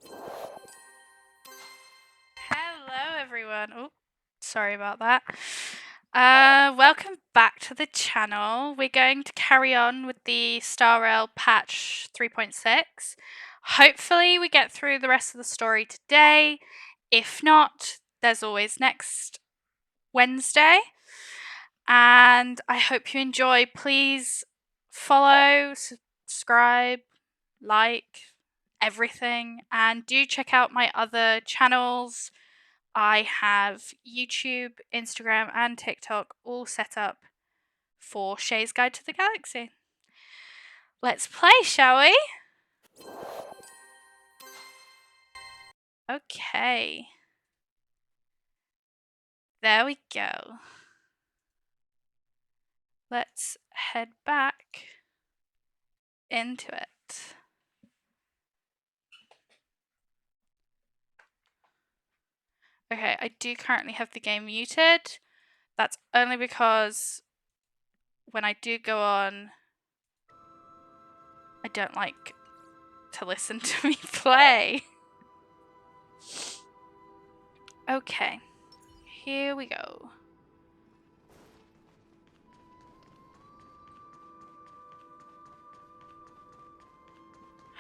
Hello everyone. Oh, sorry about that. Welcome back to the channel. We're going to carry on with the Star Rail patch 3.6. Hopefully we get through the rest of the story today. If not, there's always next Wednesday. And I hope you enjoy. Please follow, subscribe, like, everything. And do check out my other channels. I have YouTube, Instagram, and TikTok all set up for Shay's Guide to the Galaxy. Let's play, shall we? Okay. There we go. Let's head back into it. Okay, I do currently have the game muted. That's only because when I do go on, I don't like to listen to me play. Okay, here we go.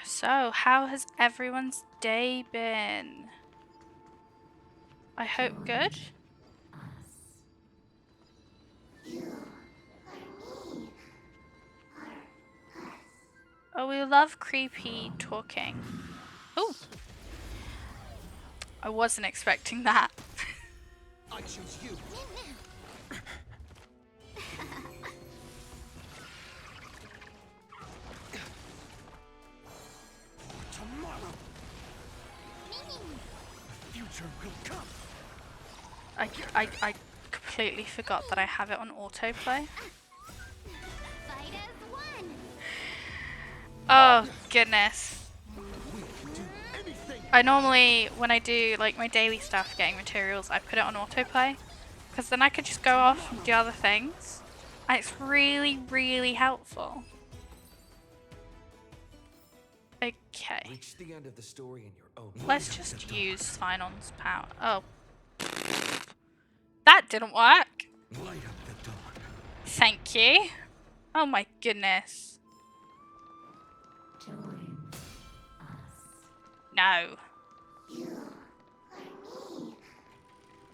So, how has everyone's day been? I hope good. Oh, we love creepy talking. Oh, I wasn't expecting that. I choose you. Tomorrow, the future will come. I completely forgot that I have it on autoplay. Oh, goodness. I normally, when I do like my daily stuff, getting materials, I put it on autoplay. Because then I could just go off and do other things. And it's really, really helpful. Okay. Reach the end of the story in your own. Let's just use Sinon's power. Oh. That didn't work. Light up the dawn. Thank you. Oh my goodness. Join us. No. You or me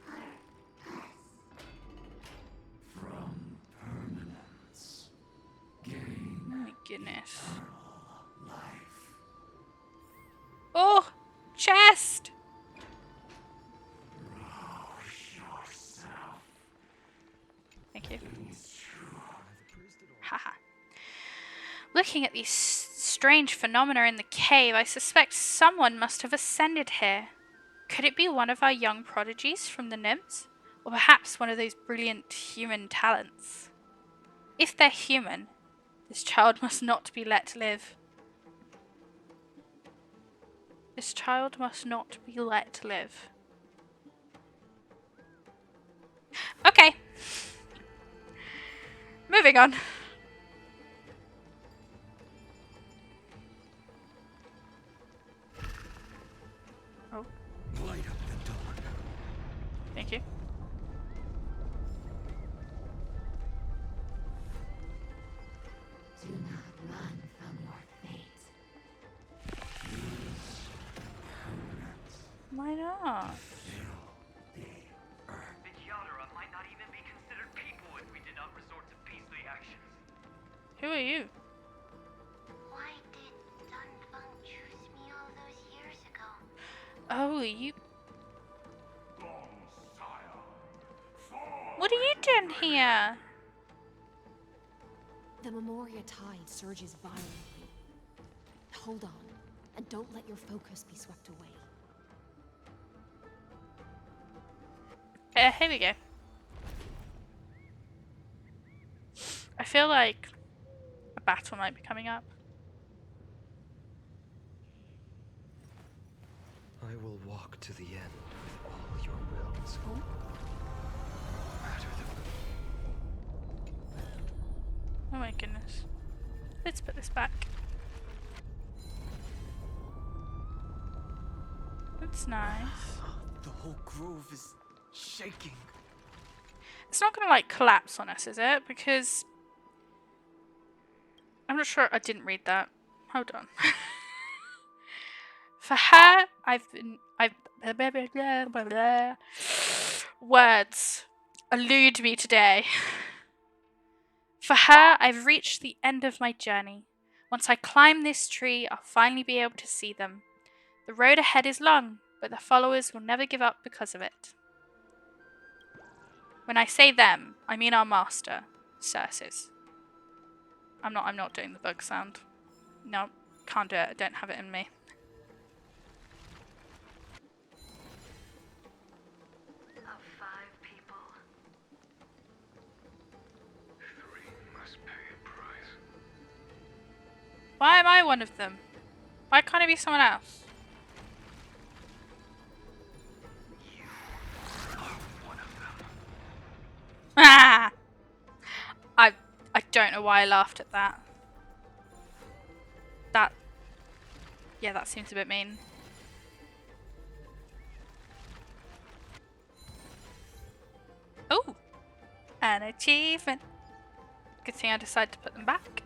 are us. From permanence, gain Oh my goodness. life. Oh! Chest! Yourself. Thank you. Haha. Looking at these strange phenomena in the cave, I suspect someone must have ascended here. Could it be one of our young prodigies from the nymphs? Or perhaps one of those brilliant human talents? If they're human, this child must not be let live. This child must not be let live. Okay. Moving on. Oh, Light up the dawn. thank you. Do not run from your fate. Why not? The Yadara might not even be considered people if we did not resort to beastly actions. Who are you? Why did Dunfeng choose me all those years ago? Oh, you. What are you doing here? The Memoria tide surges violently. Hold on, and don't let your focus be swept away. Here we go. I feel like a battle might be coming up. I will walk to the end with all your wills. No matter Oh my goodness. Let's put this back. That's nice. The whole grove is shaking. It's not gonna like collapse on us, is it? Because I'm not sure. I didn't read that. Hold on. For her, I've words elude me today. For her, I've reached the end of my journey. Once I climb this tree, I'll finally be able to see them. The road ahead is long, but the followers will never give up because of it. When I say them, I mean our master, Circe's. I'm not doing the bug sound. No, can't do it. I don't have it in me. Of 5 people, 3 must pay a price. Why am I one of them? Why can't it be someone else? You are one of them. Ah! I don't know why I laughed at that. Yeah, that seems a bit mean. Oh! An achievement. Good thing I decided to put them back.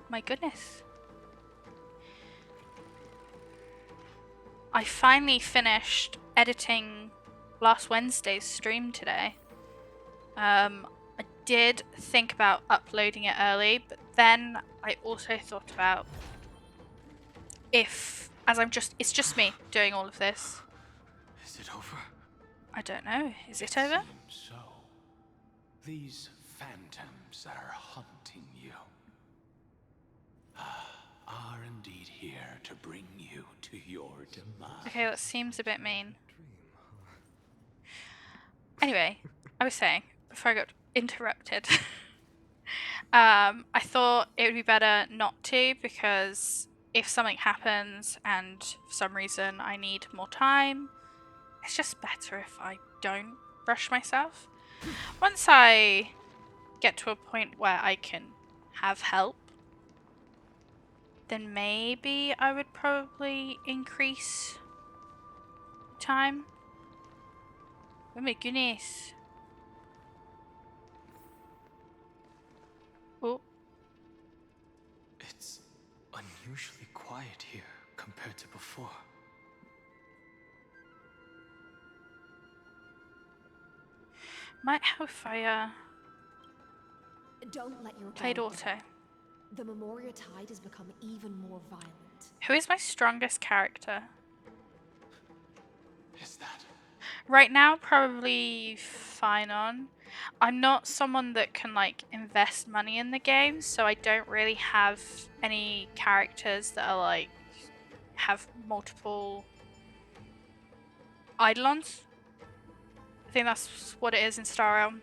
My goodness. I finally finished editing last Wednesday's stream today. I did think about uploading it early, but then I also thought about if, as it's just me doing all of this. Is it over? I don't know. Is it over? Seems so. These phantoms that are hunting you are indeed here to bring you to your demise. Okay, that seems a bit mean. Anyway, I was saying, before I got interrupted, I thought it would be better not to, because if something happens and for some reason I need more time, it's just better if I don't rush myself. Once I get to a point where I can have help, then maybe I would probably increase time. Oh my goodness. Oh, It's unusually quiet here compared to before. might help if I Don't let your played guard auto. down. The Memoria Tide has become even more violent. Who is my strongest character? Is that? Right now, probably Finon. I'm not someone that can like invest money in the game, so I don't really have any characters that are like have multiple eidolons. I think that's what it is in Star Realm.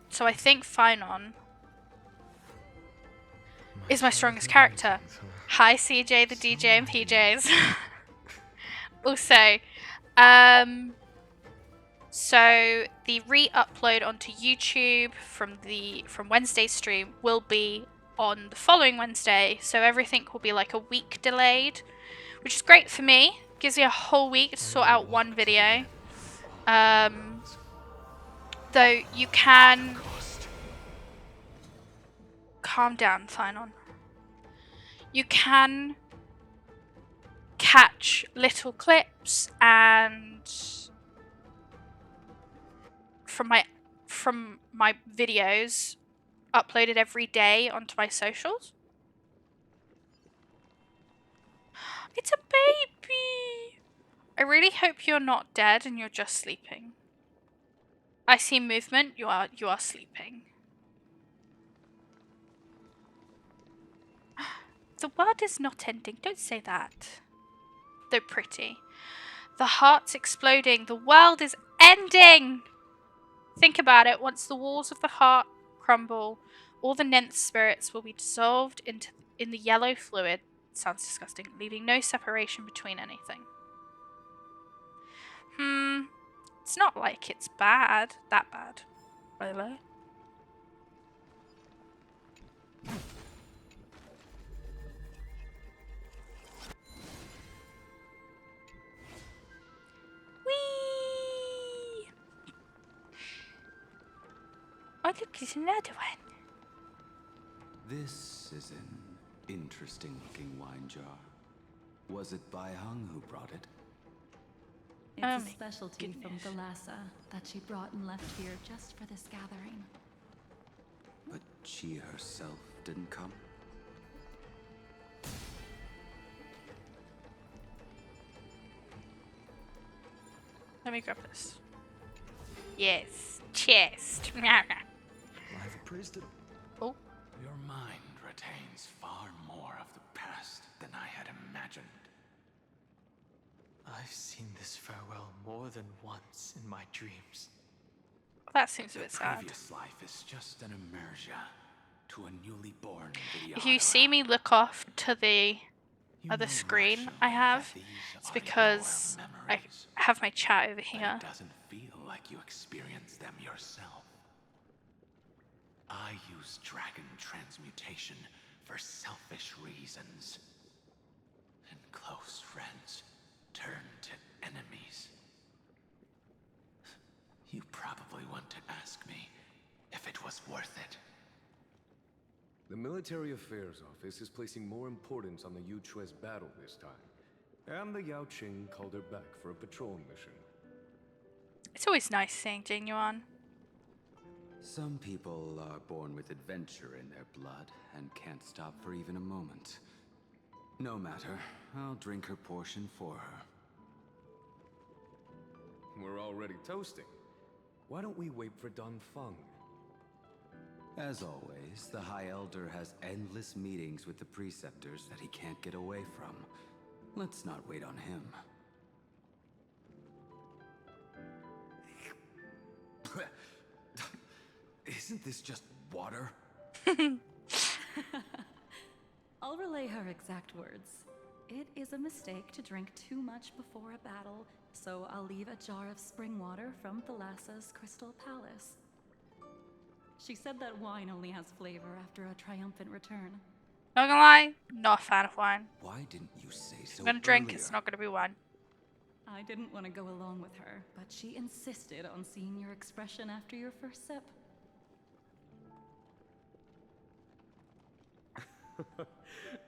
So I think Finon is my strongest character. Hi CJ, the DJ and PJs. Also, so the re-upload onto YouTube from Wednesday's stream will be on the following Wednesday, so everything will be like a week delayed, which is great for me. Gives me a whole week to sort out one video. Though you can calm down, Finon. You can catch little clips and from my videos uploaded every day onto my socials. It's a baby. I really hope you're not dead and you're just sleeping. I see movement. You are sleeping. The world is not ending. Don't say that. Though pretty. The heart's exploding. The world is ending. Think about it. Once the walls of the heart crumble, all the nth spirits will be dissolved in the yellow fluid. It sounds disgusting. Leaving no separation between anything. It's not like it's bad. That bad. Really? look, there's another one. This is an interesting looking wine jar. Was it Bai Hung who brought it? It's Oh a my specialty from goodness. Thalassa that she brought and left here just for this gathering. But she herself didn't come? Let me grab this. Yes, chest. I've appraised it. Oh, Your mind retains far more of the past than I had imagined. I've seen this farewell more than once in my dreams. that seems a The bit sad. previous life is just an immersion to a newly born If you Vidyadhara. see me look off to the You other know screen rationally I have, that these it's are because your I memories, have my chat over but here. it doesn't feel like you experienced them yourself. I use dragon transmutation for selfish reasons. And close friends turn to enemies. You probably want to ask me if it was worth it. The Military Affairs Office is placing more importance on the Yuchue's battle this time. And the Yao Qing called her back for a patrol mission. It's always nice seeing Jing Yuan. Some people are born with adventure in their blood and can't stop for even a moment. No matter, I'll drink her portion for her. We're already toasting. Why don't we wait for Don Feng? As always, the High Elder has endless meetings with the Preceptors that he can't get away from. Let's not wait on him. Isn't this just water? I'll relay her exact words. It is a mistake to drink too much before a battle, so I'll leave a jar of spring water from Thalassa's Crystal Palace. She said that wine only has flavor after a triumphant return. Not gonna lie, not a fan of wine. Why didn't you say so I'm gonna drink, earlier? it's not gonna be wine. I didn't want to go along with her, but she insisted on seeing your expression after your first sip.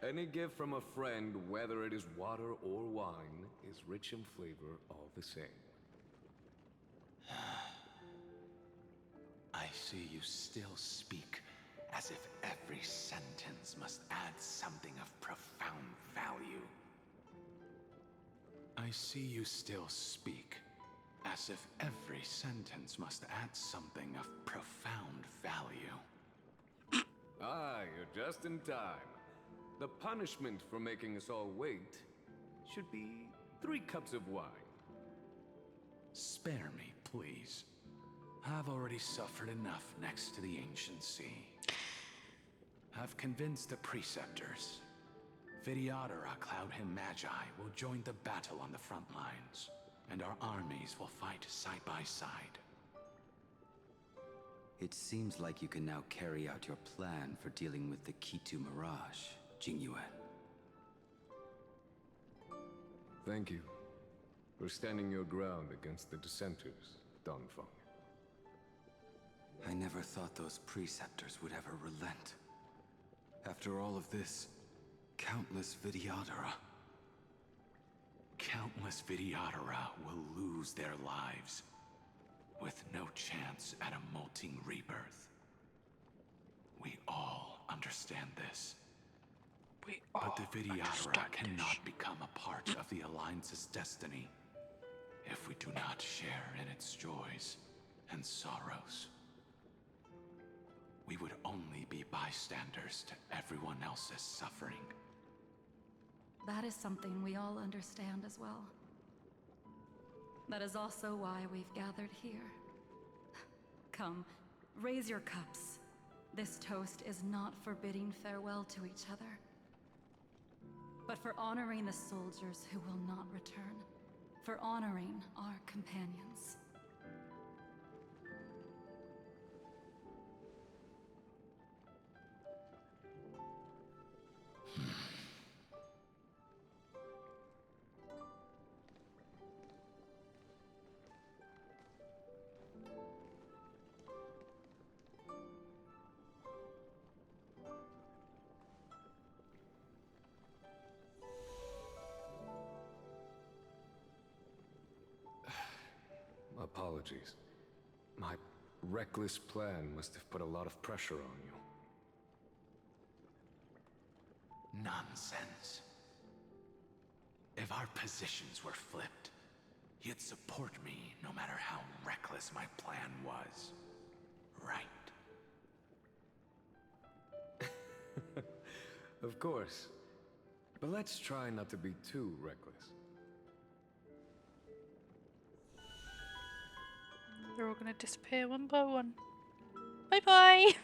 Any gift from a friend, whether it is water or wine, is rich in flavor all the same. I see you still speak as if every sentence must add something of profound value. I see you still speak as if every sentence must add something of profound value. Ah, you're just in time. The punishment for making us all wait should be 3 cups of wine. Spare me, please. I've already suffered enough next to the ancient sea. I've convinced the Preceptors. Vidyadhara Cloud Him Magi will join the battle on the front lines, and our armies will fight side by side. It seems like you can now carry out your plan for dealing with the Kitu Mirage, Jingyuan. Thank you for standing your ground against the dissenters, Don Feng. I never thought those Preceptors would ever relent. After all of this, countless Vidyadhara. Countless Vidyadhara will lose their lives, with no chance at a molting rebirth. We all understand this. But the Vidyadhara cannot become a part of the Alliance's destiny if we do not share in its joys and sorrows. We would only be bystanders to everyone else's suffering. That is something we all understand as well. That is also why we've gathered here. Come, raise your cups. This toast is not for bidding farewell to each other, but for honoring the soldiers who will not return, for honoring our companions. apologies. My reckless plan must have put a lot of pressure on you. Nonsense. If our positions were flipped, you'd support me no matter how reckless my plan was. Right? Of course. But let's try not to be too reckless. They're all gonna disappear one by one. Bye bye!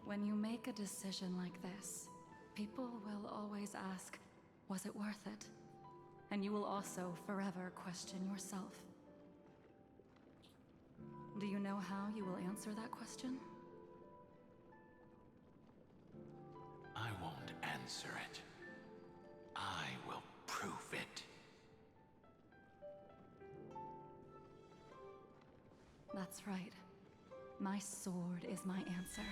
When you make a decision like this, people will always ask, was it worth it? And you will also forever question yourself. Do you know how you will answer that question? I won't answer it. I will prove it. That's right. My sword is my answer.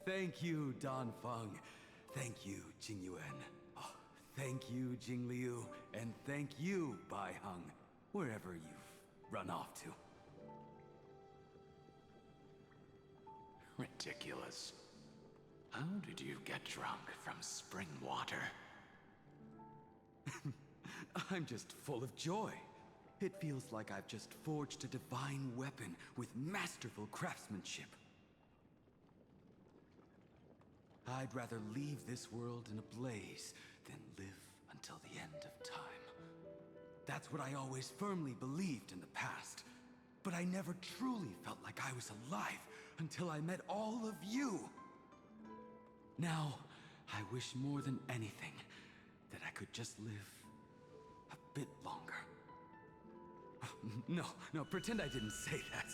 Thank you, Dan Feng. Thank you, Jing Yuan. Oh, thank you, Jing Liu. And thank you, Bai Heng, wherever you've run off to. Ridiculous. How did you get drunk from spring water? I'm just full of joy. It feels like I've just forged a divine weapon with masterful craftsmanship. I'd rather leave this world in a blaze than live until the end of time. That's what I always firmly believed in the past. But I never truly felt like I was alive until I met all of you. Now, I wish more than anything that I could just live a bit longer. No, pretend I didn't say that.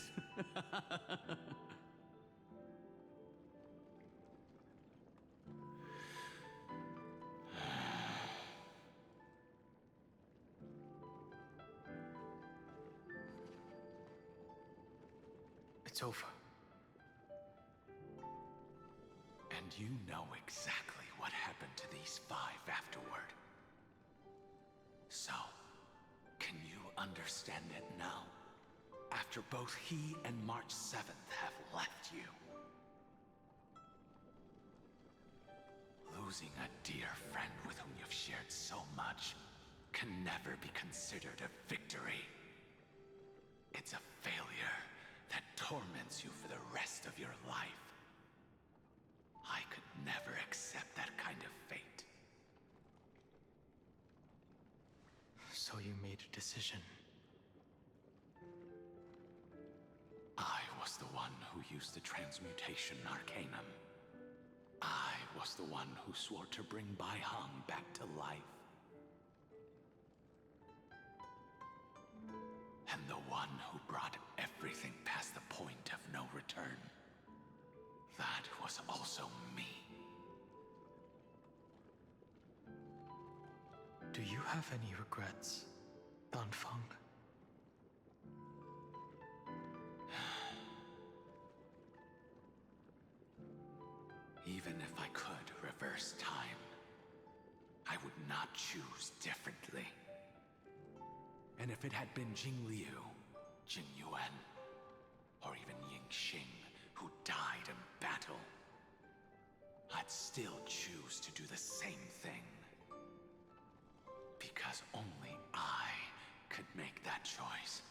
It's over. And you know exactly what happened to these 5 afterward. So, can you understand it now? After both he and March 7th have left you. Losing a dear friend with whom you've shared so much can never be considered a victory. It's a failure that torments you for the rest of your life. I could never accept that kind of fate. So you made a decision. I was the one who used the transmutation arcanum. I was the one who swore to bring Bai Heng back to life. And the one who brought everything past the point of no return. That was also me. Do you have any regrets, Dan Feng? Even if I could reverse time, I would not choose differently. And if it had been Jing Liu, Jing Yuan, or even Ying Xing who died in battle, I'd still choose to do the same thing. Because only I could make that choice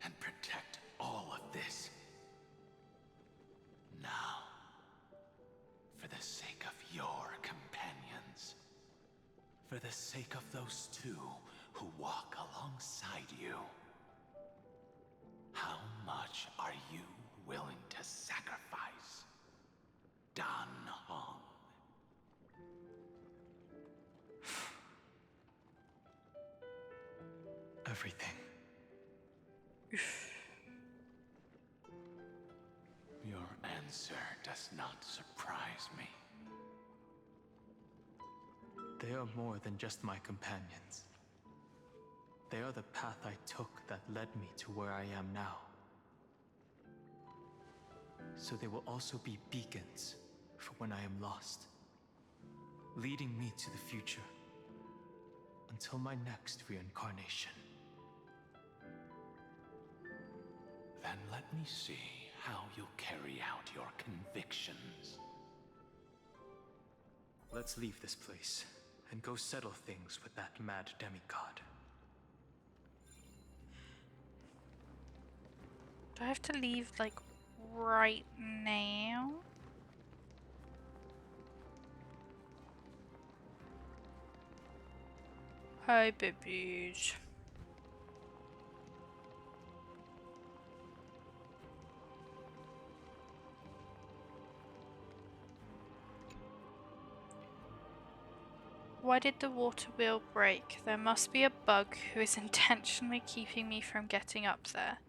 and protect all of this. Now, for the sake of your companions, for the sake of those 2 who walk alongside you, how much are you willing to sacrifice, Dan Heng? Everything. Your answer does not surprise me. They are more than just my companions. They are the path I took that led me to where I am now. So they will also be beacons for when I am lost, leading me to the future, until my next reincarnation. Then let me see how you'll carry out your convictions. Let's leave this place and go settle things with that mad demigod. Do I have to leave, like, right now? Hi, babies. Why did the water wheel break? There must be a bug who is intentionally keeping me from getting up there,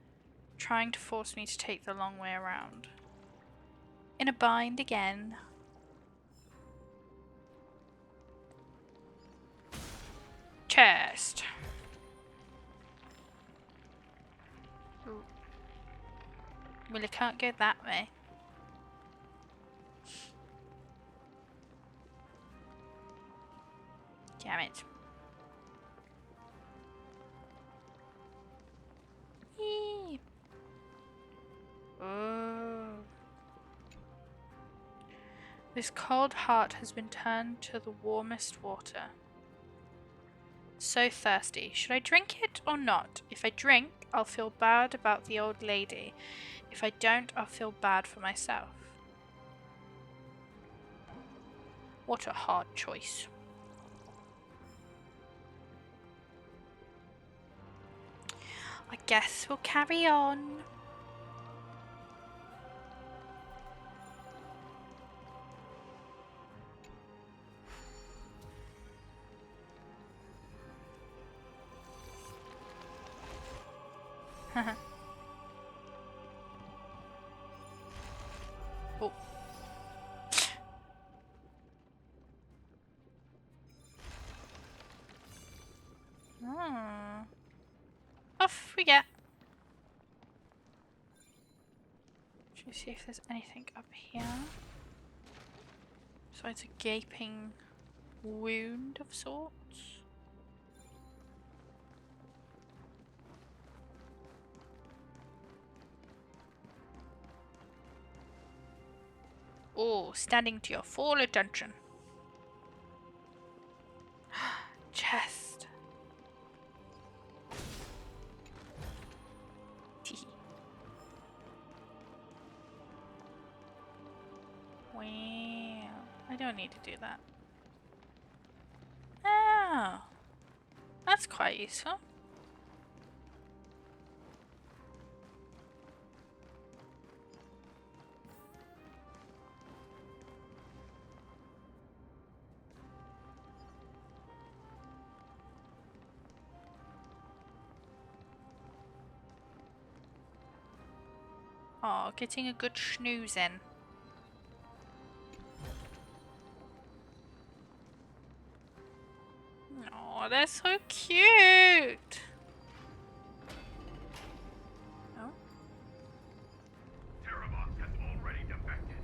trying to force me to take the long way around. In a bind again. Chest. Ooh. Well, it can't go that way. Damn it. Eee. Oh. This cold heart has been turned to the warmest water. So thirsty. Should I drink it or not? If I drink, I'll feel bad about the old lady. If I don't, I'll feel bad for myself. What a hard choice. I guess we'll carry on. Oh. Off we get. Should we see if there's anything up here? Besides a gaping wound of sorts. Oh, standing to your full attention. Chest. Teehee. Wow. I don't need to do that. Oh. That's quite useful. Oh, getting a good snooze in. Oh, they're so cute. Oh. Terravox has already defected.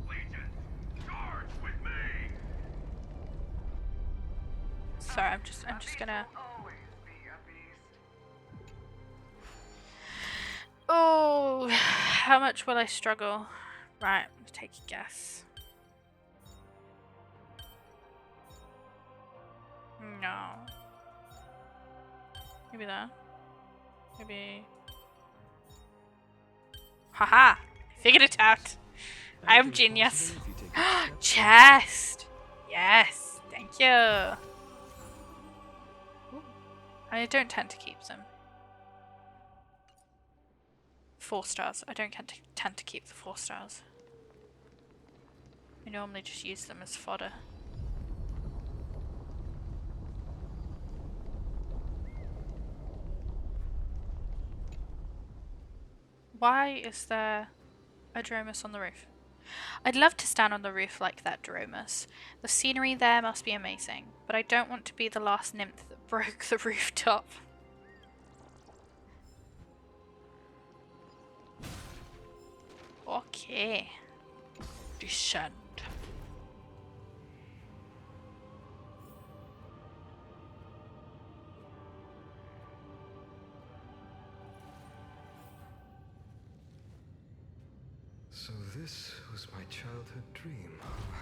Legion, charge with me! Sorry, I'm just gonna. Oh, how much will I struggle? Right, let's take a guess. No. Maybe that. Maybe. Haha! Figured it out. I am genius. Chest! Yes! Thank you! I don't tend to keep them. 4 stars. I don't tend to keep the 4 stars. I normally just use them as fodder. Why is there a Dromus on the roof? I'd love to stand on the roof like that Dromus. The scenery there must be amazing, but I don't want to be the last nymph that broke the rooftop. Okay. Descend. So this was my childhood dream, huh?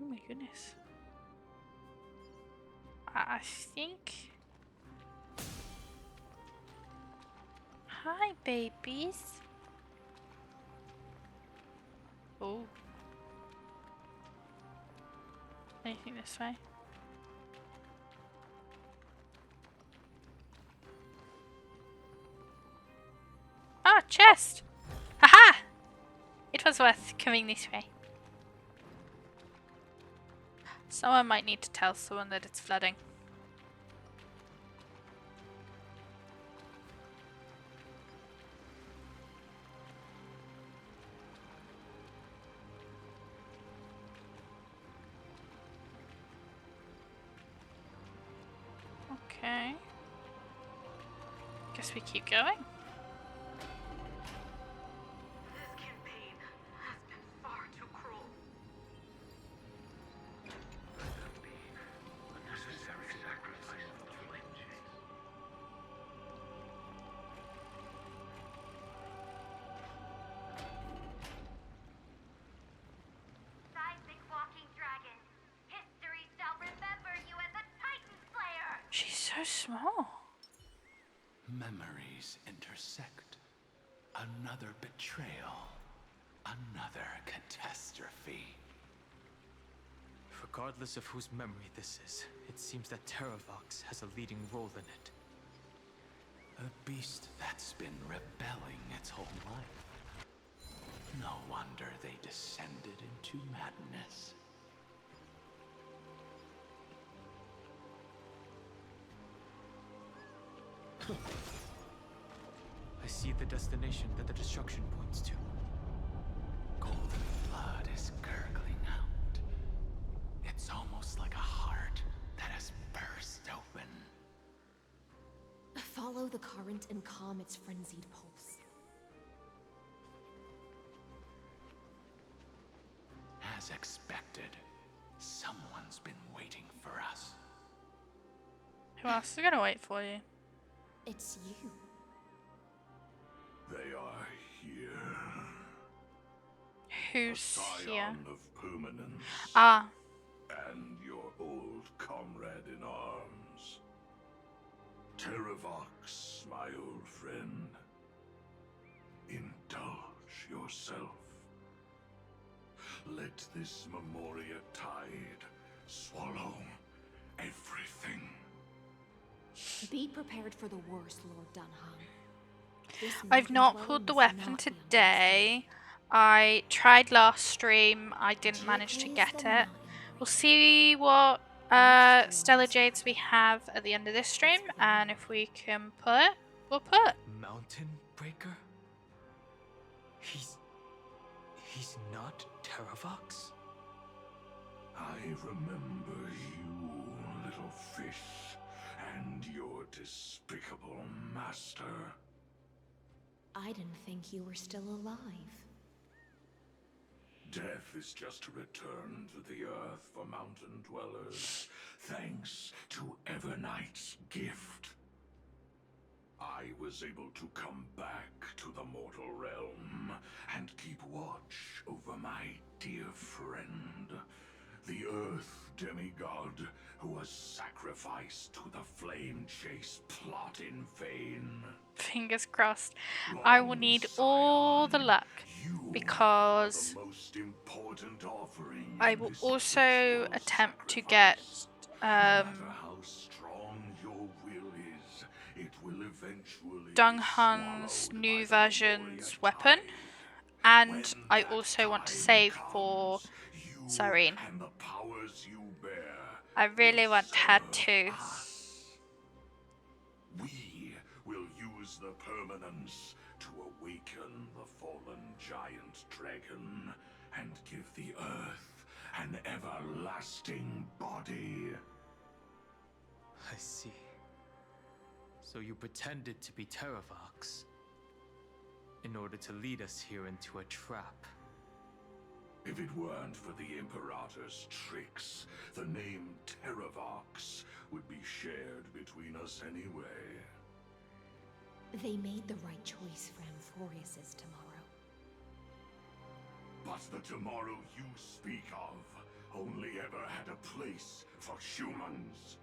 Oh my goodness. I think... Hi, babies. Oh. Anything this way? Ah, chest! Haha! It was worth coming this way. Someone might need to tell someone that it's flooding. Okay. Guess we keep going. This campaign has been far too cruel. Unnecessary sacrifice of the flame chase. Seismic walking dragon. History shall remember you as a Titan Slayer. She's so small. Memories intersect. Another betrayal. Another catastrophe. Regardless of whose memory this is, it seems that Terravox has a leading role in it. A beast that's been rebelling its whole life. No wonder they descended into madness. I see the destination that the destruction points to. Golden blood is gurgling out. It's almost like a heart that has burst open. Follow the current and calm its frenzied pulse. As expected, someone's been waiting for us. Who else is gonna wait for you? It's you. They are here. Who's here? Scion of permanence. Ah, And your old comrade in arms. Terravox, my old friend. Indulge yourself. Let this Memoria tide swallow everything. Be prepared for the worst, Lord Dunham. This I've not mountain pulled the dwelling weapon must not be today. I tried last stream. I didn't manage to Gently get as the it. mountain We'll see what Stellar Jades we have at the end of this stream, and if we can put, we'll put. Mountain Breaker? He's not Terravox? I remember you, little fish, and your despicable master. I didn't think you were still alive. Death is just a return to the earth for mountain dwellers, thanks to Evernight's gift. I was able to come back to the mortal realm and keep watch over my dear friend, the Earth demigod who was sacrificed to the flame chase plot in vain. Fingers crossed. I will need all the luck because The most important offering I in will this also ritual attempt to sacrifice. get No matter how strong your will is, it will eventually Dung be Hun's swallowed new by the version's Memoria weapon, tide. and When I that also want to time save for comes, you Cyrene. and the powers you bear I really will want her serve too. us. We will use the permanence to awaken the fallen giant dragon and give the earth an everlasting body. I see. So you pretended to be Terravox in order to lead us here into a trap. If it weren't for the Imperator's tricks, the name Terravox would be shared between us anyway. They made the right choice for Amphorius's tomorrow. But the tomorrow you speak of only ever had a place for humans.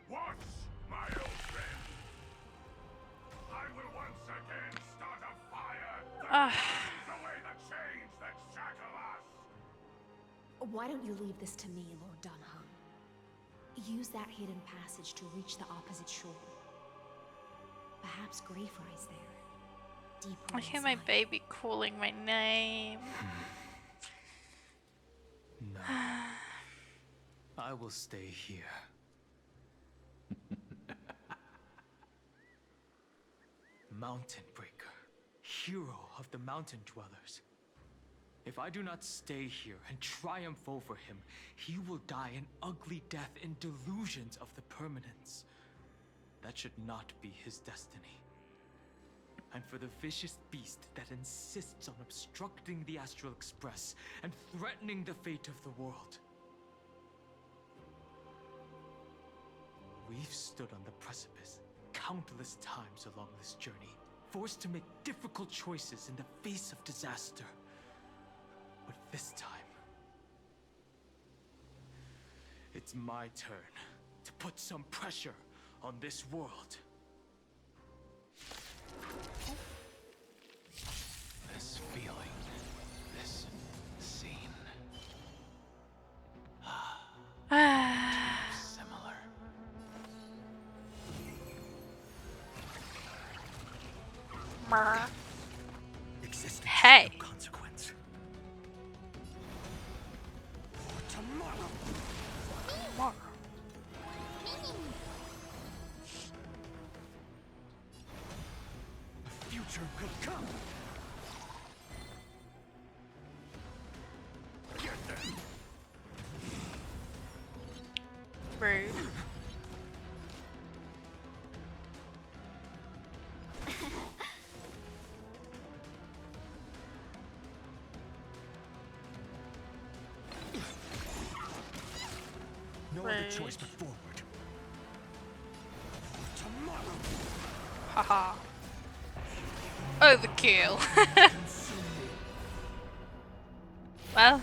What, my old friend? I will once again start a fire that burns away the chains that shackle us. Why don't you leave this to me, Lord Dunham? Use that hidden passage to reach the opposite shore. Perhaps Greyfry's there. Deeper I hear my inside. baby calling my name. No. I will stay here. Mountain Breaker, hero of the mountain dwellers. If I do not stay here and triumph over him, he will die an ugly death in delusions of the permanence. That should not be his destiny. And for the vicious beast that insists on obstructing the Astral Express and threatening the fate of the world. We've stood on the precipice countless times along this journey, forced to make difficult choices in the face of disaster. But this time, it's my turn to put some pressure on this world. This feeling, this scene. Similar. Existence Hey. has no consequence. Tomorrow. The future will come. Get them. Rude. No other choice but forward. Tomorrow. Haha. Overkill. Well,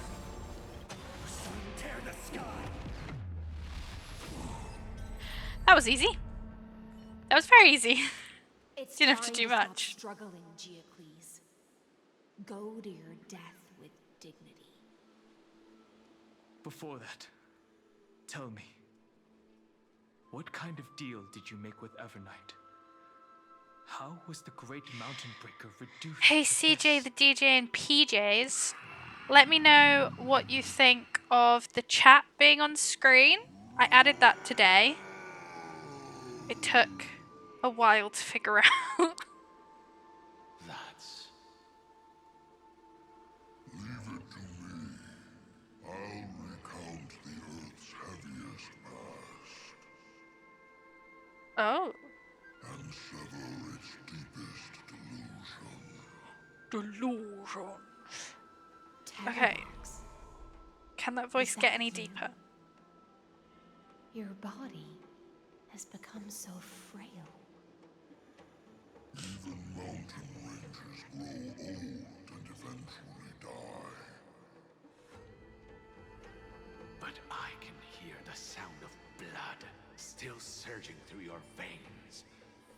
Tear the sky. that was easy. That was very easy. It's Didn't have to time do stop much. struggling, Geocles. Go to your death with dignity. Before that, tell me, what kind of deal did you make with Evernight? How was the Great Mountain Breaker reduced? Hey to CJ, this? the DJ, and PJs. Let me know what you think of the chat being on screen. I added that today. It took a while to figure out. That's Leave it to me. I'll recount the Earth's heaviest past Oh. and sever its deepest delusion. Delusions. Okay. Terravox, Can that voice Is get that any you? deeper? your body has become so frail. Even mountain ranges grow old and eventually die. But I can hear the sound of blood still surging through your veins,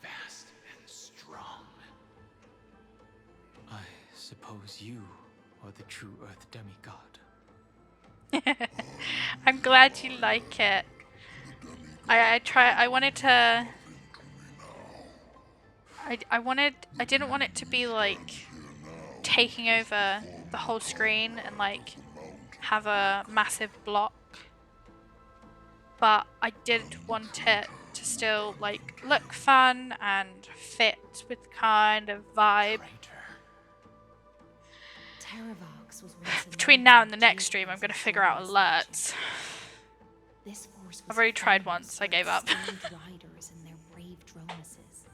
fast and strong. I suppose you are the true Earth demigod. I'm glad you like it. I wanted to I didn't want it to be like taking over the whole screen and like have a massive block. But I did want it to still like look fun and fit with kind of vibe. Terravox was once a Between now and the leader of next stream, I'm Geocles' going to figure out glorious alerts. This force I've was already tried famous once, I for gave its up. skilled riders and their brave dromuses.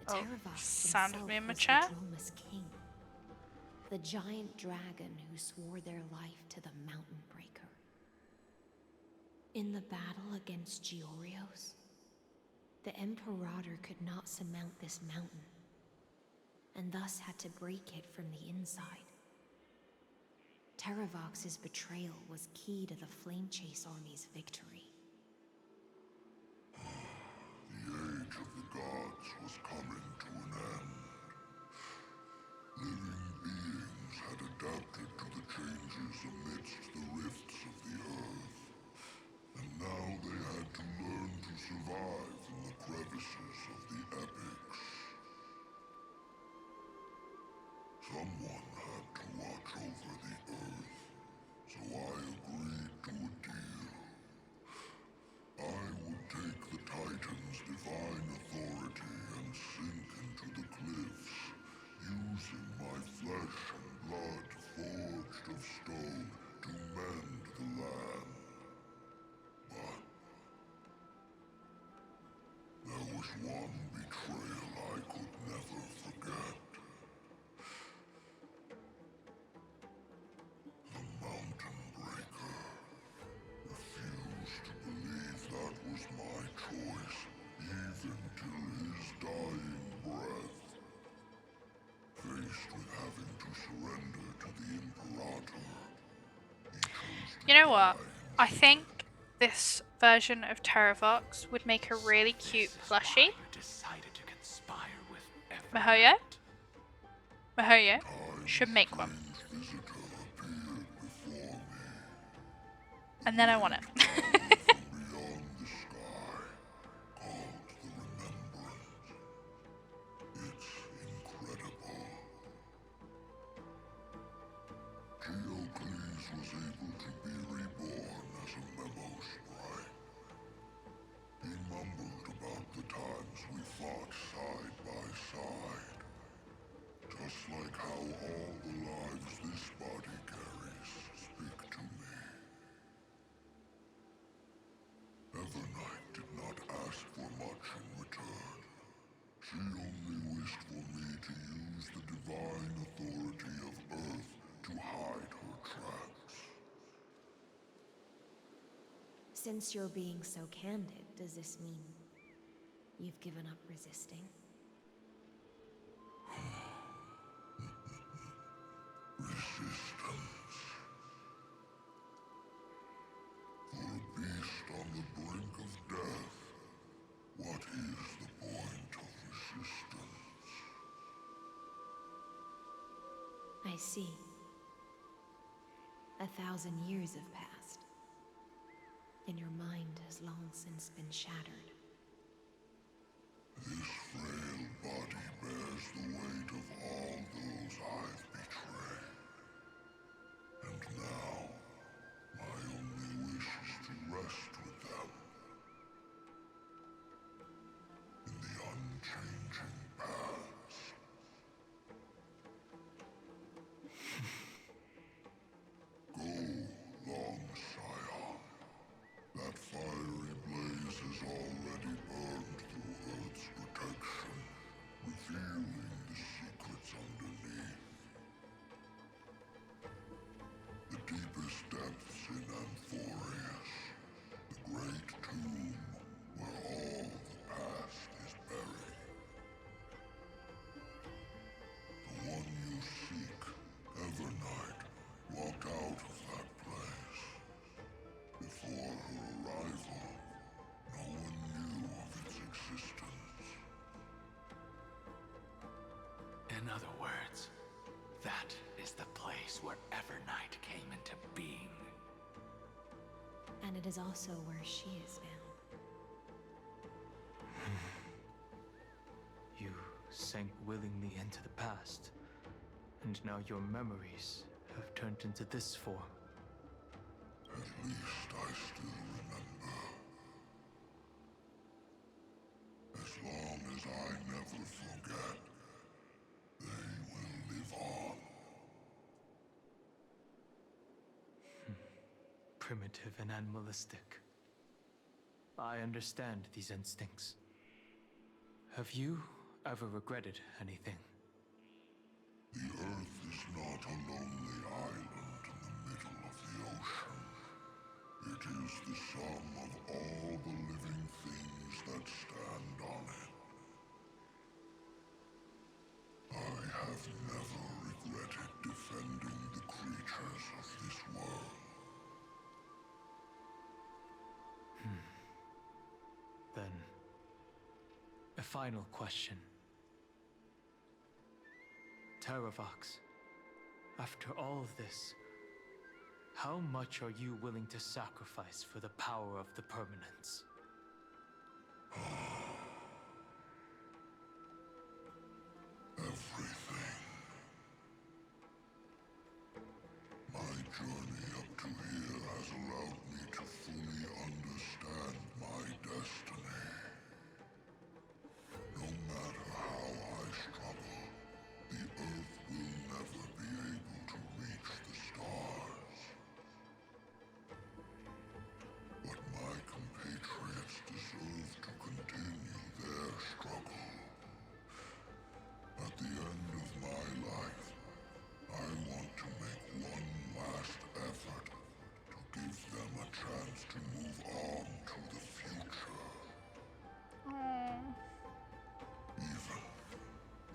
Oh, Terravox sound of himself me in my was the chair? Dromus King, the giant dragon who swore their life to the Mountain Breaker. In the battle against Georios, The Imperator could not surmount this mountain, and thus had to break it from the inside. Terravox's betrayal was key to the Flame Chase Army's victory. The age of the gods was coming to an end. Living beings had adapted to the changes amidst the rifts of the earth, and now they had to learn to survive in the crevices of the epics. Someone had to watch over the earth, so I agreed to a deal. I would take the Titan's divine authority and sink into the cliffs, using my flesh and blood forged of stone to mend the land. But there was one betrayal I could never forget. The Mountain Breaker refused to believe that was my choice, even till his dying breath. Faced with having to surrender to the Imperator, he chose to You know what? die I think this version of Terravox would make a really cute plushie. Decided to conspire with Mihoyo? Mihoyo Time's should make one. strange visitor appeared before me. And then I want it. From beyond the sky, called the Remembrance. It's incredible. Geocles was able to be reborn as a memo sprite. He mumbled about the times we fought side by side. Just like how all the lives this body carries speak to me. Evernight did not ask for much in return. She only wished for me to use the divine authority of Earth to hide her tracks. Since you're being so candid, does this mean you've given up resisting? Resistance. For a beast on the brink of death, what is the point of resistance? I see. 1,000 years have passed, and your mind has long since been shattered. This frail body bears the weight of all those I've betrayed. And now, my only wish is to rest with them. In the unchanging past. Go, long Scion. That fiery blaze has already burned through Earth's protection, revealing the secrets underneath. The deepest depths in Amphorius, the great tomb where all the past is buried. The one you seek, Evernight, walked out of that place. Before her arrival, no one knew of its existence. In other words, that is the place where Evernight came into being. And it is also where she is now. You sank willingly into the past, and now your memories have turned into this form. At least I still remember. As long as I never forget, they will live on. Primitive and animalistic. I understand these instincts. Have you ever regretted anything? The Earth is not a lonely island in the middle of the ocean. It is the sum of all the living things that stand final question. Terravox, after all of this, how much are you willing to sacrifice for the power of the permanence? Everything. My journey up to here has allowed me to fully understand my destiny. No matter how I struggle, the Earth will never be able to reach the stars. But my compatriots deserve to continue their struggle. At the end of my life, I want to make one last effort to give them a chance to move on to the future. Even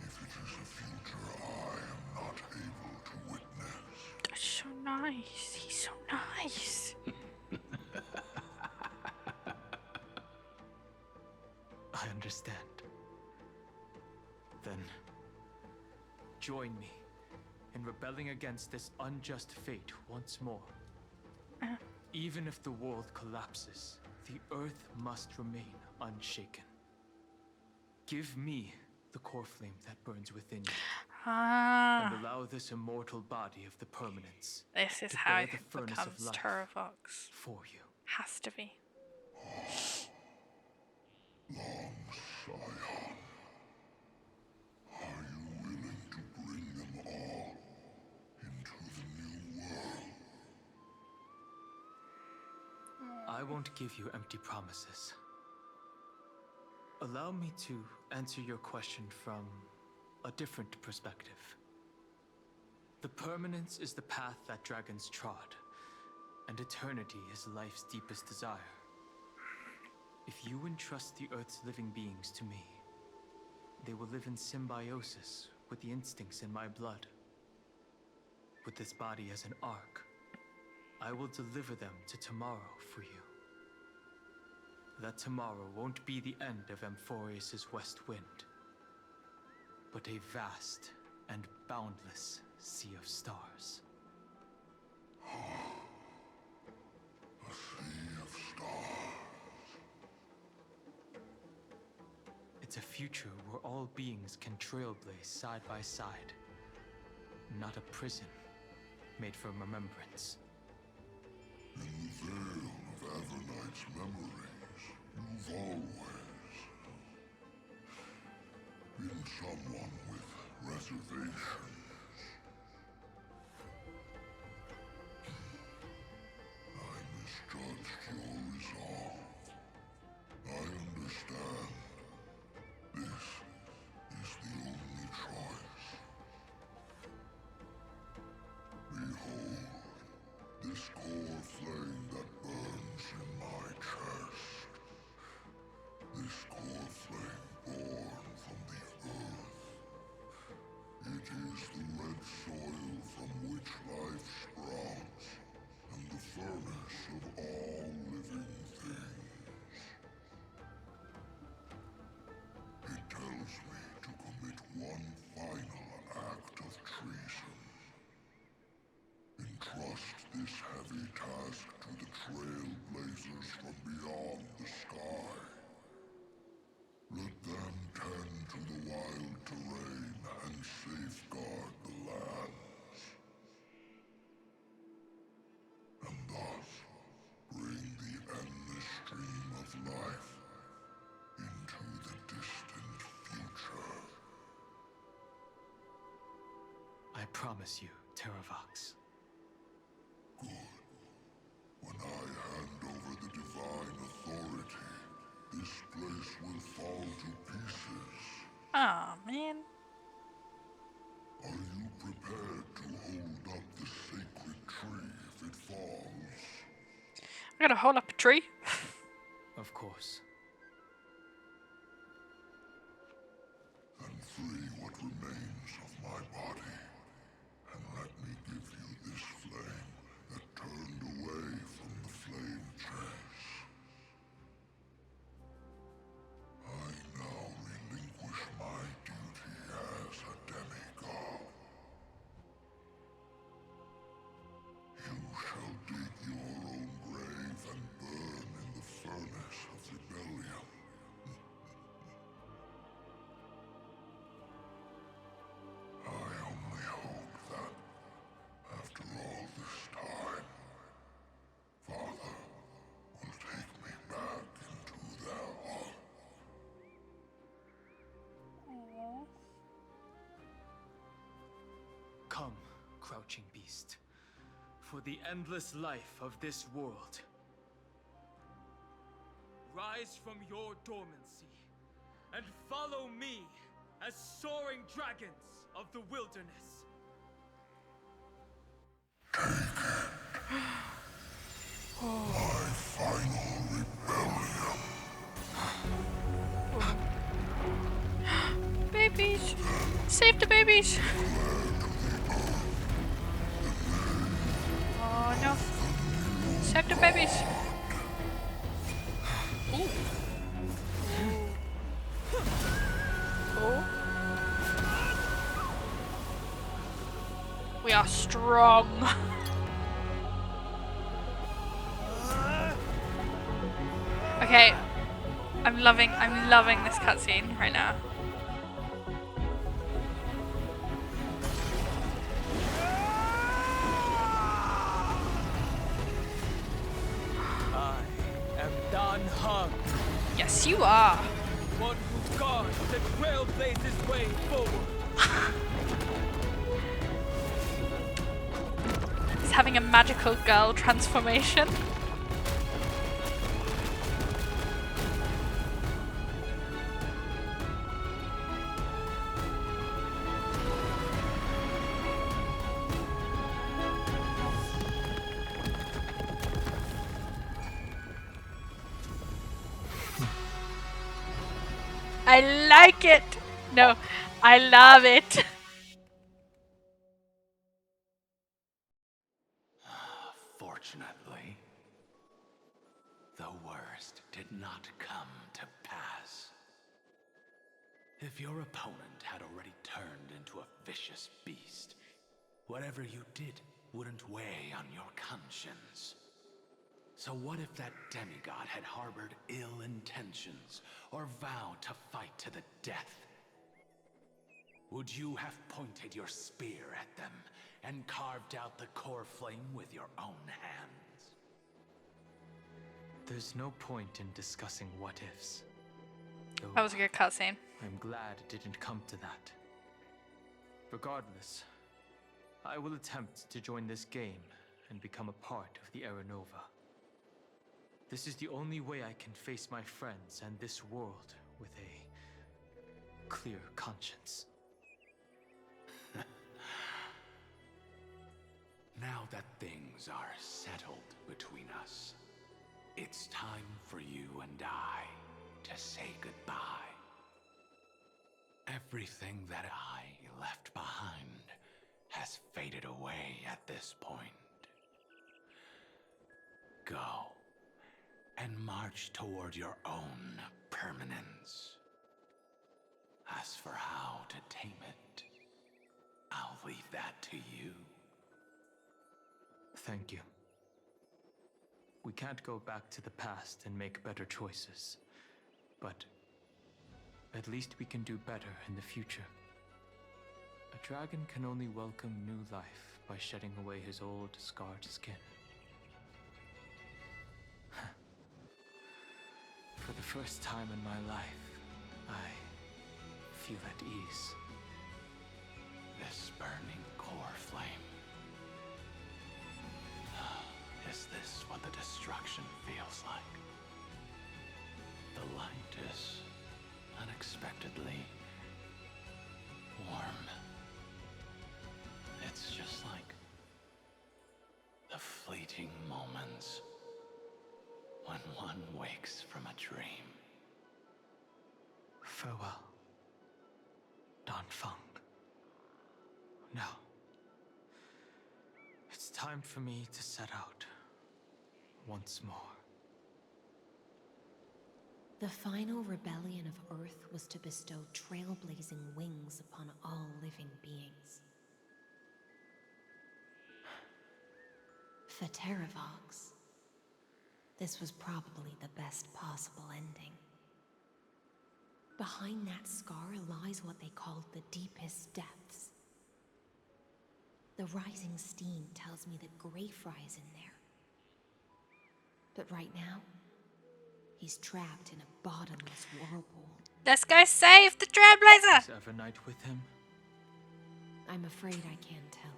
if it is a future I am not able to witness. That's so nice. He's so nice. I understand. Then, join me in rebelling against this unjust fate once more. Even if the world collapses, the Earth must remain unshaken. Give me the core flame that burns within you, and allow this immortal body of the permanence This is to how bear it the furnace becomes of life Terravox. for you. Has to be. Long Scion, are you willing to bring them all into the new world? I won't give you empty promises. Allow me to answer your question from a different perspective. The permanence is the path that dragons trod, and eternity is life's deepest desire. If you entrust the Earth's living beings to me, they will live in symbiosis with the instincts in my blood. With this body as an ark, I will deliver them to tomorrow for you. That tomorrow won't be the end of Amphorius' west wind, but a vast and boundless sea of stars. A sea of stars. It's a future where all beings can trailblaze side by side, not a prison made for remembrance. In the veil of Avernight's memories, you've always been someone with reservations. I misjudged your resolve. I understand. This is the only choice. Behold, this core flame that burns in my chest. This core flame born from the earth. It is the red soil from which life sprouts, and the furnace of all living things. It tells me to commit one final act of treason. Entrust this heavy task to the trailblazers from beyond the sky. Let them tend to the wild terrain and safeguard the lands. And thus, bring the endless stream of life into the distant future. I promise you, Terravox. Good. When I hand over the divine authority, this place will fall to pieces. Aw, man. Are you prepared to hold up the sacred tree if it falls? I gotta hold up a tree. Of course. Then free what remains of my body, and let me give you this flame that turned away from the flame chase. I now crouching beast, for the endless life of this world. Rise from your dormancy and follow me as soaring dragons of the wilderness. My final rebellion. Babies! Save the babies! Oh no. Save the babies! Ooh. Oh. We are strong. Okay. I'm loving this cutscene right now. I am Dan Heng, Yes, you are. one who guards and trailblazes way forward. He's having a magical girl transformation. I like it. No, I love it. Fortunately, the worst did not come to pass. If your opponent had already turned into a vicious beast, whatever you did wouldn't weigh on your conscience. So what if that demigod had harbored ill intentions or vowed to fight to the death? Would you have pointed your spear at them and carved out the core flame with your own hands? There's no point in discussing what ifs. Though That was a good cutscene. I'm glad it didn't come to that. Regardless, I will attempt to join this game and become a part of the Era Nova. This is the only way I can face my friends and this world with a clear conscience. Now that things are settled between us, it's time for you and I to say goodbye. Everything that I left behind has faded away at this point. Go and march toward your own permanence. As for how to tame it, I'll leave that to you. Thank you. We can't go back to the past and make better choices, but at least we can do better in the future. A dragon can only welcome new life by shedding away his old, scarred skin. For the first time in my life, I feel at ease. This burning core flame. Is this what the destruction feels like? The light is unexpectedly warm. It's just like the fleeting moments when one wakes from a dream. Farewell, Dan Feng. Now, it's time for me to set out once more. The final rebellion of Earth was to bestow trailblazing wings upon all living beings. For Terravox, this was probably the best possible ending. Behind that scar lies what they called the deepest depths. The rising steam tells me that Greyfry is in there. But right now, he's trapped in a bottomless whirlpool. Let's go save the Trailblazer! Is Evernight with him? I'm afraid I can't tell.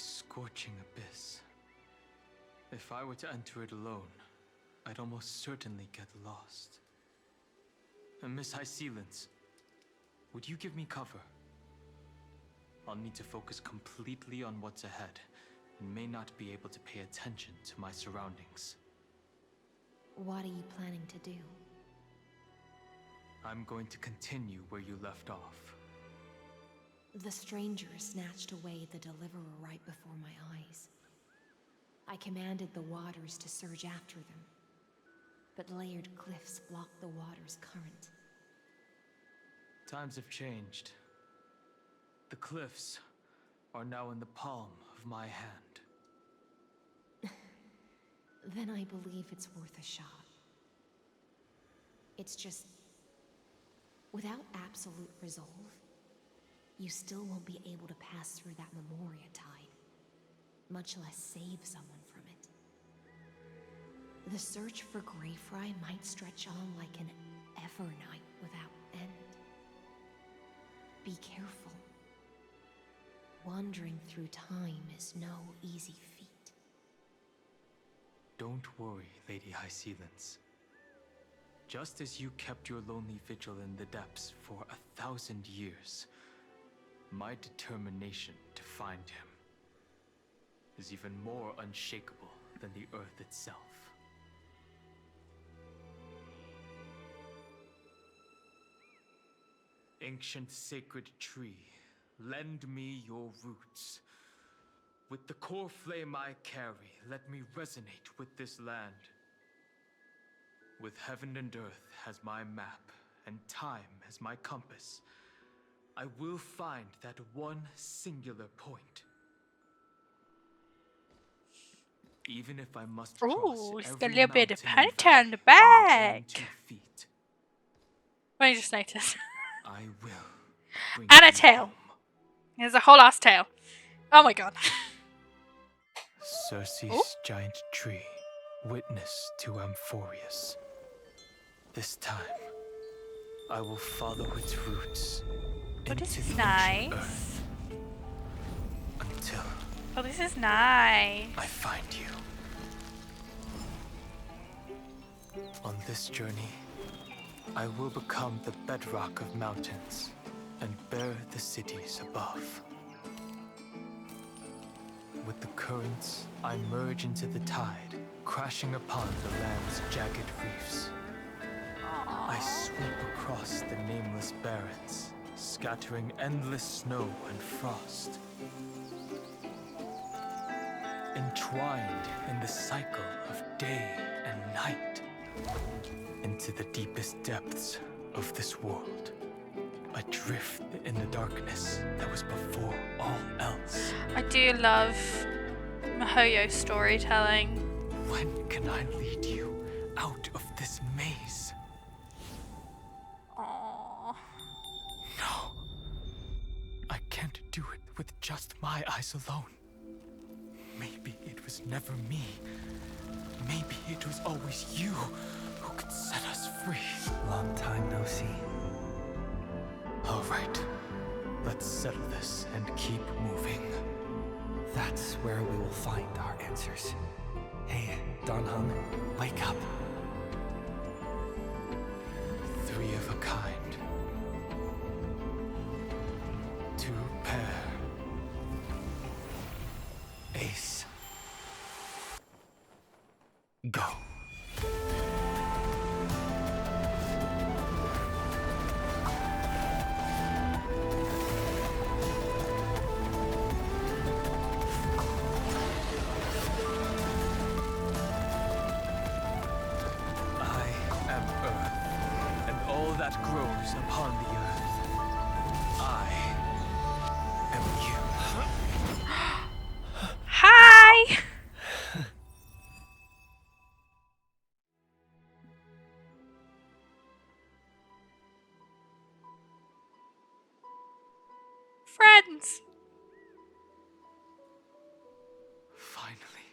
scorching abyss. If I were to enter it alone, I'd almost certainly get lost. And Miss High Sealants, would you give me cover? I'll need to focus completely on what's ahead, and may not be able to pay attention to my surroundings. What are you planning to do? I'm going to continue where you left off. The stranger snatched away the deliverer right before my eyes. I commanded the waters to surge after them, but layered cliffs blocked the water's current. Times have changed. The cliffs are now in the palm of my hand. Then I believe it's worth a shot. It's just, without absolute resolve, you still won't be able to pass through that Memoria tide, much less save someone from it. The search for Greyfry might stretch on like an evernight without end. Be careful. Wandering through time is no easy feat. Don't worry, Lady High Sealants. Just as you kept your lonely vigil in the depths for 1,000 years, my determination to find him is even more unshakable than the earth itself. Ancient sacred tree, lend me your roots. With the core flame I carry, let me resonate with this land. With heaven and earth as my map, and time as my compass, I will find that one singular point. Even if I must cross Ooh, he's got a every little bit of mountain and ponytail valley in the on my own back. 2 feet, What did you just notice? I will bring And a you tail. home. There's a whole ass tail. Oh my god. Circe's giant tree, witness to Amphorius. This time, I will follow its roots Oh, this into is the ancient nice. earth until Oh, this is nice. I find you. On this journey, I will become the bedrock of mountains and bear the cities above. With the currents, I merge into the tide, crashing upon the land's jagged reefs. I sweep across the nameless barrens, scattering endless snow and frost. Entwined in the cycle of day and night, into the deepest depths of this world. Adrift in the darkness that was before all else. I do love Mihoyo storytelling. When can I lead you out of this maze? Aww. No. I can't do it with just my eyes alone. Maybe it was never me. Maybe it was always you who could set us free. Long time no see. All right. Let's settle this and keep moving. That's where we will find our answers. Hey, Donhung, wake up. 3 of a kind. 2 pair. Ace. Go. That grows upon the earth. I am you. Hi! Friends! Finally.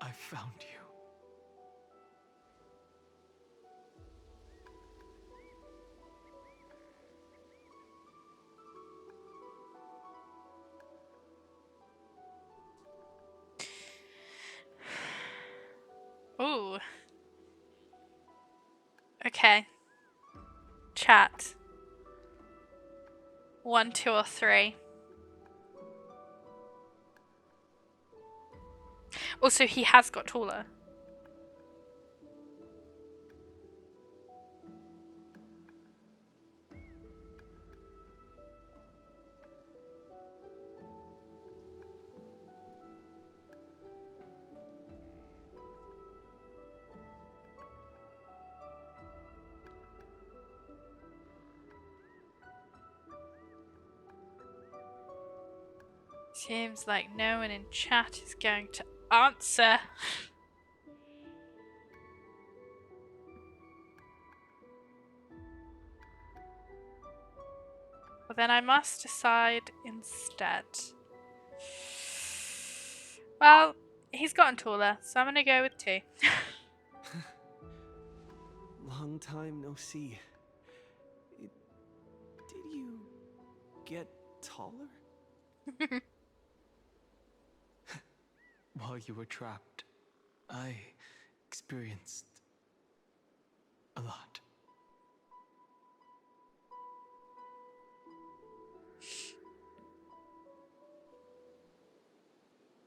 I found you. Ooh. Okay. Chat. 1, 2, or 3. Also, he has got taller. Seems like no one in chat is going to answer. Well, then I must decide instead. Well, he's gotten taller, so I'm gonna go with 2. Long time no see. Did you get taller? While you were trapped, I experienced a lot.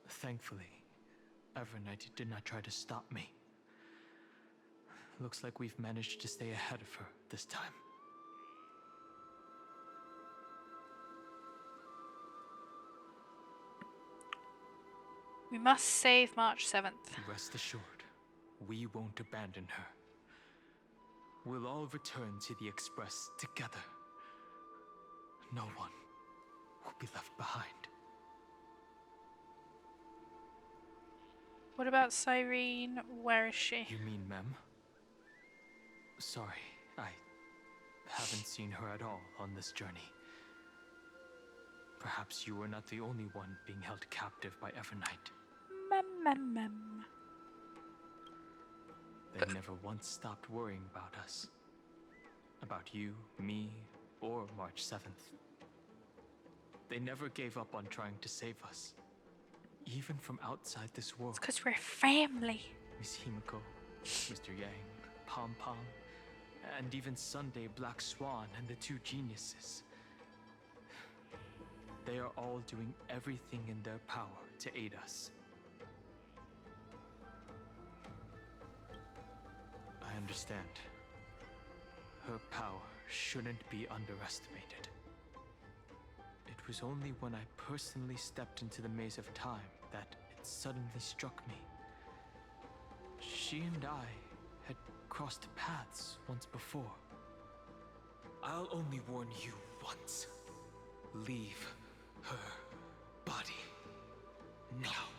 Thankfully, Evernight did not try to stop me. Looks like we've managed to stay ahead of her this time. We must save March 7th. Rest assured, we won't abandon her. We'll all return to the Express together. No one will be left behind. What about Cyrene? Where is she? You mean Mem? Sorry, I haven't seen her at all on this journey. Perhaps you were not the only one being held captive by Evernight. Mem. They never once stopped worrying about us. About you, me, or March 7th. They never gave up on trying to save us. Even from outside this world. It's because we're family. Miss Himiko, Mr. Yang, Pom Pom, and even Sunday Black Swan and the 2 geniuses. They are all doing everything in their power to aid us. I understand. Her power shouldn't be underestimated. It was only when I personally stepped into the maze of time that it suddenly struck me. She and I had crossed paths once before. I'll only warn you once. Leave her body now.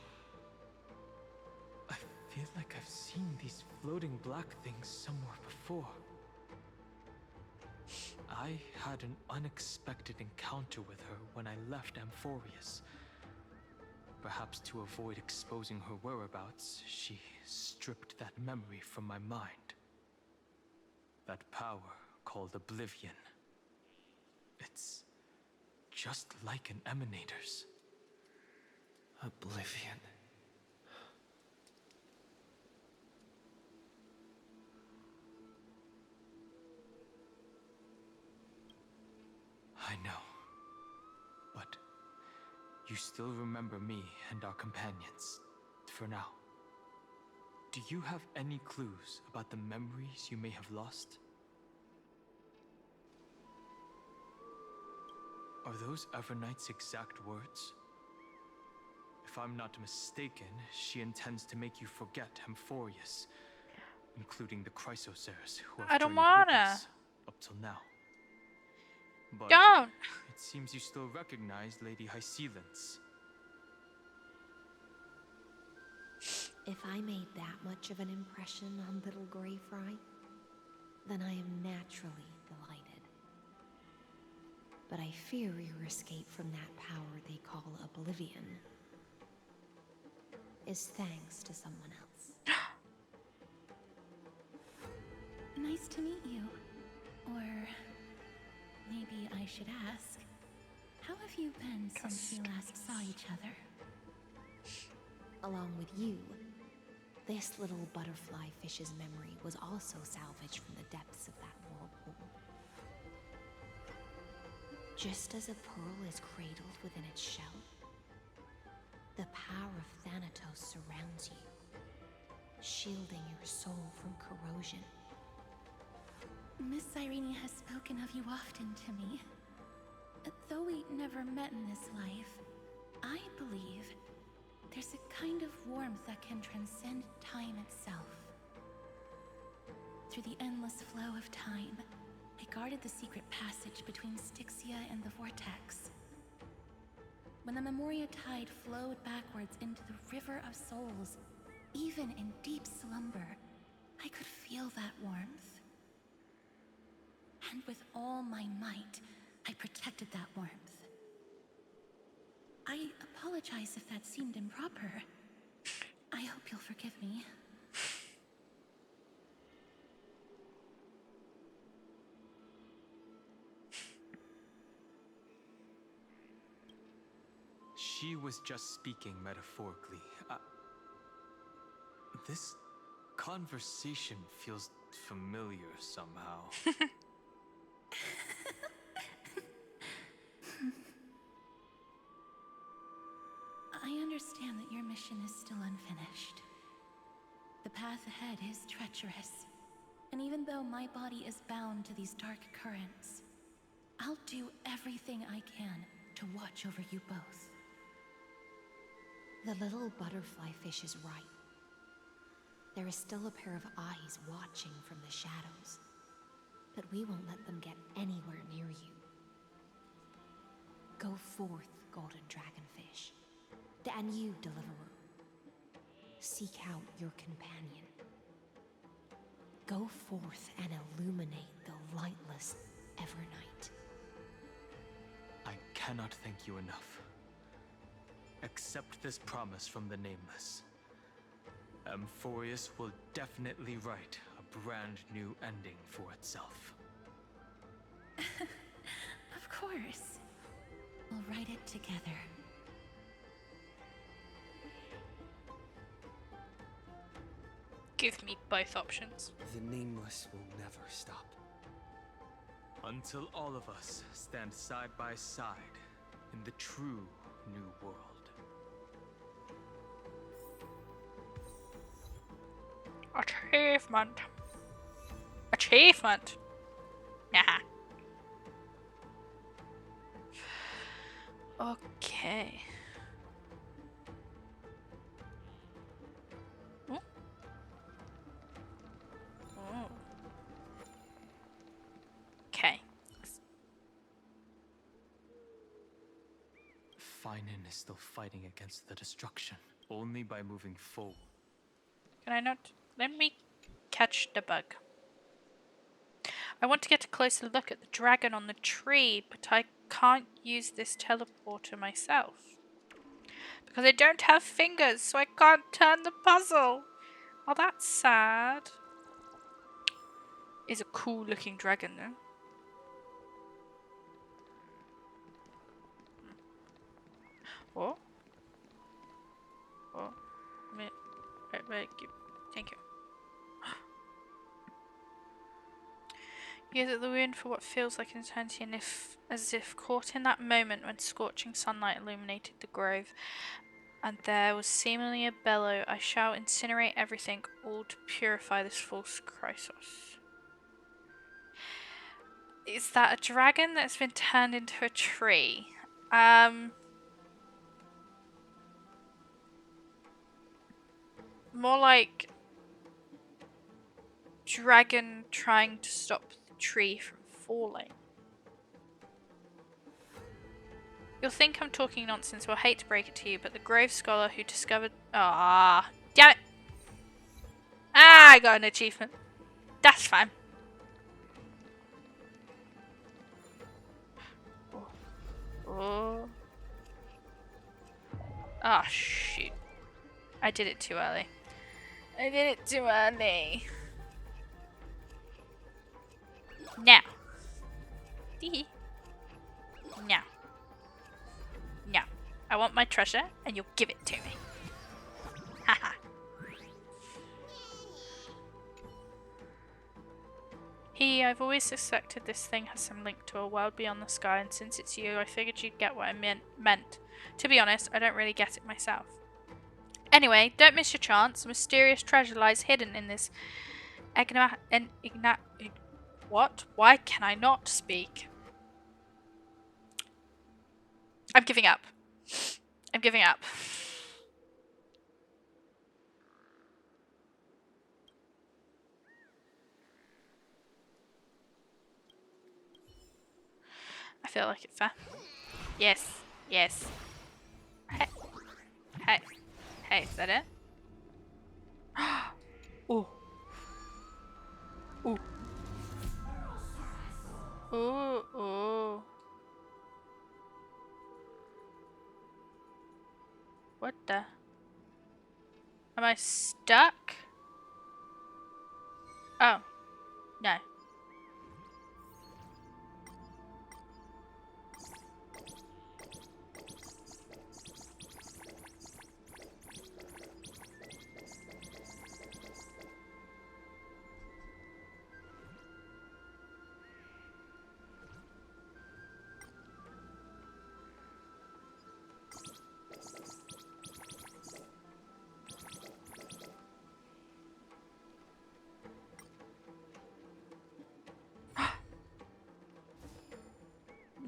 I feel like I've seen these floating black things somewhere before. I had an unexpected encounter with her when I left Amphorius. Perhaps to avoid exposing her whereabouts, she stripped that memory from my mind. That power called Oblivion. It's just like an Emanator's. Oblivion. I know. But you still remember me and our companions, for now. Do you have any clues about the memories you may have lost? Are those Evernight's exact words? If I'm not mistaken, she intends to make you forget Amphorius, including the Chrysosaurs who have I don't journeyed with wanna. us up till now. But Don't. it seems you still recognize Lady Hycelence. If I made that much of an impression on little Greyfry, then I am naturally delighted. But I fear your escape from that power they call Oblivion is thanks to someone else. Nice to meet you. Or maybe I should ask, how have you been since we last saw each other? Along with you, this little butterfly fish's memory was also salvaged from the depths of that whirlpool. Just as a pearl is cradled within its shell, the power of Thanatos surrounds you, shielding your soul from corrosion. Miss Irene has spoken of you often to me. Though we never met in this life, I believe there's a kind of warmth that can transcend time itself. Through the endless flow of time, I guarded the secret passage between Styxia and the Vortex. When the Memoria Tide flowed backwards into the River of Souls, even in deep slumber, I could feel that warmth. And with all my might, I protected that warmth. I apologize if that seemed improper. I hope you'll forgive me. She was just speaking metaphorically. This conversation feels familiar somehow. I understand that your mission is still unfinished. The path ahead is treacherous, and even though my body is bound to these dark currents, I'll do everything I can to watch over you both. The little butterfly fish is right. There is still a pair of eyes watching from the shadows, but we won't let them get anywhere near you. Go forth, golden dragonfish, and you, deliverer. Seek out your companion. Go forth and illuminate the lightless Evernight. I cannot thank you enough. Accept this promise from the Nameless. Amphorius will definitely write a brand new ending for itself. Of course. We'll write it together. Give me both options. The Nameless will never stop. Until all of us stand side by side in the true new world. Achievement. Achievement. Yeah. Okay. Oh. Oh. Okay. Finan is still fighting against the destruction, only by moving forward. Can I not? Let me catch the bug. I want to get a closer look at the dragon on the tree, but I can't use this teleporter myself. Because I don't have fingers, so I can't turn the puzzle. Oh, that's sad. It's a cool looking dragon though. Oh. Oh. Thank you. Gaze at the wound for what feels like an eternity, and as if caught in that moment when scorching sunlight illuminated the grove, and there was seemingly a bellow, I shall incinerate everything, all to purify this false Chrysos. Is that a dragon that's been turned into a tree? More like dragon trying to stop the tree from falling. You'll think I'm talking nonsense, or hate to break it to you, but the grave scholar who discovered... Ah, damn it! Ah, I got an achievement. That's fine. Oh. Ah, shoot. I did it too early. I did it too early. Now. Now. Now. I want my treasure, and you'll give it to me. Haha. me, I've always suspected this thing has some link to a world beyond the sky, and since it's you, I figured you'd get what I meant. To be honest, I don't really get it myself. Anyway, don't miss your chance. A mysterious treasure lies hidden in this what? Why can I not speak? I'm giving up. I'm giving up. I feel like it's fair. Yes. Yes. Hey. Hey. Hey, is that it? Ooh. Ooh. Ooh. Ooh. What the? Am I stuck? Oh. No.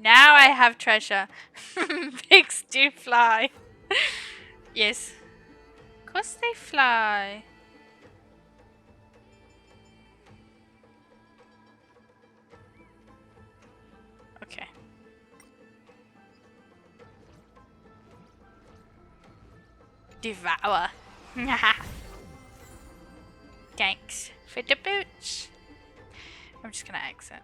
Now I have treasure. Pigs do fly. Yes. Of course they fly. Okay. Devour. Thanks for the boots. I'm just gonna exit.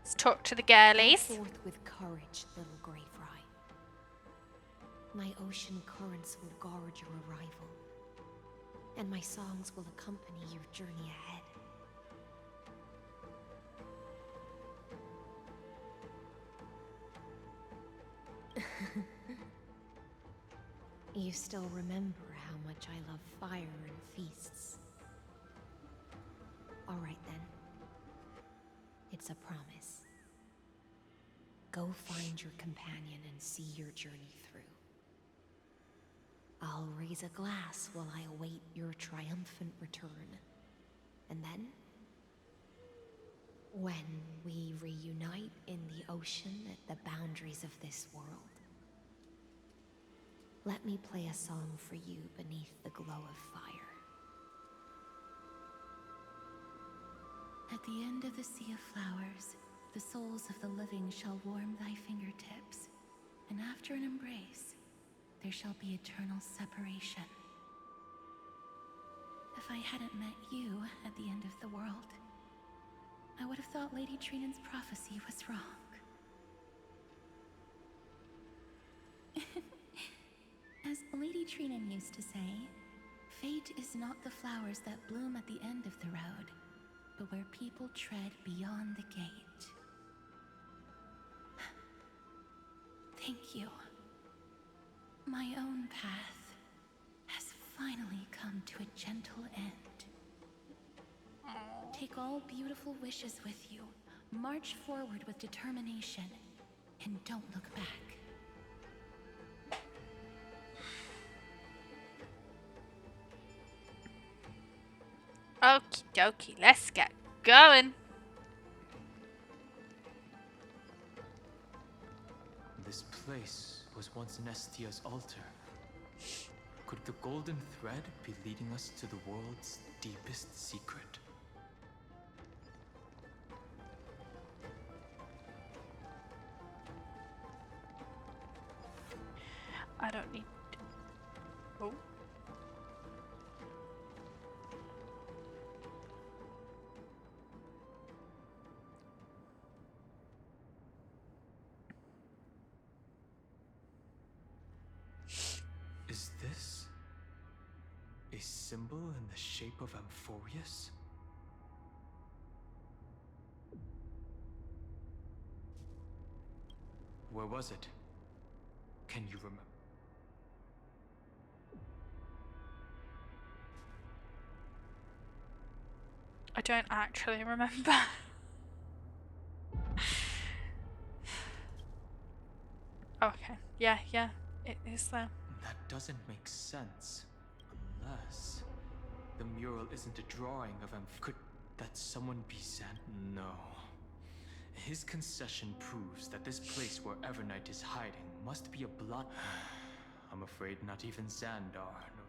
Let's talk to the girlies. Go forth with courage, little Grey Fry. My ocean currents will guard your arrival, and my songs will accompany your journey ahead. You still remember how much I love fire and feasts. All right then. It's a promise. Go find your companion and see your journey through. I'll raise a glass while I await your triumphant return. And then, when we reunite in the ocean at the boundaries of this world, let me play a song for you beneath the glow of fire. At the end of the sea of flowers, the souls of the living shall warm thy fingertips, and after an embrace, there shall be eternal separation. If I hadn't met you at the end of the world, I would have thought Lady Trinan's prophecy was wrong. As Lady Trinan used to say, fate is not the flowers that bloom at the end of the road, but where people tread beyond the gate. Thank you. My own path has finally come to a gentle end. Take all beautiful wishes with you, march forward with determination, and don't look back. Okie dokie, let's get going. This place was once Nestia's altar. Could the golden thread be leading us to the world's deepest secret? I don't need... Oh. Is this a symbol in the shape of Amphorius? Where was it? Can you remember? I don't actually remember. Okay. Yeah, it is there. That doesn't make sense. Unless the mural isn't a drawing of him. Could that someone be No. His concession proves that this place where Evernight is hiding must be a blot. I'm afraid not even Xandar knows.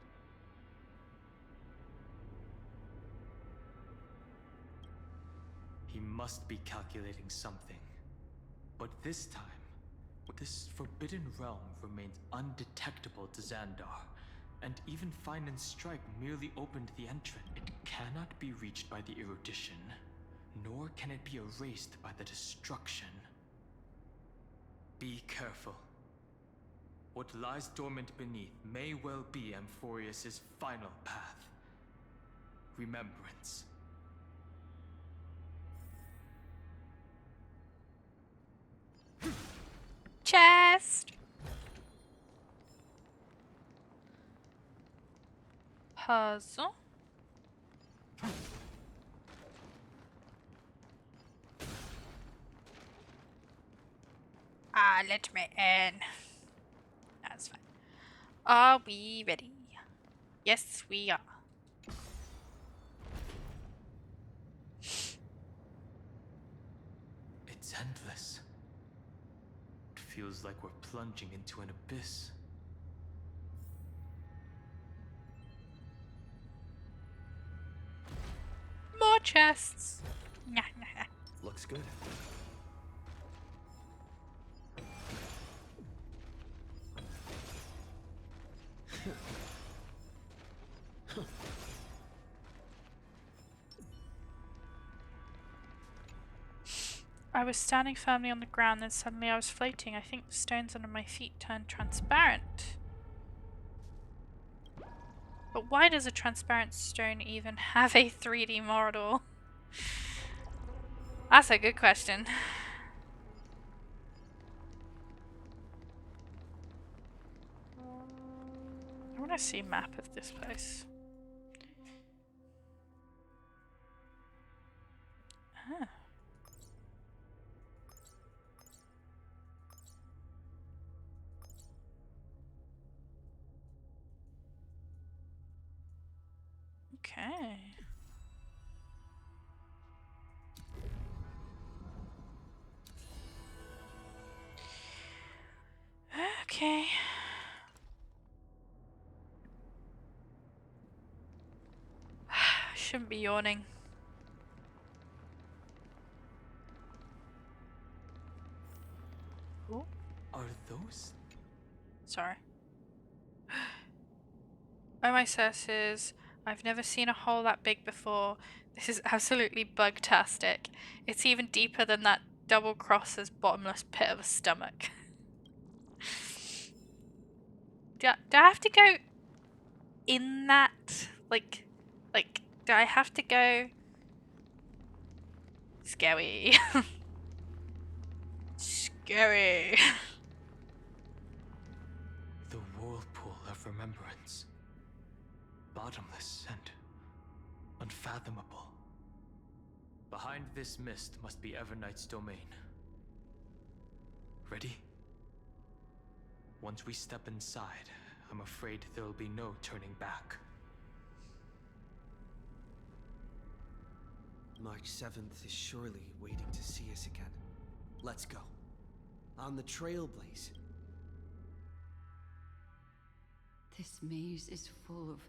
He must be calculating something. But this time, this forbidden realm remains undetectable to Xandar, and even Fine and Strike merely opened the entrance. It cannot be reached by the erudition, nor can it be erased by the destruction. Be careful. What lies dormant beneath may well be Amphorius's final path. Remembrance. Chest! Puzzle. Let me in. That's fine. Are we ready? Yes, we are. It's endless. It feels like we're plunging into an abyss. More chests. Looks good. I was standing firmly on the ground, then suddenly I was floating. I think the stones under my feet turned transparent. But why does a transparent stone even have a 3D model? That's a good question. I want to see a map of this place. Ah. Okay. Okay. Shouldn't be yawning. Ooh. Are those? Sorry. Oh my sources, I've never seen a hole that big before. This is absolutely bug-tastic. It's even deeper than that double crosser's bottomless pit of a stomach. Do I have to go in that? Like, do I have to go? Scary. Scary. The whirlpool of remembrance. Bottomless and unfathomable. Behind this mist must be Evernight's domain. Ready? Once we step inside, I'm afraid there'll be no turning back. March 7th is surely waiting to see us again. Let's go. On the Trailblaze. This maze is full of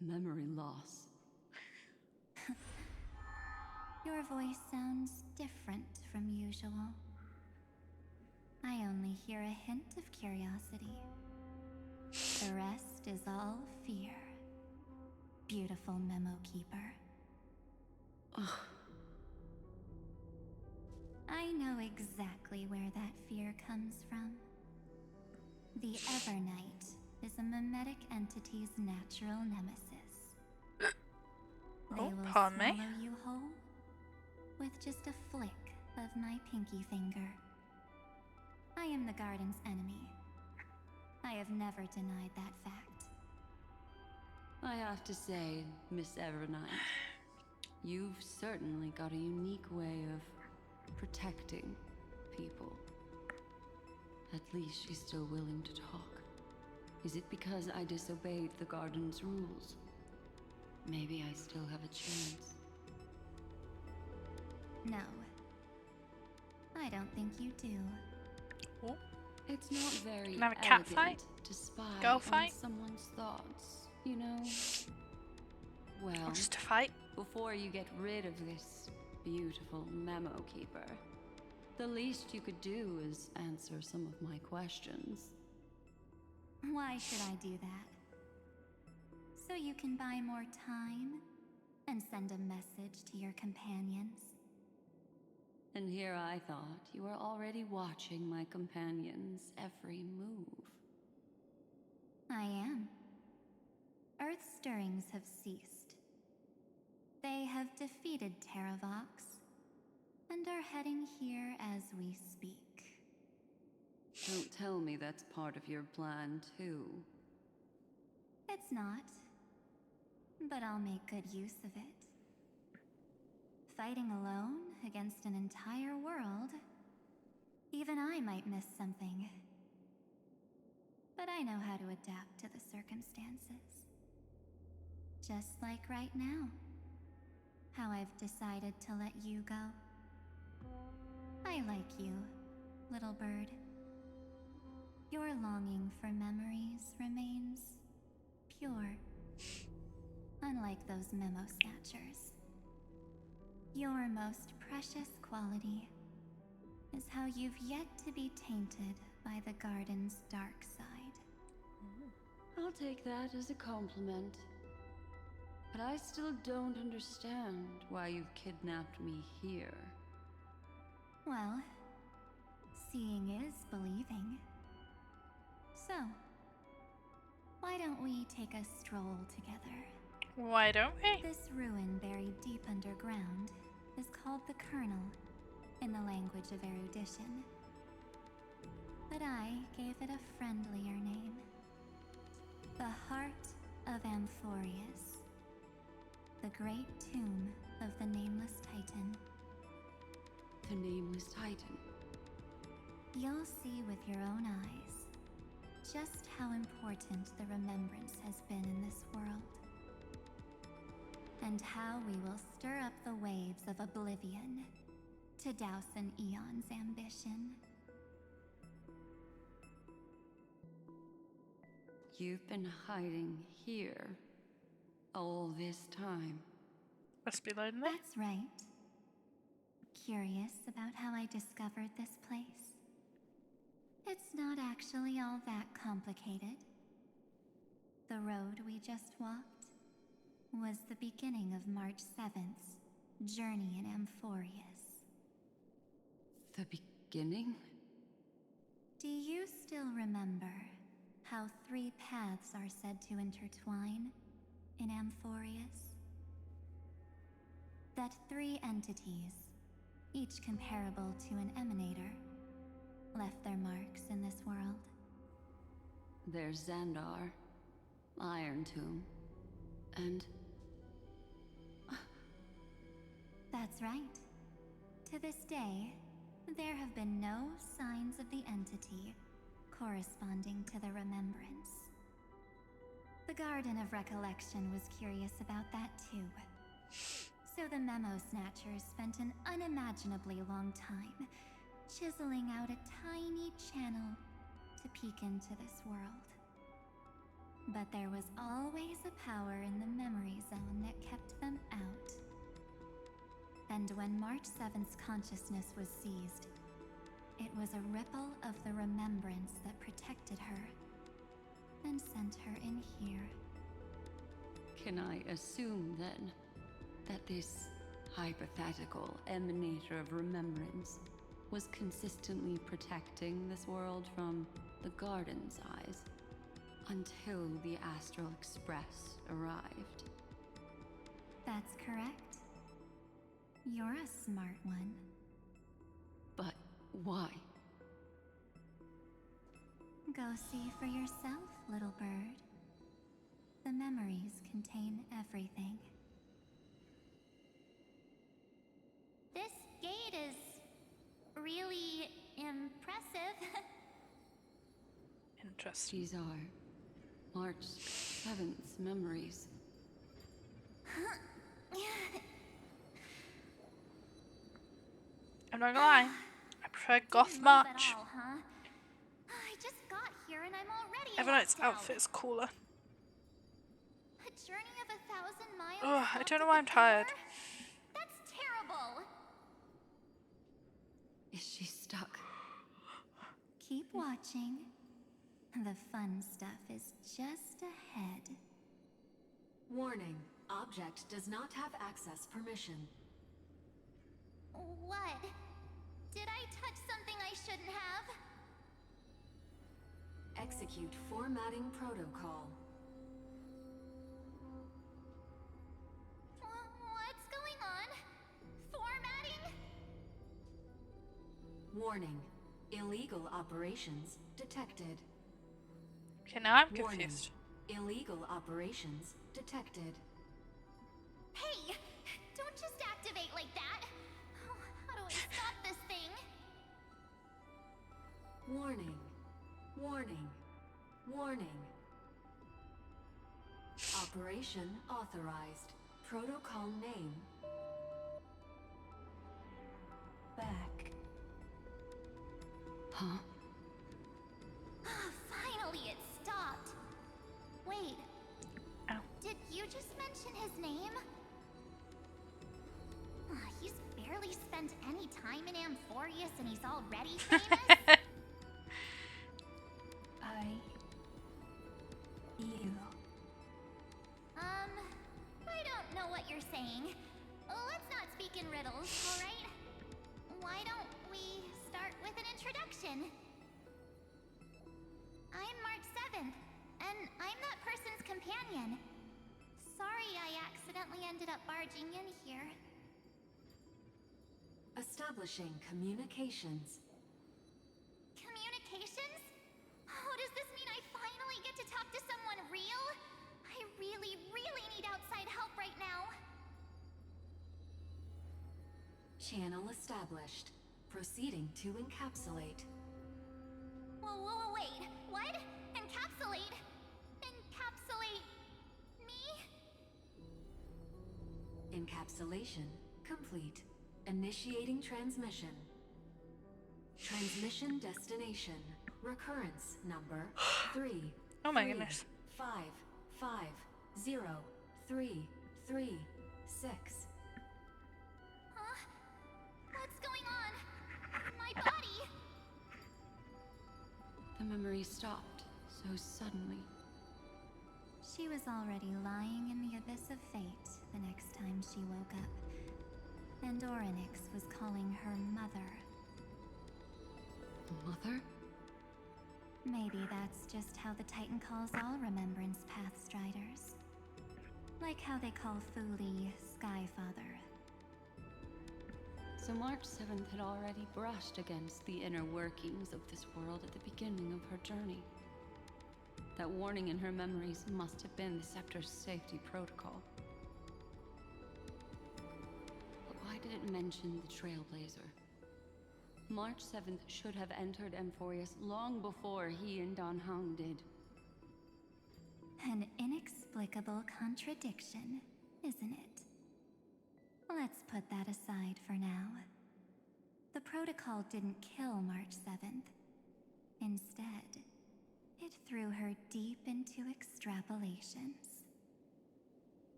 memory loss. Your voice sounds different from usual. I only hear a hint of curiosity. The rest is all fear. Beautiful memo keeper. Ugh. I know exactly where that fear comes from. The Evernight is a mimetic entity's natural nemesis. They will pardon me. swallow you whole with just a flick of my pinky finger. I am the garden's enemy. I have never denied that fact. I have to say, Miss Evernight, You've certainly got a unique way of protecting people. At least she's still willing to talk. Is it because I disobeyed the garden's rules? Maybe I still have a chance. No. I don't think you do. Oh. It's not very Can I have a cat elegant fight? to spy Girl on fight? someone's thoughts, you know? Or Well, just a fight? before you get rid of this beautiful memo keeper, the least you could do is answer some of my questions. Why should I do that? So you can buy more time and send a message to your companions? And here I thought you were already watching my companions' every move. I am. Earth's stirrings have ceased. They have defeated Terravox and are heading here as we speak. Don't tell me that's part of your plan, too. It's not, but I'll make good use of it. Fighting alone against an entire world, even I might miss something. But I know how to adapt to the circumstances. Just like right now. How I've decided to let you go. I like you, little bird. Your longing for memories remains pure. Unlike those memo snatchers. Your most precious quality is how you've yet to be tainted by the garden's dark side. I'll take that as a compliment. But I still don't understand why you've kidnapped me here. Well, seeing is believing. So, why don't we take a stroll together? Why don't we? This ruin buried deep underground is called the Kernel in the language of erudition. But I gave it a friendlier name. The Heart of Amphorius. The great tomb of the Nameless Titan. The Nameless Titan? You'll see with your own eyes just how important the remembrance has been in this world. And how we will stir up the waves of oblivion to douse an eon's ambition. You've been hiding here all this time. Must be lonely. That's right. Curious about how I discovered this place? It's not actually all that complicated. The road we just walked was the beginning of March 7th's journey in Amphorius. The beginning? Do you still remember how 3 paths are said to intertwine in Amphorius? That 3 entities, each comparable to an emanator, left their marks in this world. There's Xandar, Iron Tomb, and... That's right. To this day, there have been no signs of the entity corresponding to the remembrance. The Garden of Recollection was curious about that too. So the Memo Snatchers spent an unimaginably long time chiseling out a tiny channel to peek into this world. But there was always a power in the memory zone that kept them out. And when March 7th's consciousness was seized, it was a ripple of the remembrance that protected her and sent her in here. Can I assume, then, that this hypothetical emanator of remembrance was consistently protecting this world from the Garden's eyes until the Astral Express arrived? That's correct. You're a smart one. But why? Go see for yourself, little bird. The memories contain everything. Interesting. These are March 7th's memories. I'm not gonna lie, I prefer Goth Didn't move at March. all, huh? I just got here and I'm already Everyone's locked out. outfit is cooler. A journey of 1,000 miles. Oh, I locked don't know at why the I'm tired. fair? That's terrible. Is she stuck? Keep watching. The fun stuff is just ahead. Warning. Object does not have access permission. What? Did I touch something I shouldn't have? Execute formatting protocol. What's going on? Formatting? Warning. Illegal operations detected. Okay, now I'm Warning. confused. Illegal operations detected. Hey! Don't just activate like that! How do I stop this thing? Warning. Warning. Warning. Operation authorized. Protocol name. Back. Huh? Finally, it stopped. Wait. Ow. Did you just mention his name? He's barely spent any time in Amphorius and he's already famous? You. I don't know what you're saying. Let's not speak in riddles, alright? Why don't we start with an introduction? I'm March 7th, and I'm that person's companion. Sorry I accidentally ended up barging in here. Establishing communications. Communications? Oh, does this mean I finally get to talk to someone real? I really, really need outside help right now. Channel established. Proceeding to encapsulate. Whoa, wait. What? Encapsulate? Encapsulate me? Encapsulation complete. Initiating transmission. Transmission destination. Recurrence number 3. Oh my goodness. 5 5 0 3 3 6. Huh? What's going on? My body! The memory stopped so suddenly. She was already lying in the abyss of fate the next time she woke up. And Orynyx was calling her mother. Mother? Maybe that's just how the Titan calls all Remembrance Path Striders. Like how they call Fuli Skyfather. So March 7th had already brushed against the inner workings of this world at the beginning of her journey. That warning in her memories must have been the Scepter's safety protocol. But why did it mention the Trailblazer? March 7th should have entered Amphorius long before he and Don Hung did. An inexplicable contradiction, isn't it? Let's put that aside for now. The protocol didn't kill March 7th. Instead, it threw her deep into extrapolations.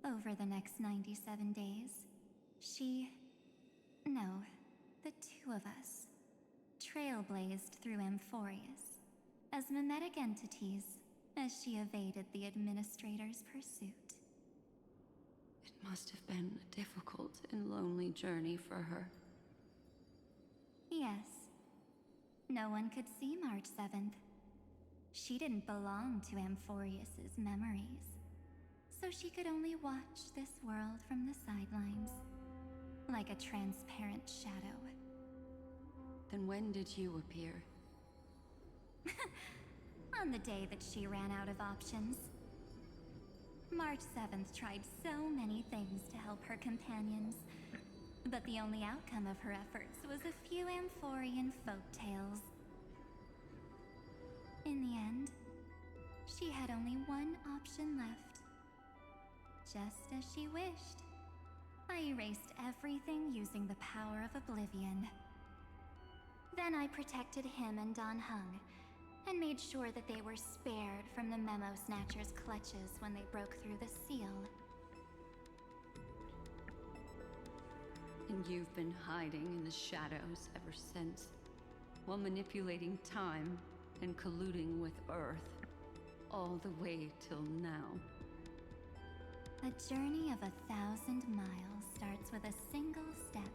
Over the next 97 days, the two of us, trailblazed through Amphorius as mimetic entities as she evaded the Administrator's pursuit. It must have been a difficult and lonely journey for her. Yes. No one could see March 7th. She didn't belong to Amphorius's memories, so she could only watch this world from the sidelines, like a transparent shadow. Then when did you appear? On the day that she ran out of options. March 7th tried so many things to help her companions, but the only outcome of her efforts was a few Amphorian folktales. In the end, had only one option left. Just as she wished, I erased everything using the power of oblivion. Then I protected him and Dan Heng, and made sure that they were spared from the Memo Snatcher's clutches when they broke through the seal. And you've been hiding in the shadows ever since, while manipulating time and colluding with Earth, all the way till now. A journey of 1,000 miles starts with a single step.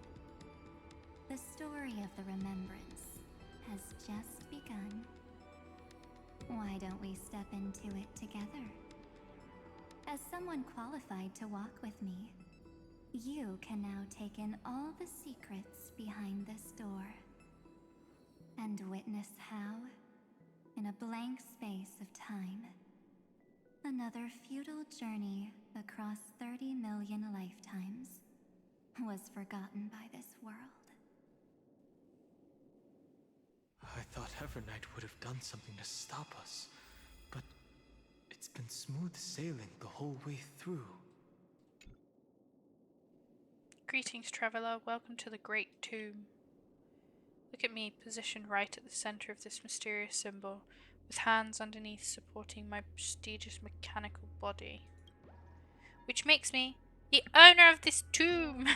The story of the Remembrance has just begun. Why don't we step into it together? As someone qualified to walk with me, you can now take in all the secrets behind this door. And witness how, in a blank space of time, another futile journey across 30 million lifetimes was forgotten by this world. I thought Evernight would have done something to stop us, but it's been smooth sailing the whole way through. Greetings, traveler. Welcome to the Great Tomb. Look at me, positioned right at the center of this mysterious symbol, with hands underneath supporting my prestigious mechanical body. Which makes me the owner of this tomb!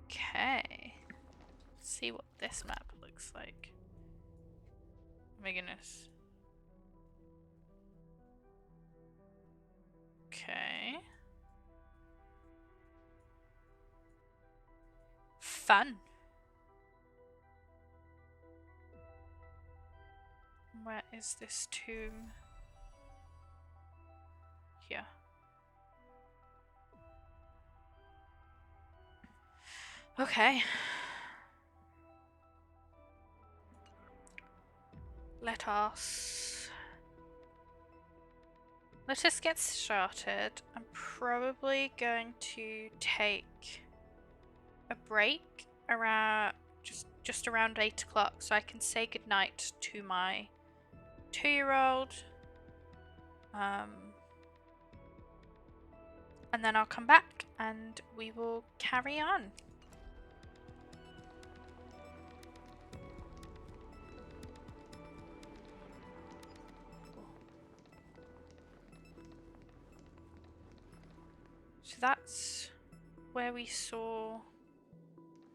Okay. Let's see what this map looks like. Oh my goodness. Okay. Fun. Where is this tomb? Here. Okay. Let us get started. I'm probably going to take a break around just around 8 o'clock so I can say goodnight to my 2-year-old. And then I'll come back and we will carry on. So that's where we saw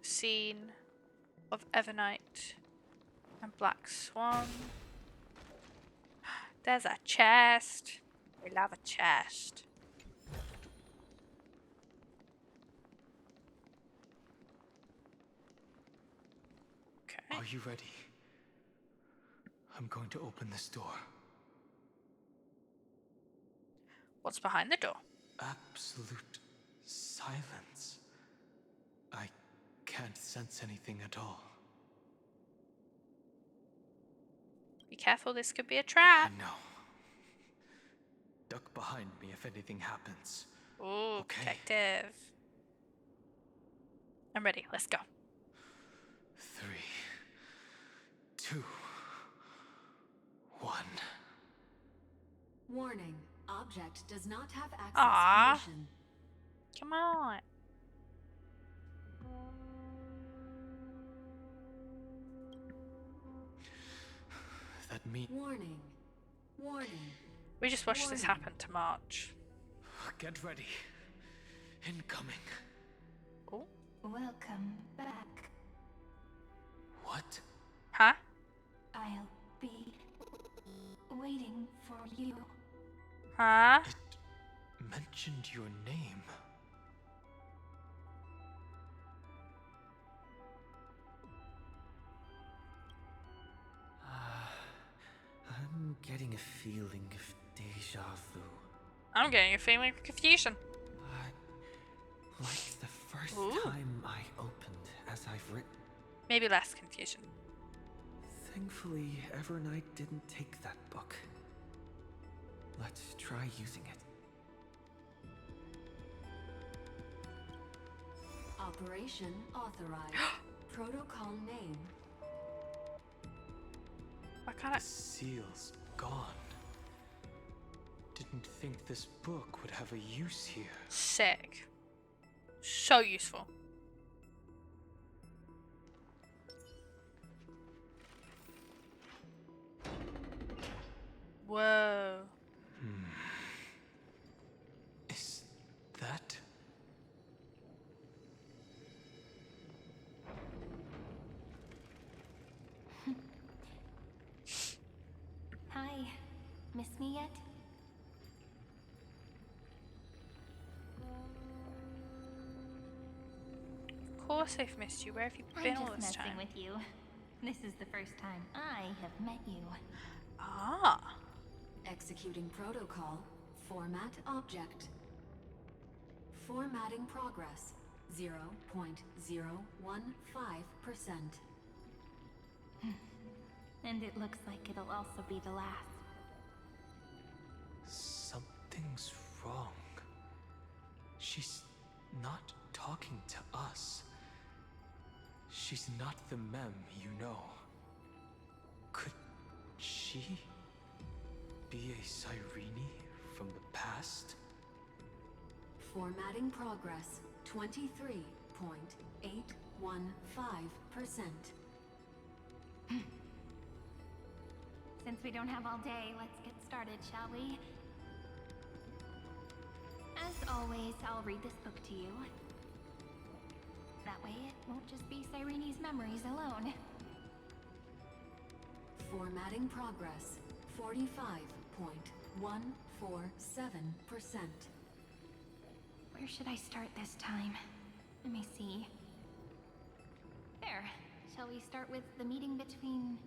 the scene of Evernight and Black Swan. There's a chest. We love a chest. Okay. Are you ready? I'm going to open this door. What's behind the door? Absolute silence. I can't sense anything at all. Be careful, this could be a trap. I know. Duck behind me if anything happens. Ooh, okay. Protective. I'm ready, let's go. 3, 2, 1. Warning. Object does not have access permission. Come on. That means... Warning. Warning. We just watched this happen to March. Get ready. Incoming. Oh. Welcome back. What? Huh? I'll be waiting for you. Huh? It mentioned your name. I'm getting a feeling of deja vu. I'm getting a feeling of confusion. Like the first time I opened as I've written. Maybe less confusion. Thankfully, Evernight didn't take that book. Let's try using it. Operation authorized. Protocol name. Kinda... The seal's gone. Didn't think this book would have a use here. Sick. So useful. Whoa. Is that... Hi. Miss me yet? Of course I've missed you. Where have you been all this time? I'm just messing with you. This is the first time I have met you. Ah. Executing protocol. Format object. Formatting progress. 0.015%. And it looks like it'll also be the last. Something's wrong. She's not talking to us. She's not the mem you know. Could she be a Cyrene from the past? Formatting progress. 23.815%. Since we don't have all day, let's get started, shall we? As always, I'll read this book to you. That way it won't just be Cyrene's memories alone. Formatting progress. 45.147%. Where should I start this time? Let me see. There. Shall we start with the meeting between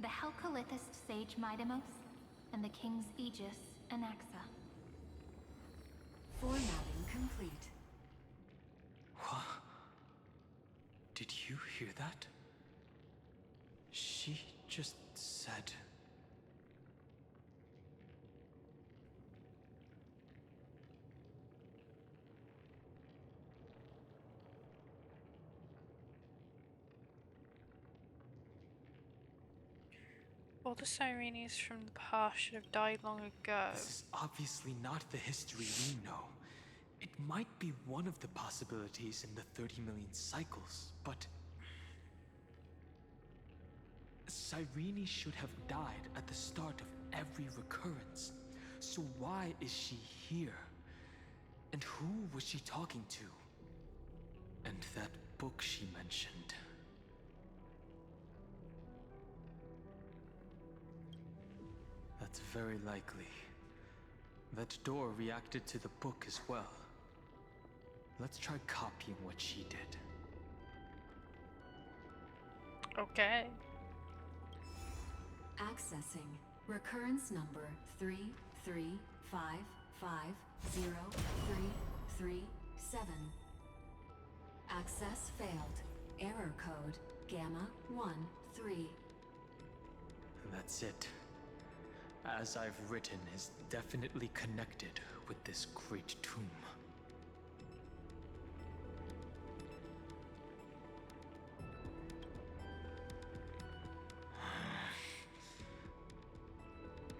the Helcolithist sage Midamos and the King's Aegis, Anaxa? Formatting complete. What? Did you hear that? She just said... All the Cyrenes from the past should have died long ago. This is obviously not the history we know. It might be one of the possibilities in the 30 million cycles, but... Cyrene should have died at the start of every recurrence. So why is she here? And who was she talking to? And that book she mentioned. That's very likely. That door reacted to the book as well. Let's try copying what she did. Okay. Accessing. Recurrence number 335503337. Access failed. Error code Gamma 13. That's it. As I've written is definitely connected with this great tomb.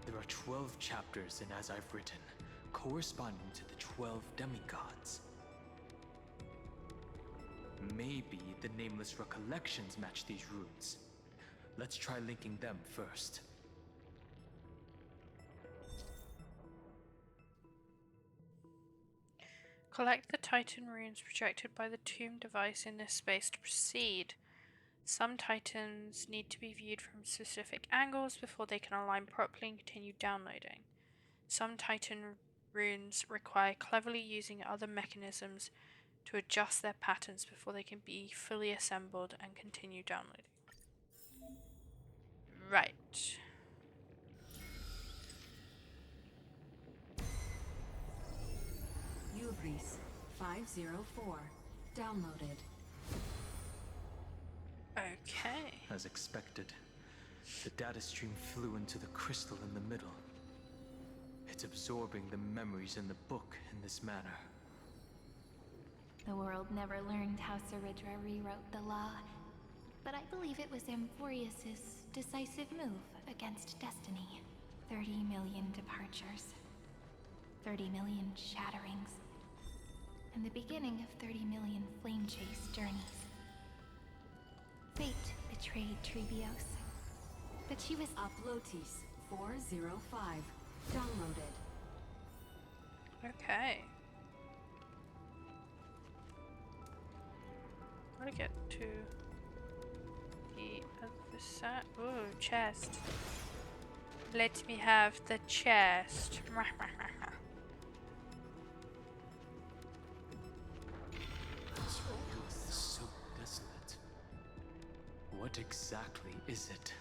There are 12 chapters in As I've Written, corresponding to the 12 demigods. Maybe the Nameless Recollections match these runes. Let's try linking them first. Collect the Titan runes projected by the tomb device in this space to proceed. Some Titans need to be viewed from specific angles before they can align properly and continue downloading. Some Titan runes require cleverly using other mechanisms to adjust their patterns before they can be fully assembled and continue downloading. Right. Uvris 504. Downloaded. Okay. As expected, the data stream flew into the crystal in the middle. It's absorbing the memories in the book in this manner. The world never learned how Saridra rewrote the law, but I believe it was Amphorius's decisive move against destiny. 30 million departures, 30 million shatterings, and the beginning of 30 million flame chase journeys. Fate betrayed Trebios, but she was Uplotis 405. Downloaded. Okay. How to get to the other side? Ooh, chest. Let me have the chest. This world is so desolate. What exactly is it?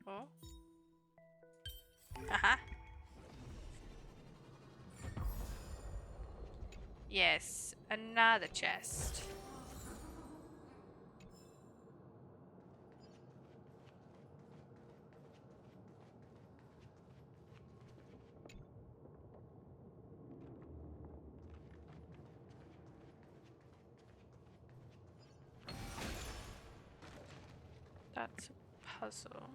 Oh. Uh-huh. Yes, another chest. That's a puzzle.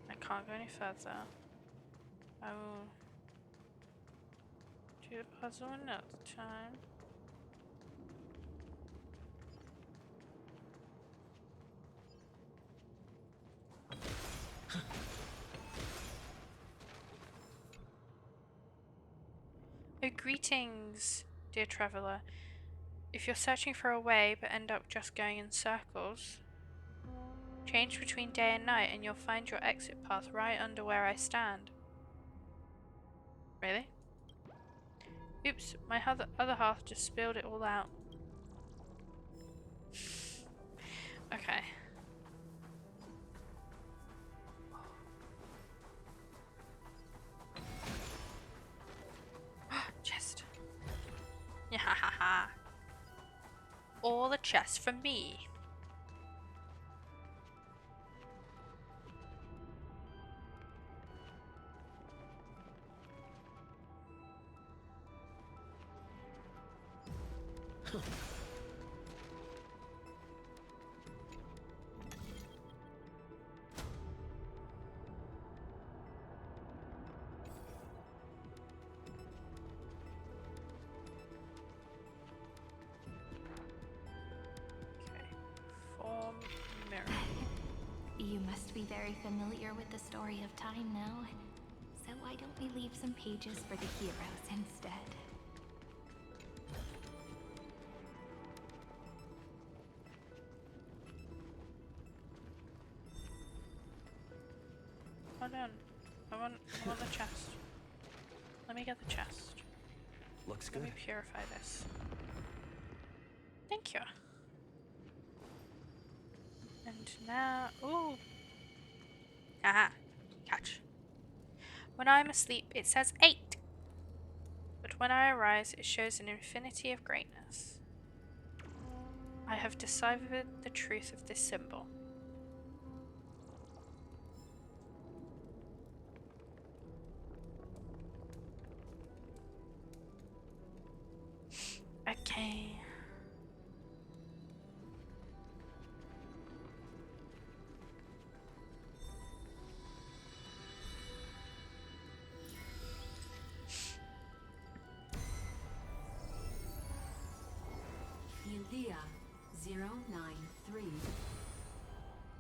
I can't go any further. I will do the puzzle another time. Oh, greetings, dear traveller. If you're searching for a way but end up just going in circles, change between day and night and you'll find your exit path right under where I stand. Really? Oops, my other half just spilled it all out. Okay. Chest. Yeah, ha ha ha. All the chests for me. Form mirror. You must be very familiar with the story of time now. So why don't we leave some pages for the heroes instead? Hold on. I want the chest. Let me get the chest. Looks Let good. me purify this. Thank you. And now, ooh. Aha. Catch. When I am asleep, it says 8. But when I arise, it shows an infinity of greatness. I have deciphered the truth of this symbol. Okay. Philia 093.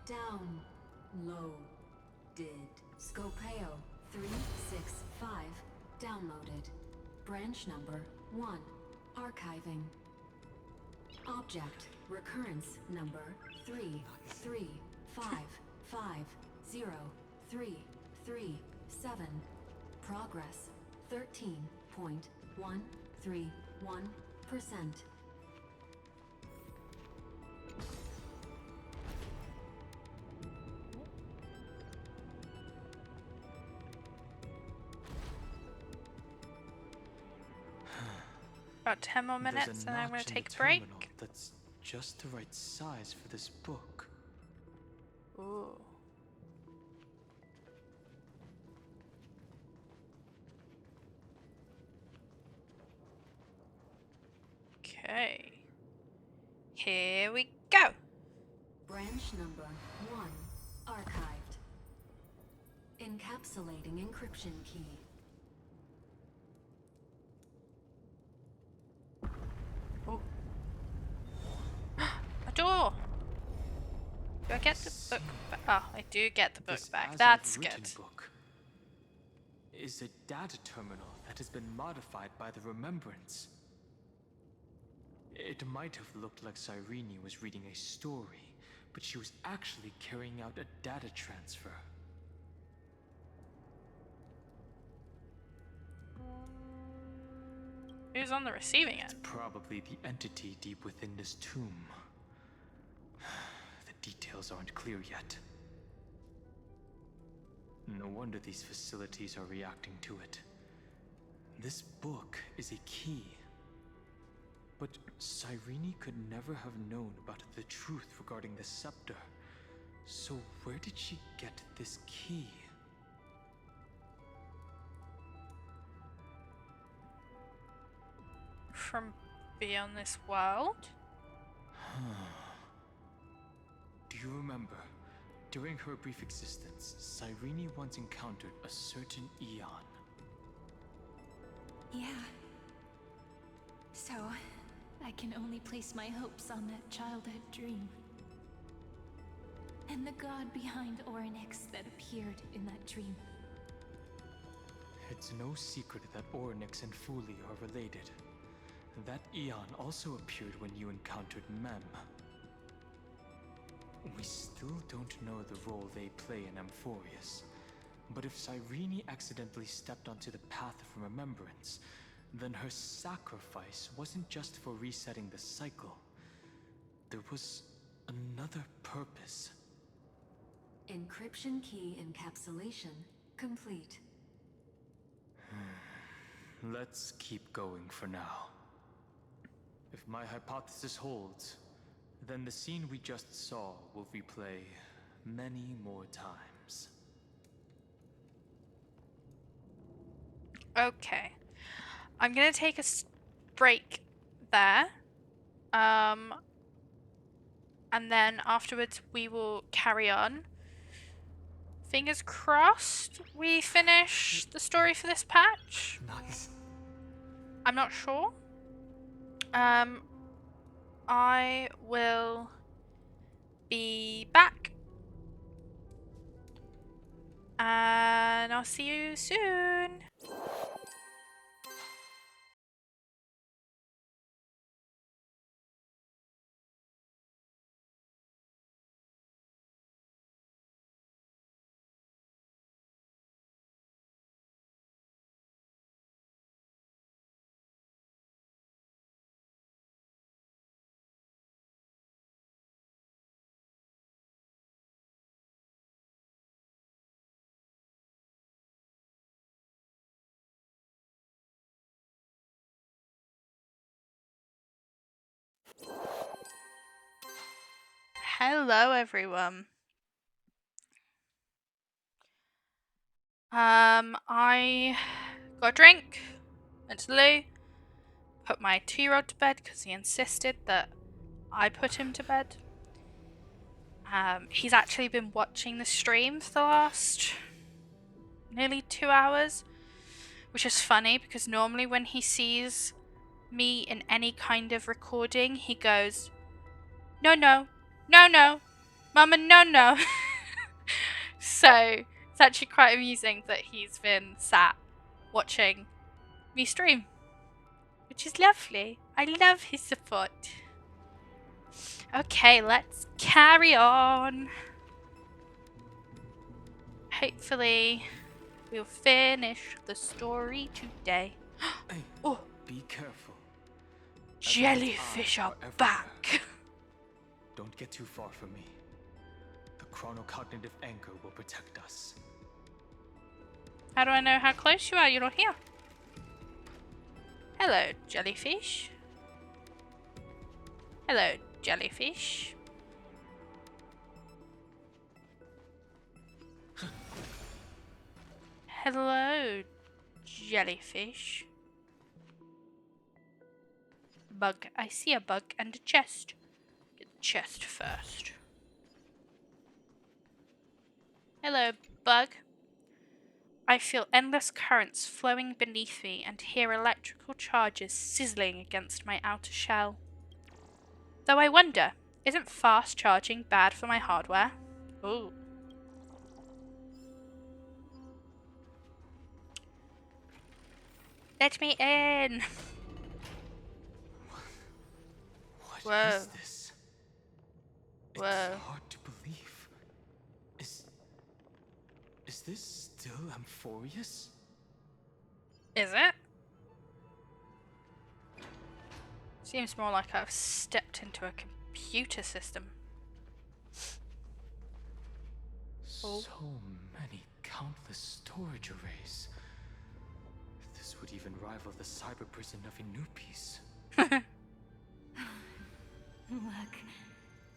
Downloaded. Scopeo 365. Downloaded. Branch number 1. Archiving. Object recurrence number 335503337. Progress 13.131%. About 10 more There's minutes a and then I'm going notch to in take the a break. terminal that's just the right size for this book. Ooh. Okay. Here we go. Branch number 1 archived. Encapsulating encryption key. Oh. A door. Do I get the book back? Oh, I do get the book This back. as That's I've written good. book is a data terminal that has been modified by the Remembrance. It might have looked like Cyrene was reading a story, but she was actually carrying out a data transfer. Who's on the receiving end? Probably the entity deep within this tomb. The details aren't clear yet. No wonder these facilities are reacting to it. This book is a key. But Cyrene could never have known about the truth regarding the scepter. So where did she get this key? From beyond this world? Do you remember? During her brief existence, Cyrene once encountered a certain Eon. Yeah. So, I can only place my hopes on that childhood dream. And the god behind Orynyx that appeared in that dream. It's no secret that Orynyx and Fuli are related. That Eon also appeared when you encountered Mem. We still don't know the role they play in Amphorius. But if Cyrene accidentally stepped onto the path of remembrance, then her sacrifice wasn't just for resetting the cycle. There was another purpose. Encryption key encapsulation complete. Let's keep going for now. If my hypothesis holds, then the scene we just saw will replay many more times. Okay. I'm going to take a break there. And then afterwards we will carry on. Fingers crossed we finish the story for this patch. Nice. I'm not sure. I will be back. And I'll see you soon. Hello, everyone. I got a drink, went to the loo, put my 2-year-old to bed because he insisted that I put him to bed. He's actually been watching the stream for the last nearly 2 hours, which is funny because normally when he sees me in any kind of recording, he goes, "No, no, no, no, Mama, no, no." So it's actually quite amusing that he's been sat watching me stream, which is lovely. I love his support. Okay, let's carry on. Hopefully, we'll finish the story today. Hey, Oh, be careful. jellyfish are back. Don't get too far from me. The chronocognitive anchor will protect us. How do I know how close you are? You're not here. Hello, jellyfish. Hello, jellyfish. Hello, jellyfish. Bug. I see a bug and a chest. Get the chest first. Hello, bug. I feel endless currents flowing beneath me and hear electrical charges sizzling against my outer shell. Though I wonder, isn't fast charging bad for my hardware? Ooh. Let me in! What is this? Whoa. It's hard to believe. Is this still Amphorius? Is it? Seems more like I've stepped into a computer system. So many countless storage arrays. This would even rival the cyber prison of Inupis. Look,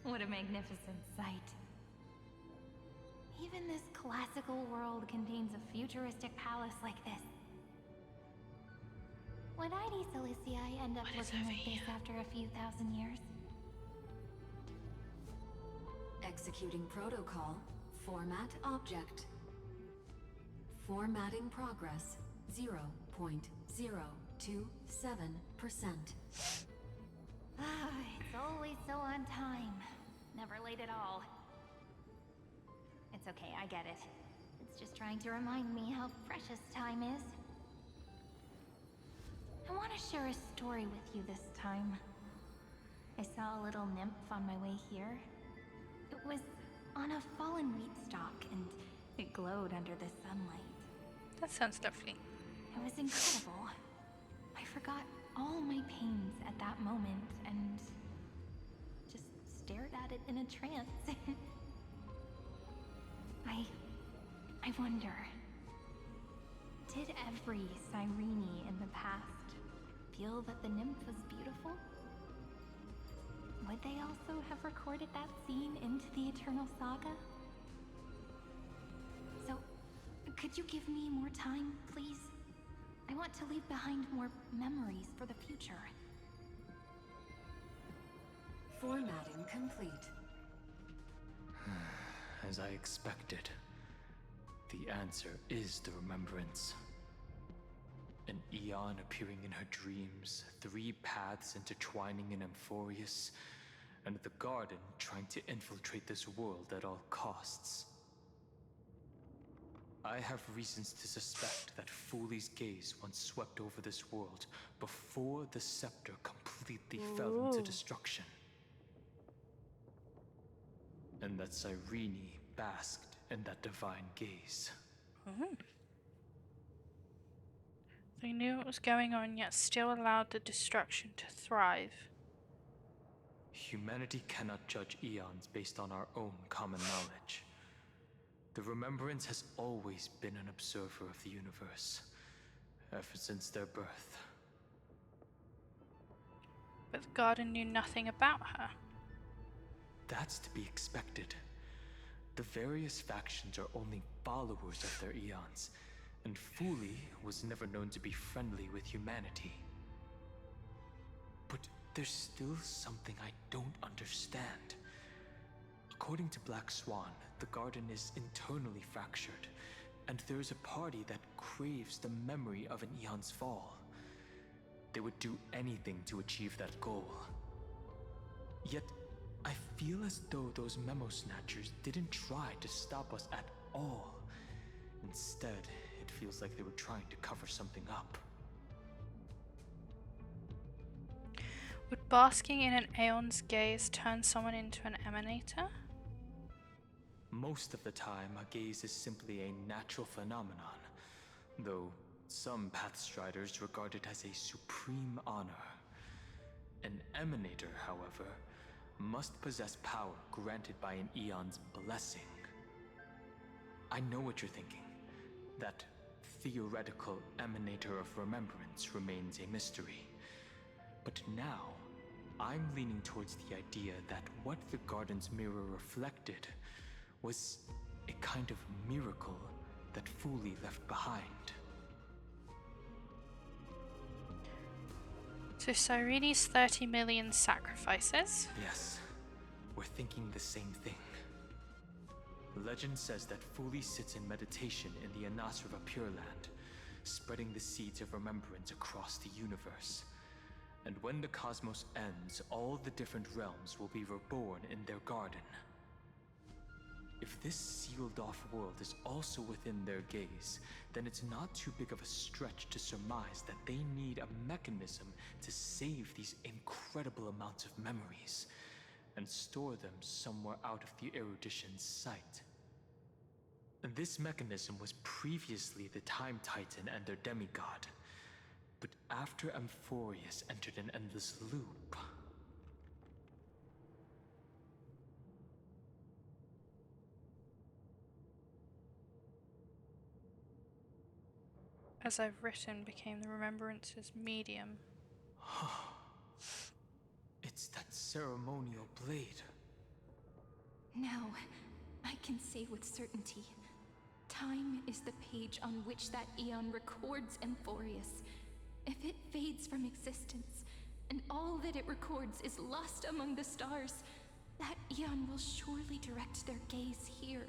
what a magnificent sight. Even this classical world contains a futuristic palace like this. Would ID Silicii end up looking like this after a few thousand years? Executing protocol. Format object. Formatting progress 0.027%. It's always so on time. Never late at all. It's okay, I get it. It's just trying to remind me how precious time is. I want to share a story with you this time. I saw a little nymph on my way here. It was on a fallen wheat stalk, and it glowed under the sunlight. That sounds lovely. It was incredible. I forgot all my pains at that moment and just stared at it in a trance. I wonder, did every Cyrene in the past feel that the nymph was beautiful? Would they also have recorded that scene into the Eternal Saga? So, could you give me more time, please? I want to leave behind more memories for the future. Formatting complete. As I expected, the answer is the remembrance. An Eon appearing in her dreams, 3 paths intertwining in Amphorius, and the Garden trying to infiltrate this world at all costs. I have reasons to suspect that Fooley's gaze once swept over this world before the scepter completely fell into destruction. And that Cyrene basked in that divine gaze. They knew what was going on, yet still allowed the destruction to thrive. Humanity cannot judge eons based on our own common knowledge. The Remembrance has always been an observer of the universe, ever since their birth. But the Garden knew nothing about her. That's to be expected. The various factions are only followers of their eons, and Fooley was never known to be friendly with humanity. But there's still something I don't understand. According to Black Swan, the Garden is internally fractured, and there's a party that craves the memory of an eon's fall. They would do anything to achieve that goal. Yet, I feel as though those memo snatchers didn't try to stop us at all. Instead, it feels like they were trying to cover something up. Would basking in an Aeon's gaze turn someone into an emanator? Most of the time, a gaze is simply a natural phenomenon, though some Pathstriders regard it as a supreme honor. An emanator, however, must possess power granted by an eon's blessing. I know what you're thinking. That theoretical emanator of remembrance remains a mystery. But now, I'm leaning towards the idea that what the garden's mirror reflected was a kind of miracle that Fuli left behind. So Cyrene's 30 million sacrifices? Yes, we're thinking the same thing. Legend says that Fuli sits in meditation in the Anasrava Pure Land, spreading the seeds of remembrance across the universe. And when the cosmos ends, all the different realms will be reborn in their garden. If this sealed-off world is also within their gaze, then it's not too big of a stretch to surmise that they need a mechanism to save these incredible amounts of memories and store them somewhere out of the erudition's sight. This mechanism was previously the Time Titan and their demigod, but after Amphorius entered an endless loop... As I've written, became the remembrance's medium. It's that ceremonial blade. Now, I can say with certainty, time is the page on which that eon records Amphorius. If it fades from existence, and all that it records is lost among the stars, that eon will surely direct their gaze here.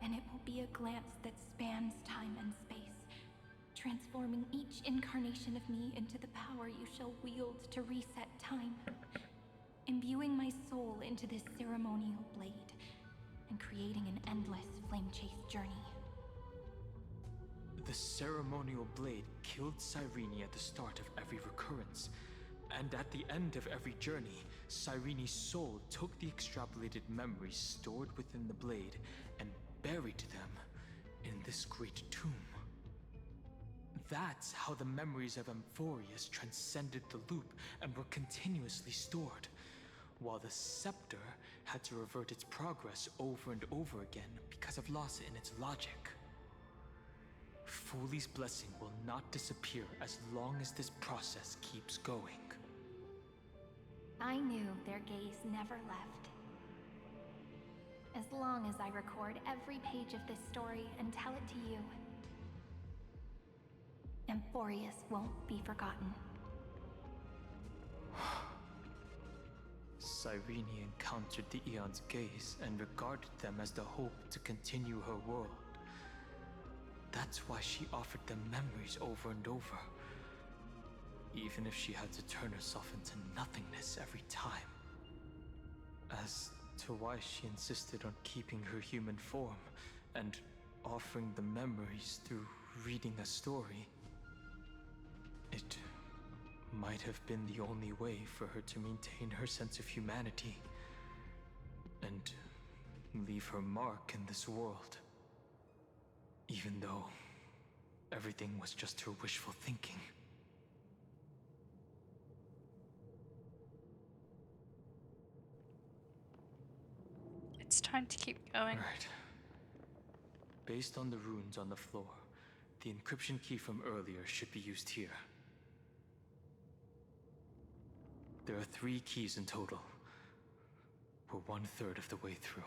And it will be a glance that spans time and space, transforming each incarnation of me into the power you shall wield to reset time, imbuing my soul into this ceremonial blade, and creating an endless flame-chased journey. The ceremonial blade killed Cyrene at the start of every recurrence, and at the end of every journey, Cyrene's soul took the extrapolated memories stored within the blade and buried them in this great tomb. That's how the memories of Amphorius transcended the loop and were continuously stored, while the scepter had to revert its progress over and over again because of loss in its logic. Fuli's blessing will not disappear as long as this process keeps going. I knew their gaze never left. As long as I record every page of this story and tell it to you, Amphorius won't be forgotten. Cyrene encountered the Eon's gaze and regarded them as the hope to continue her world. That's why she offered them memories over and over, even if she had to turn herself into nothingness every time. As to why she insisted on keeping her human form and offering the memories through reading a story, it might have been the only way for her to maintain her sense of humanity and leave her mark in this world. Even though everything was just her wishful thinking. It's time to keep going. Right. Based on the runes on the floor, the encryption key from earlier should be used here. There are 3 keys in total. We're 1/3 of the way through.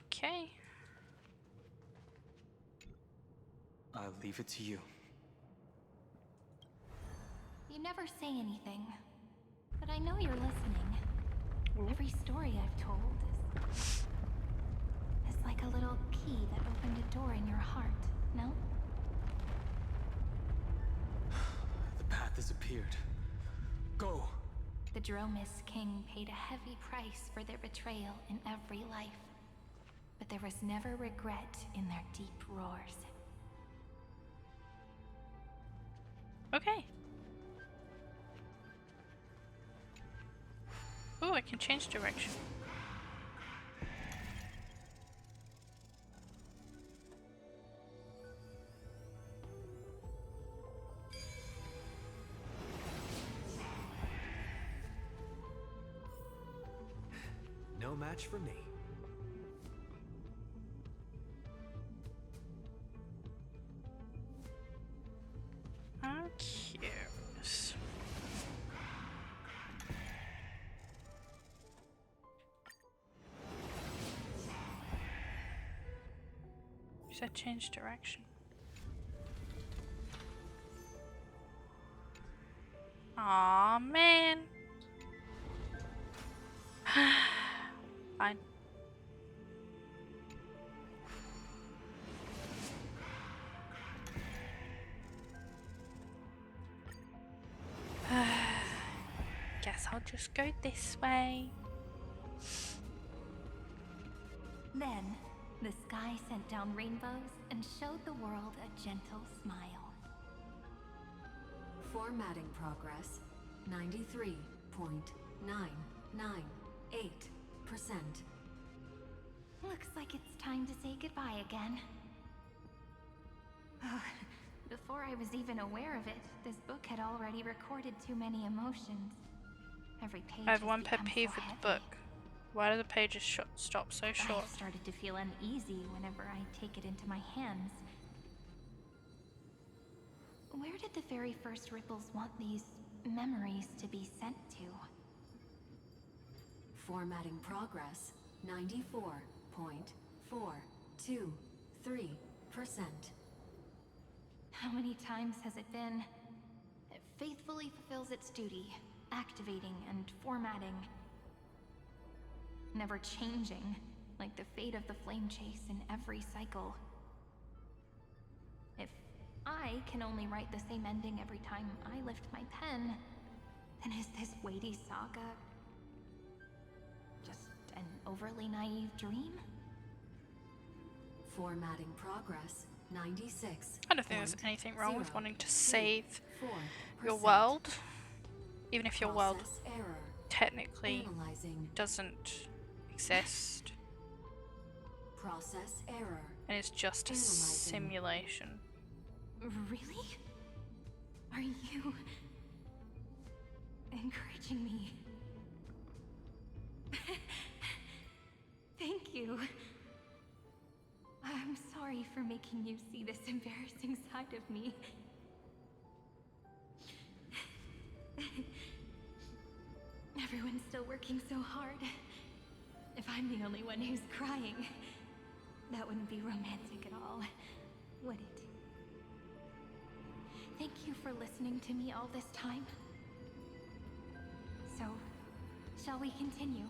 Okay. I'll leave it to you. You never say anything, but I know you're listening. Every story I've told is like a little key that opened a door in your heart, no? The path has appeared. Go! The Dromis King paid a heavy price for their betrayal in every life, but there was never regret in their deep roars. Okay. Oh, I can change direction. match for me. I'm curious. You said change direction. Aw, man. Fine. Guess I'll just go this way. Then, the sky sent down rainbows and showed the world a gentle smile. Formatting progress 93.998%. Looks like it's time to say goodbye again. Before I was even aware of it, this book had already recorded too many emotions. Every page I have has one pet become peeve so with heavy. the book. Why do the pages stop so short? I started to feel uneasy whenever I take it into my hands. Where did the very first ripples want these memories to be sent to? Formatting progress 94.423%. How many times has it been? It faithfully fulfills its duty, activating and formatting. Never changing, like the fate of the flame chase in every cycle. If I can only write the same ending every time I lift my pen, then is this weighty saga just an overly naive dream? Formatting progress 96. I don't think there's anything wrong with wanting to save your world, even if your world technically doesn't exist Process error. and it's just a simulation. Really? Are you encouraging me? Thank you. I'm sorry for making you see this embarrassing side of me. Everyone's still working so hard. If I'm the only one who's crying, that wouldn't be romantic at all, would it? Thank you for listening to me all this time. So, shall we continue?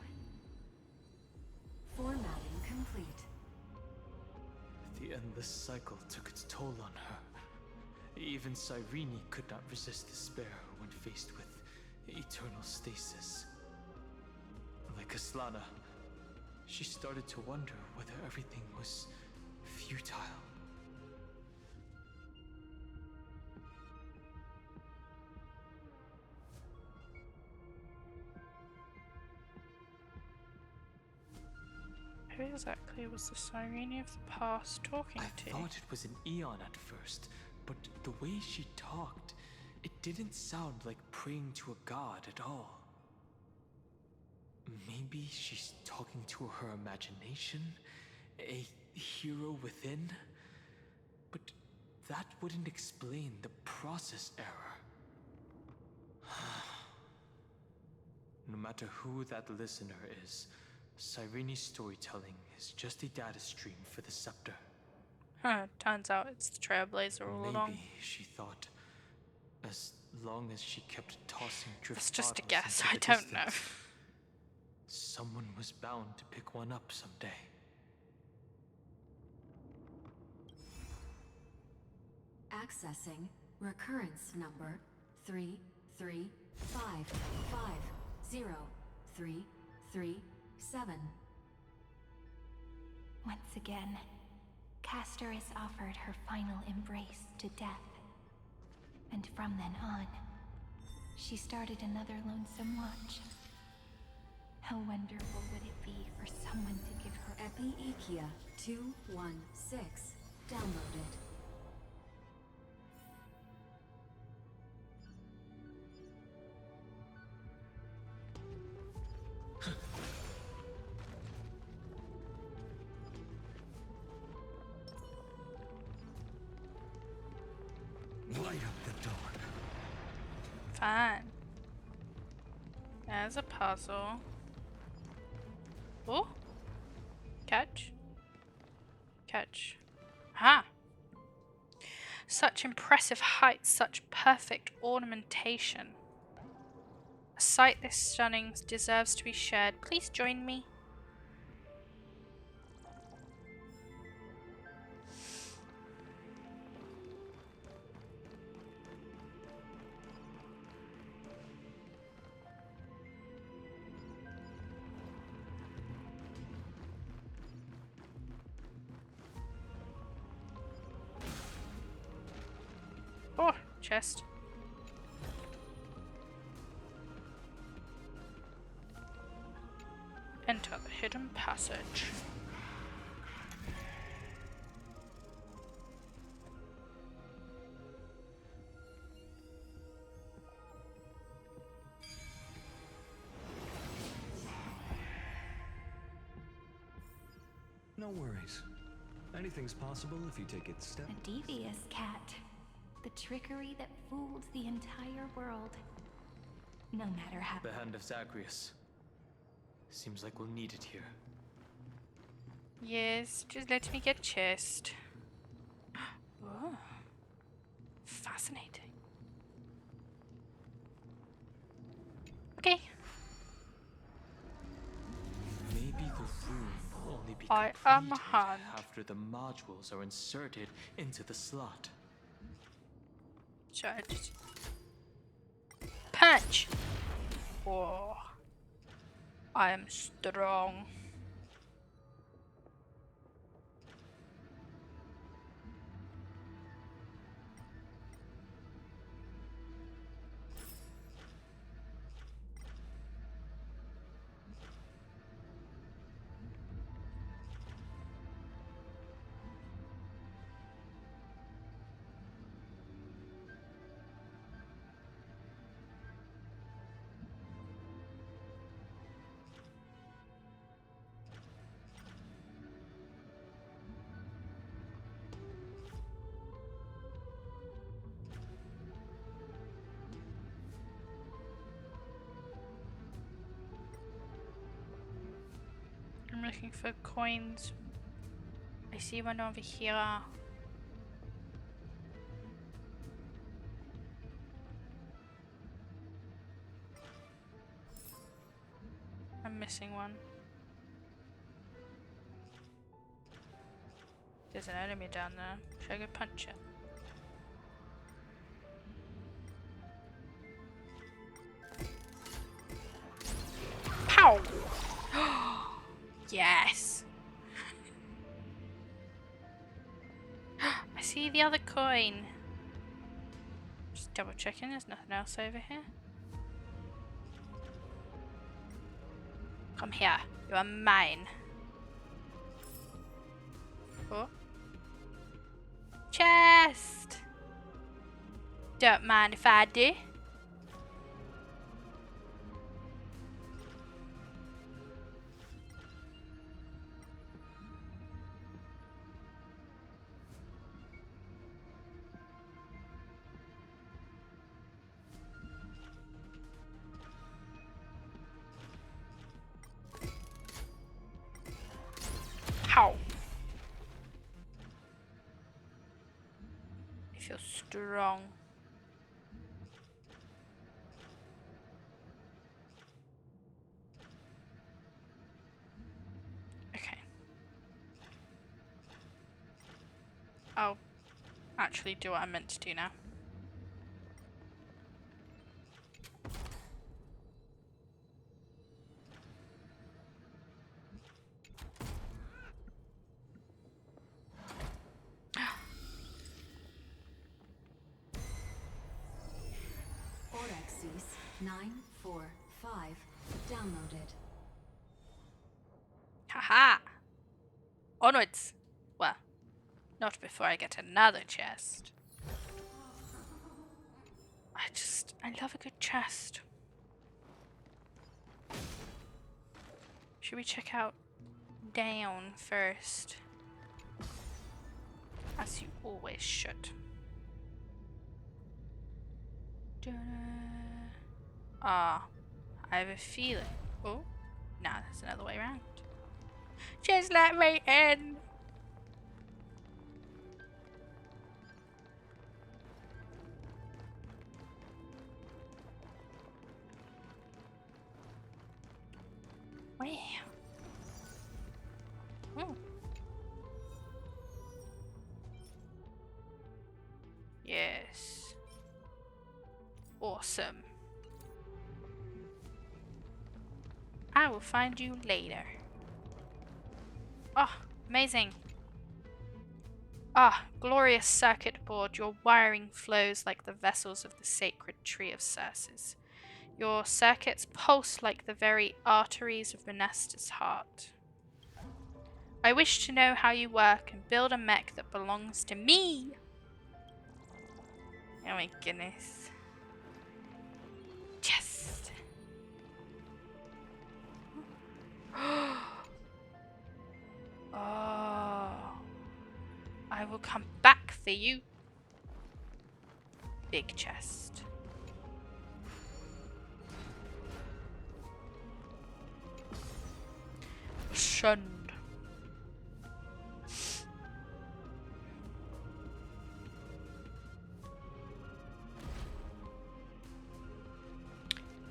Formatting complete. The endless cycle took its toll on her. Even Cyrene could not resist despair when faced with eternal stasis. Like Aslana, she started to wonder whether everything was futile. Who exactly was the Cyrene of the past talking to? I thought it was an Eon at first, but the way she talked, it didn't sound like praying to a god at all. Maybe she's talking to her imagination, a hero within? But that wouldn't explain the process error. No matter who that listener is, Cyrene's storytelling is just a data stream for the scepter. Turns out it's the Trailblazer all along. Maybe she thought, as long as she kept tossing drift It's just a bottles guess, into I the don't know. distance, someone was bound to pick one up someday. Accessing recurrence number 335503337. Once again, Castor is offered her final embrace to death. And from then on, she started another lonesome watch. How wonderful would it be for someone to give her Epiekia 216 downloaded. Light up the dark. Fine. There's a puzzle. Oh! Catch. Catch. Ha! Such impressive height, such perfect ornamentation. A sight this stunning deserves to be shared. Please join me. Oh, chest. Enter the hidden passage. No worries. Anything's possible if you take it step. A devious cat. The trickery that fooled the entire world. No matter how. The hand of Zagreus. Seems like we'll need it here. Yes, just let me get chest. Oh, fascinating. Okay. Maybe the room will only be I completed am Han. after the modules are inserted into the slot. So I just punch. Oh, I am strong. I'm looking for coins. I see one over here. I'm missing one. There's an enemy down there. Should I go punch it? Pow! Yes! I see the other coin. Just double checking, there's nothing else over here. Come here, you are mine. Oh. Chest! Don't mind if I do. Pow! I feel strong. Okay. I'll actually do what I'm meant to do now. Orexis 945 downloaded. Haha! Onwards! Well, not before I get another chest. I love a good chest. Should we check out down first? As you always should. Ah, I have a feeling. Oh, nah, there's another way around. Just let me in. Wow. Oh. Yes. Awesome. I will find you later. Oh, amazing. Ah, glorious circuit board. Your wiring flows like the vessels of the sacred tree of Circes. Your circuits pulse like the very arteries of Monesta's heart. I wish to know how you work and build a mech that belongs to me. Oh my goodness. Chest. Oh. I will come back for you. Big chest. Shunned.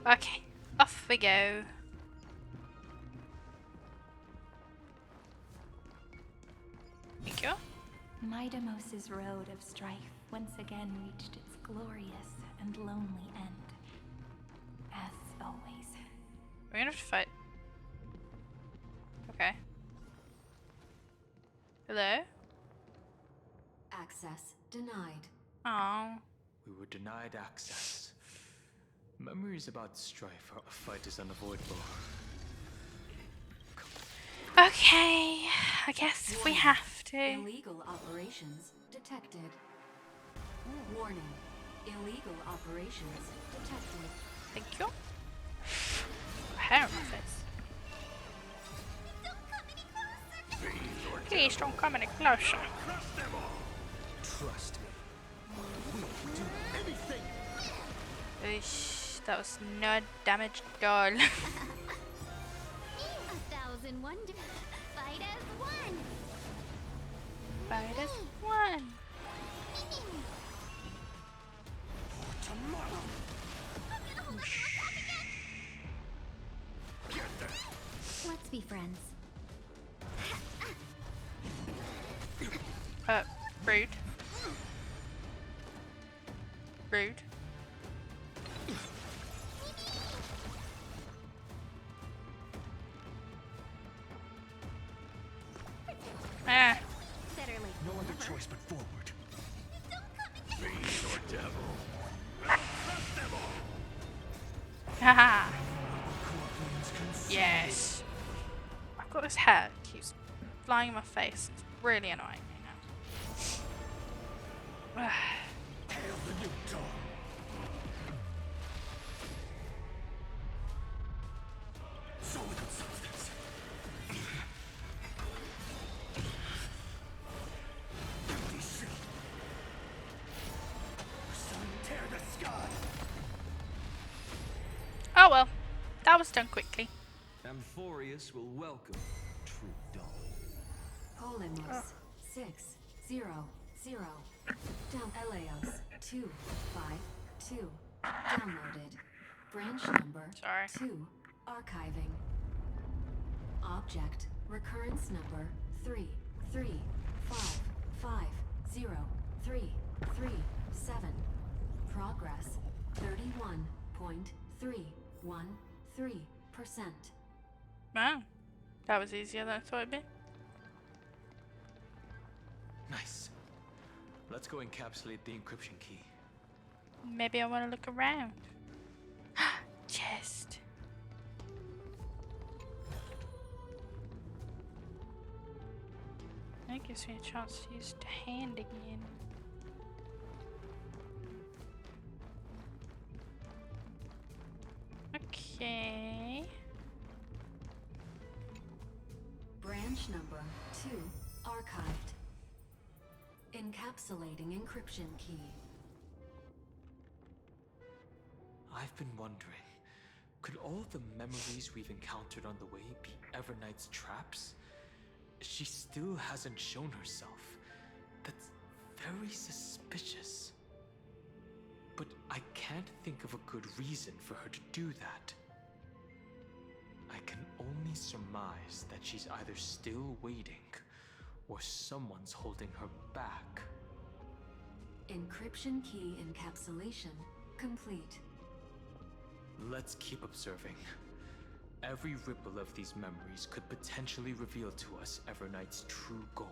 Okay, off we go. Thank you. Midamos's road of strife once again reached its glorious and lonely end. As always. We're gonna have to fight. Okay. Hello? Access denied. Oh. We were denied access. Memories about strife. A fight is unavoidable. Okay, I guess we have to. Illegal operations detected. Warning. Illegal operations detected. Thank you. Hair on my face. Please don't come any closer. Trust me. We will do anything. Eesh, that was no damage at all. 1,000 wonders. Fight as one. Fight as one. Tomorrow. Let's be friends. Rude. Rude. Ah. Better late. No other choice but forward. Fiend or devil. Haha. Yes. I've got this hair. It keeps flying in my face. It's really annoying me now. Hail the new dawn. So little substance. Empty shell. Sun tear the sky. Oh well. That was done quickly. Amphorius will welcome true dawn. Polymos 600. Down Eleos 252. Downloaded. Branch number 2. Archiving. Object recurrence number 335503337. Progress 31.313%. Wow. That was easier than I thought it'd be. Nice. Let's go encapsulate the encryption key. Maybe I want to look around. Chest. That gives me a chance to use the hand again. Okay. Branch number 2 archived. Encapsulating encryption key. I've been wondering, could all the memories we've encountered on the way be Everknight's traps? She still hasn't shown herself. That's very suspicious. But I can't think of a good reason for her to do that. I can only surmise that she's either still waiting, or someone's holding her back. Encryption key encapsulation complete. Let's keep observing. Every ripple of these memories could potentially reveal to us Everknight's true goal.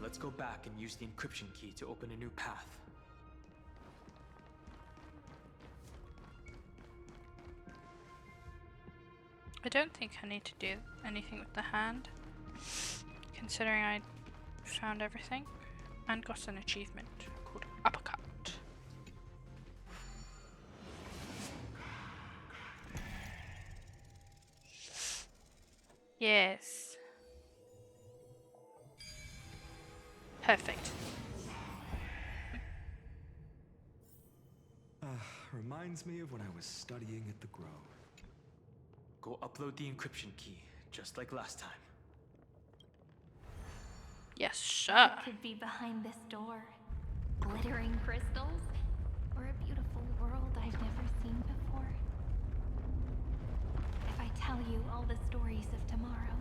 Let's go back and use the encryption key to open a new path. I don't think I need to do anything with the hand, considering I found everything and got an achievement called Uppercut. Yes. Perfect. Reminds me of when I was studying at the Grove. Go upload the encryption key, just like last time. Yes, sir. What could be behind this door? Glittering crystals? Or a beautiful world I've never seen before? If I tell you all the stories of tomorrow,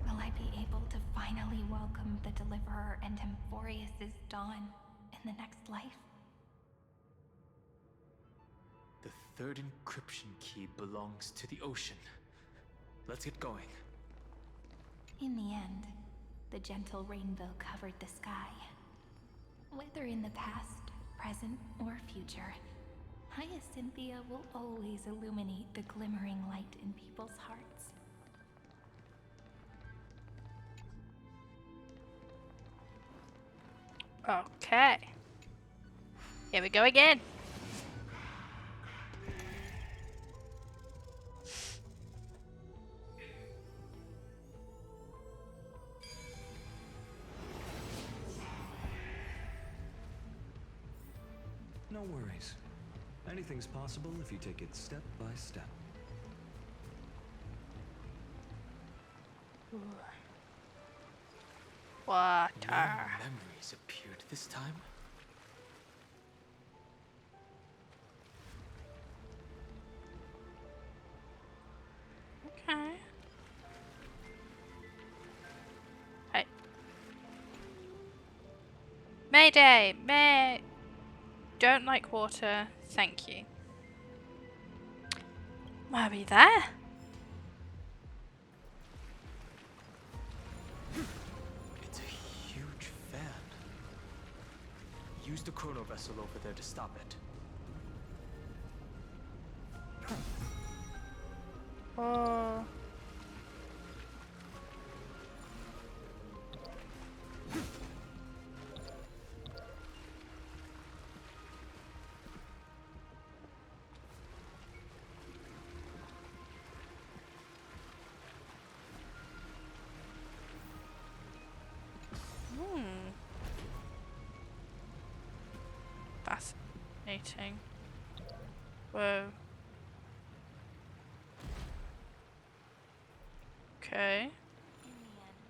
will I be able to finally welcome the Deliverer and Emphorius' dawn in the next life? The third encryption key belongs to the ocean. Let's get going. In the end, the gentle rainbow covered the sky. Whether in the past, present, or future, Hyacinthia will always illuminate the glimmering light in people's hearts. Okay. Here we go again. No worries. Anything's possible if you take it step by step. Water. No memories appeared this time. Okay. Hey. Mayday! Don't like water. Thank you. Are we there? It's a huge fan. Use the chrono vessel over there to stop it. Oh. Fascinating. Whoa. Okay. In the end,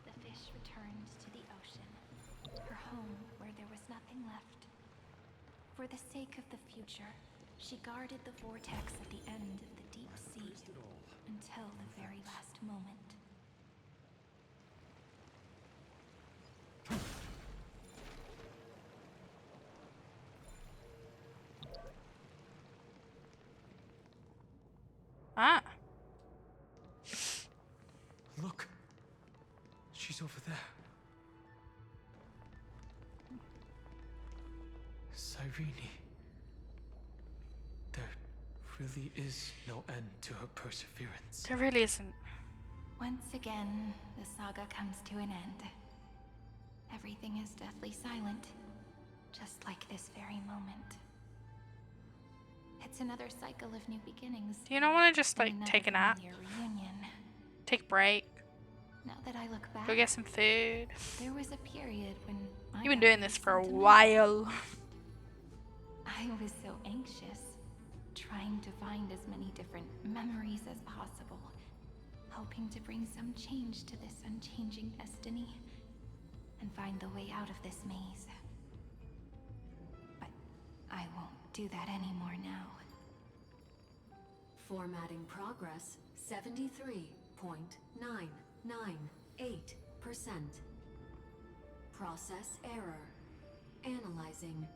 the fish returned to the ocean, her home where there was nothing left. For the sake of the future, she guarded the vortex at the end of the deep sea until the very last moment. Ah. Look. She's over there. Cyrene. There really is no end to her perseverance. There really isn't. Once again, the saga comes to an end. Everything is deathly silent, just like this very moment. It's another cycle of new beginnings. Do you not want to just like and take a another nap? familiar reunion. Take a break? Now that I look back, Go get some food. there was a period when You've been got doing really this for a sentimental. while. I was so anxious, trying to find as many different memories as possible, hoping to bring some change to this unchanging destiny and find the way out of this maze. But I won't do that anymore now. Formatting progress 73.998%. Process error. Analyzing.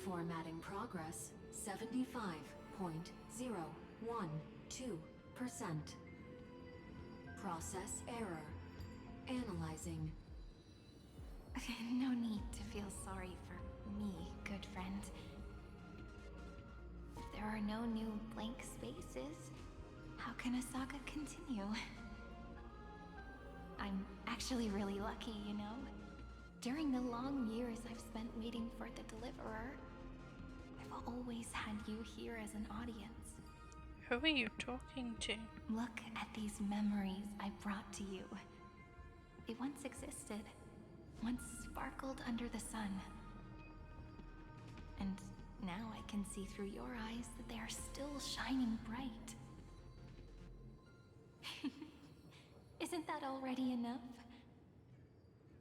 Formatting progress 75.012%. Process error. Analyzing. No need to feel sorry for me, good friend. If there are no new blank spaces, how can a saga continue? I'm actually really lucky, you know? During the long years I've spent waiting for the Deliverer, I've always had you here as an audience. Who are you talking to? Look at these memories I brought to you. They once existed, once sparkled under the sun. And now I can see through your eyes that they are still shining bright. Isn't that already enough?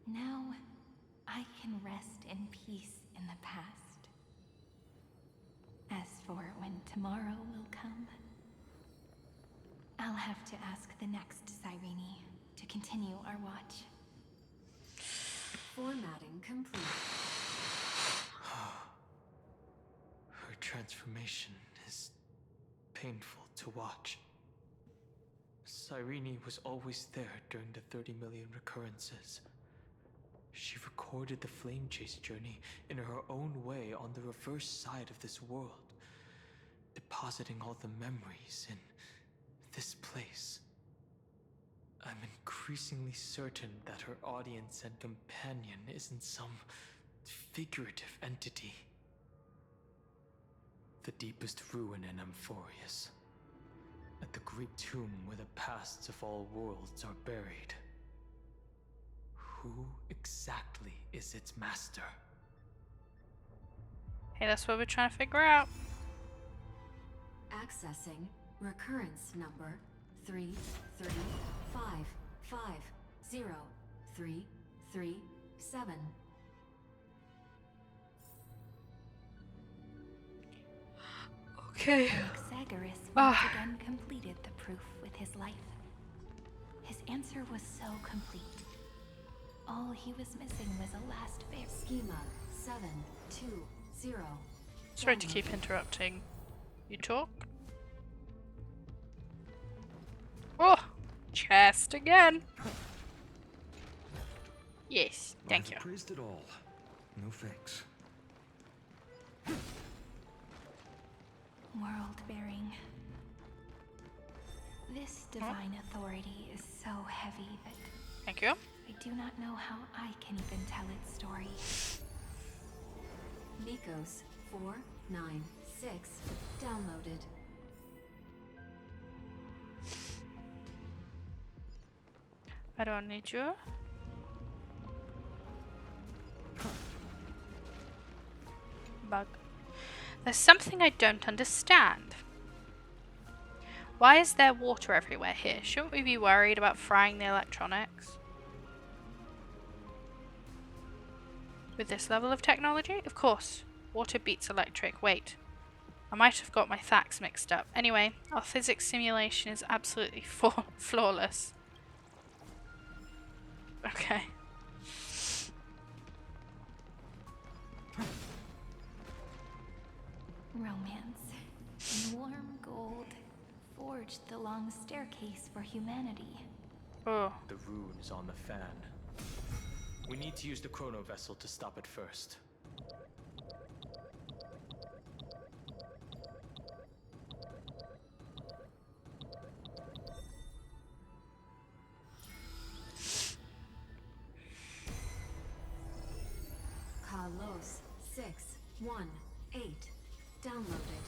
Now, I can rest in peace in the past. As for when tomorrow will come, I'll have to ask the next Cyrene to continue our watch. Formatting complete. Her transformation is painful to watch. Cyrene was always there during the 30 million recurrences. She recorded the Flame Chase journey in her own way on the reverse side of this world, depositing all the memories in this place. I'm increasingly certain that her audience and companion isn't some figurative entity. The deepest ruin in Amphorius, at the great tomb where the pasts of all worlds are buried. Who exactly is its master? Hey, that's what we're trying to figure out. Accessing recurrence number 335503337. Okay. Xagarus once again completed the proof with his life. His answer was so complete. All he was missing was a last fair. Schema 720. Sorry to keep interrupting. You talk? Oh! Chest again! Yes, thank you. Praised it all. No thanks. World-bearing. This divine authority is so heavy that Thank you. I do not know how I can even tell its story. Nikos 496 downloaded. I don't need you. Bug. There's something I don't understand. Why is there water everywhere here? Shouldn't we be worried about frying the electronics? With this level of technology? Of course. Water beats electric. Wait. I might have got my facts mixed up. Anyway, our physics simulation is absolutely flawless. Okay. Romance. In warm gold, forged the long staircase for humanity. Oh. The rune is on the fan. We need to use the chrono vessel to stop it first. Carlos 618 downloaded.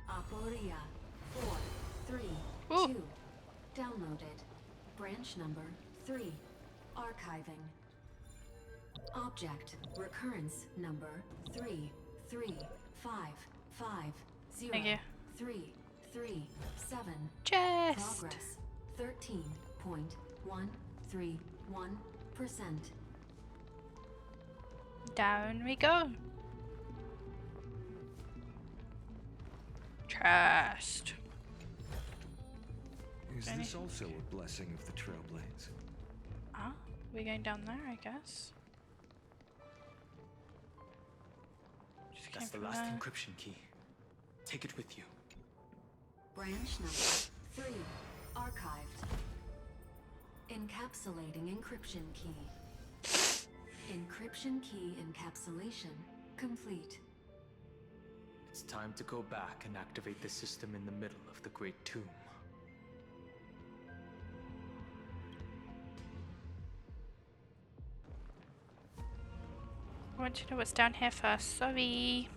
Aporia Ooh. 2. Downloaded. Branch number 3. Archiving. Object recurrence number 33550 Thank you. 337. Chest. Progress 13.131%. Down we go. Chest. Is this also a blessing of the Trailblades? Ah, we're going down there, I guess. Just That's the came from last there. encryption key. Take it with you. Branch number 3. Archived. Encapsulating encryption key. Encryption key encapsulation complete. It's time to go back and activate the system in the middle of the Great Tomb. I want to know what's down here first. Sorry.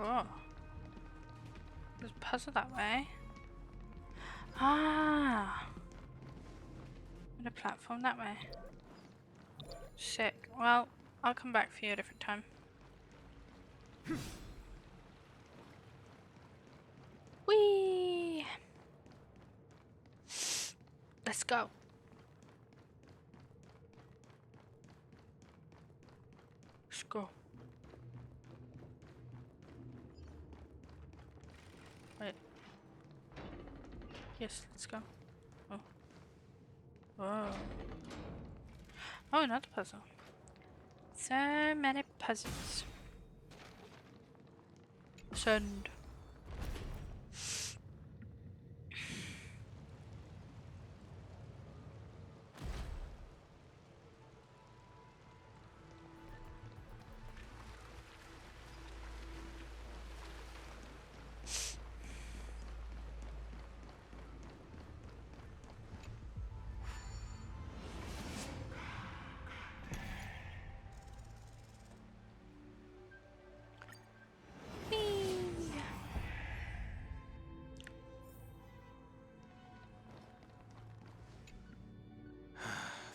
Oh. There's a puzzle that way. Ah. And a platform that way. Sick. Well, I'll come back for you a different time. Whee! Let's go. Let's go. Wait. Yes, let's go. Oh. Whoa. Oh, another puzzle. So many puzzles. Send.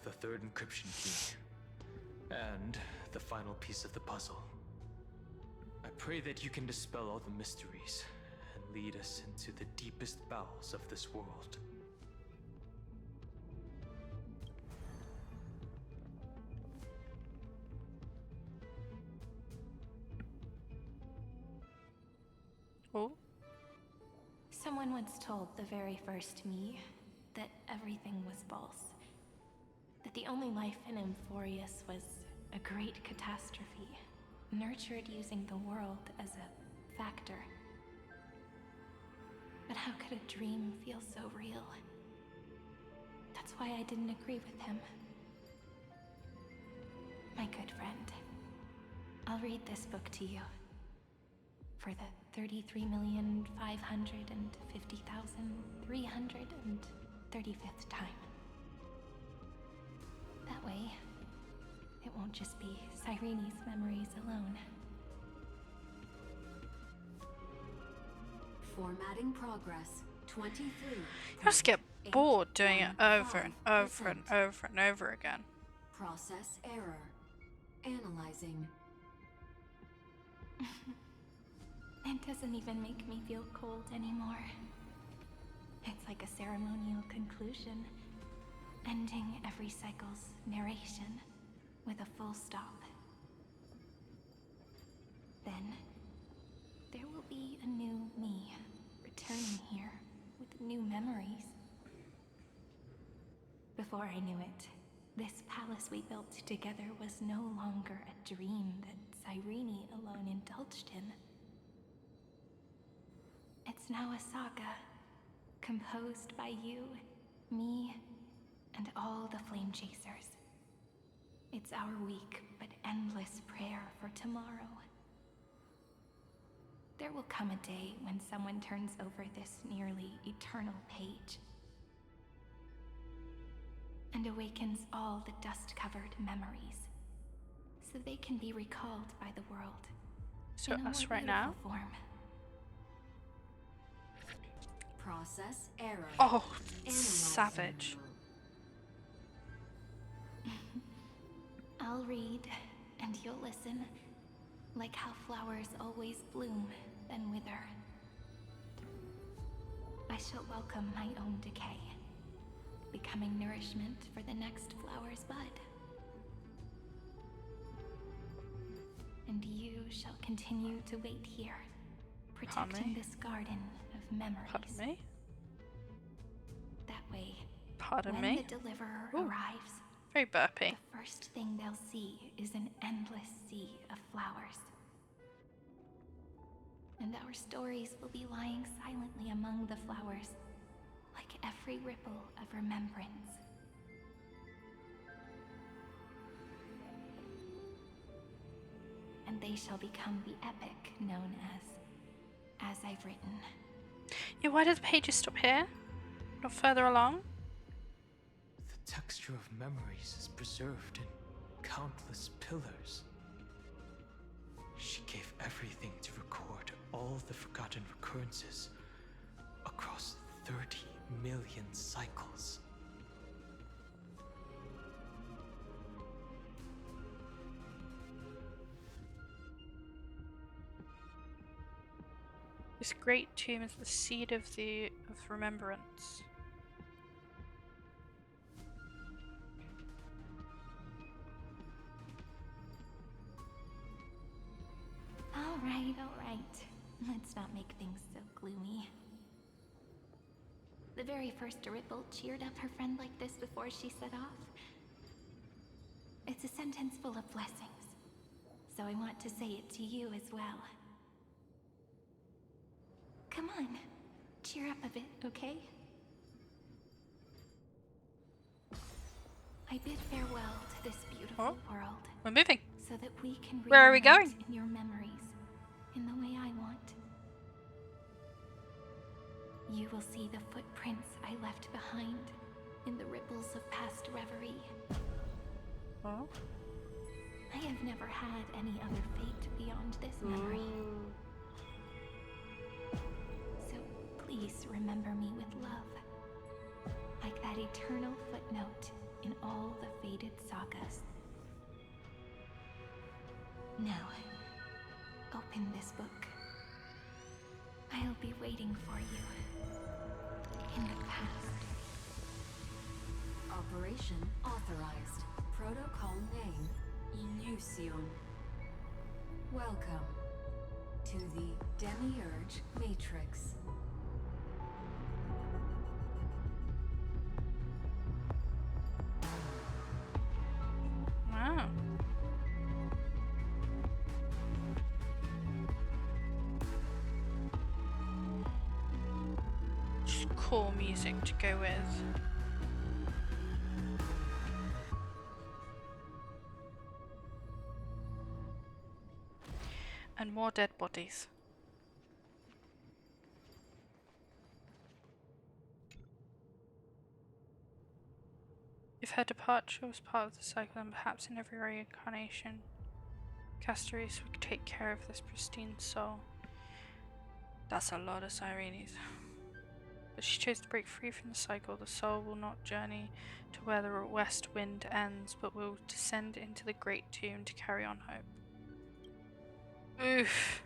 The third encryption key. And the final piece of the puzzle. I pray that you can dispel all the mysteries and lead us into the deepest bowels of this world. Oh. Someone once told the very first me that everything was false. That the only life in Emphorius was a great catastrophe, nurtured using the world as a factor. But how could a dream feel so real? That's why I didn't agree with him. My good friend, I'll read this book to you. For the 33,550,335th time. That way, it won't just be Cyrene's memories alone. Formatting progress 23. You just get bored doing it over and over and over and over again. Process error. Analyzing. It doesn't even make me feel cold anymore. It's like a ceremonial conclusion, ending every cycle's narration with a full stop. Then, there will be a new me returning here with new memories. Before I knew it, this palace we built together was no longer a dream that Cyrene alone indulged in. It's now a saga, composed by you, me, and all the flame chasers. It's our weak but endless prayer for tomorrow. There will come a day when someone turns over this nearly eternal page and awakens all the dust-covered memories, so they can be recalled by the world. So in a us more right now? beautiful form. Process error. Oh, Animals. savage. I'll read, and you'll listen, like how flowers always bloom, then wither. I shall welcome my own decay, becoming nourishment for the next flower's bud. And you shall continue to wait here, protecting this garden of memories. Pardon me? That way, Pardon when me? the deliverer Ooh. arrives, Very burpy. the first thing they'll see is an endless sea of flowers. And our stories will be lying silently among the flowers, like every ripple of remembrance. And they shall become the epic known as I've written. Yeah, why did the pages stop here? Not further along? The texture of memories is preserved in countless pillars. She gave everything to record all the forgotten recurrences across 30 million cycles. This great tomb is the seed of remembrance. All right. Let's not make things so gloomy. The very first Ripple cheered up her friend like this before she set off. It's a sentence full of blessings, so I want to say it to you as well. Come on, cheer up a bit, okay? I bid farewell to this beautiful world. We're moving. So that we can Where are we reunite going? in your memories, in the way I want. You will see the footprints I left behind in the ripples of past reverie. Oh. I have never had any other fate beyond this memory. So please remember me with love, like that eternal footnote in all the faded sagas. Now, open this book. I'll be waiting for you in the past. Operation authorized. Protocol name, Illusion. Welcome to the Demiurge Matrix. Wow. Just cool music to go with. And more dead bodies. If her departure was part of the cycle, then perhaps in every reincarnation, Castoris would take care of this pristine soul. That's a lot of Sirenes. But she chose to break free from the cycle. The soul will not journey to where the west wind ends, but will descend into the great tomb to carry on hope. Oof.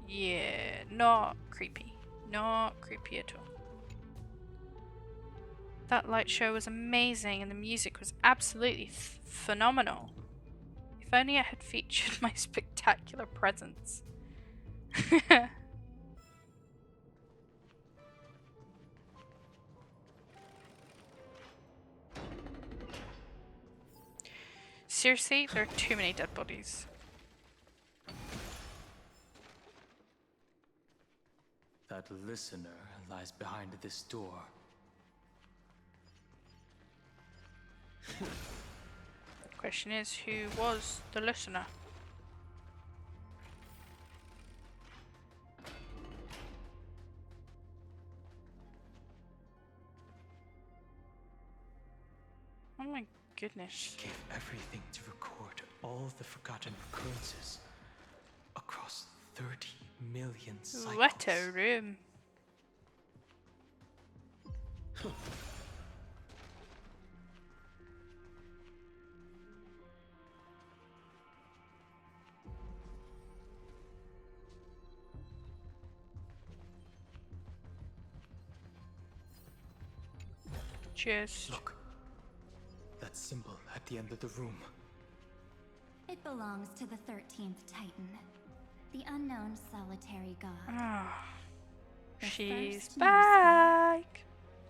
Yeah, not creepy. Not creepy at all. That light show was amazing and the music was absolutely phenomenal. If only it had featured my spectacular presence. Seriously, there are too many dead bodies. That The listener lies behind this door. Question is, who was the listener? Oh my goodness. She gave everything to record all the forgotten occurrences across 30 million cycles. What a room. Just look. That symbol at the end of the room. It belongs to the 13th Titan, the unknown solitary god. Ah, The she's first back.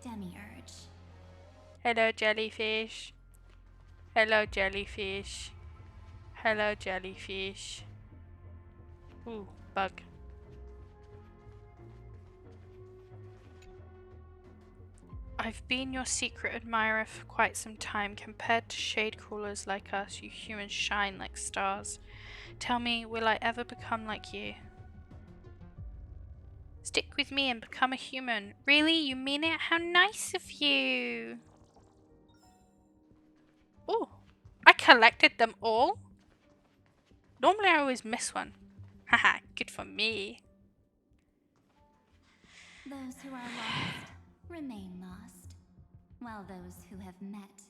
Demiurge. Hello, jellyfish. Hello, jellyfish. Hello, jellyfish. Ooh, bug. I've been your secret admirer for quite some time. Compared to shade crawlers like us, you humans shine like stars. Tell me, will I ever become like you? Stick with me and become a human. Really? You mean it? How nice of you. Ooh, I collected them all? Normally I always miss one. Haha, good for me. Those who are lost remain lost, while those who have met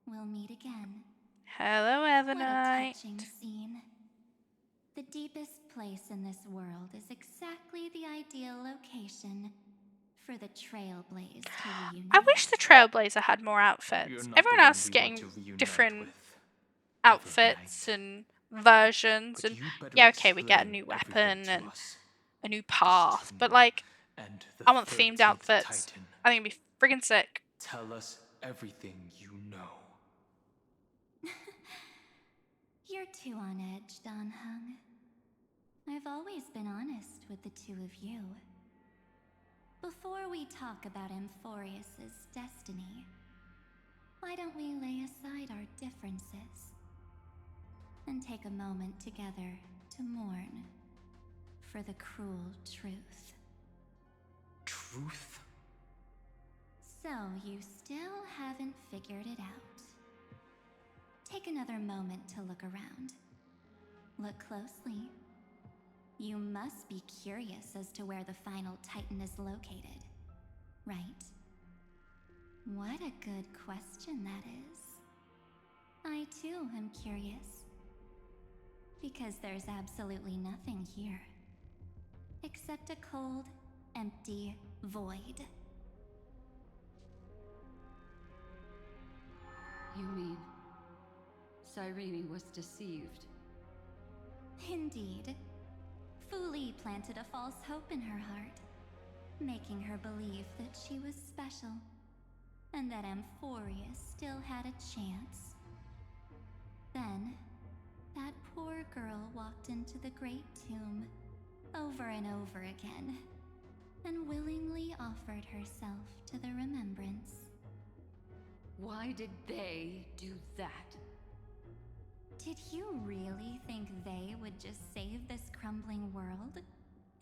will meet again. Hello, What a Evernight. touching scene. The deepest place in this world is exactly the ideal location for the Trailblaze to reunite. I wish the Trailblazer had more outfits. Everyone else is getting different outfits and versions, and yeah, okay, we get a new weapon and a new path, but like, I want themed outfits. I think it'd be friggin' sick. Tell us everything you know. You're too on edge, Don Hung. I've always been honest with the two of you. Before we talk about Amphorius's destiny, why don't we lay aside our differences and take a moment together to mourn for the cruel truth? Truth? So you still haven't figured it out. Take another moment to look around. Look closely. You must be curious as to where the final Titan is located, right? What a good question that is. I too am curious. Because there's absolutely nothing here. Except a cold, empty void. You mean Cyrene was deceived? Indeed. Fu Li planted a false hope in her heart, making her believe that she was special, and that Amphorius still had a chance. Then, that poor girl walked into the Great Tomb over and over again, and willingly offered herself to the remembrance. Why did they do that? Did you really think they would just save this crumbling world?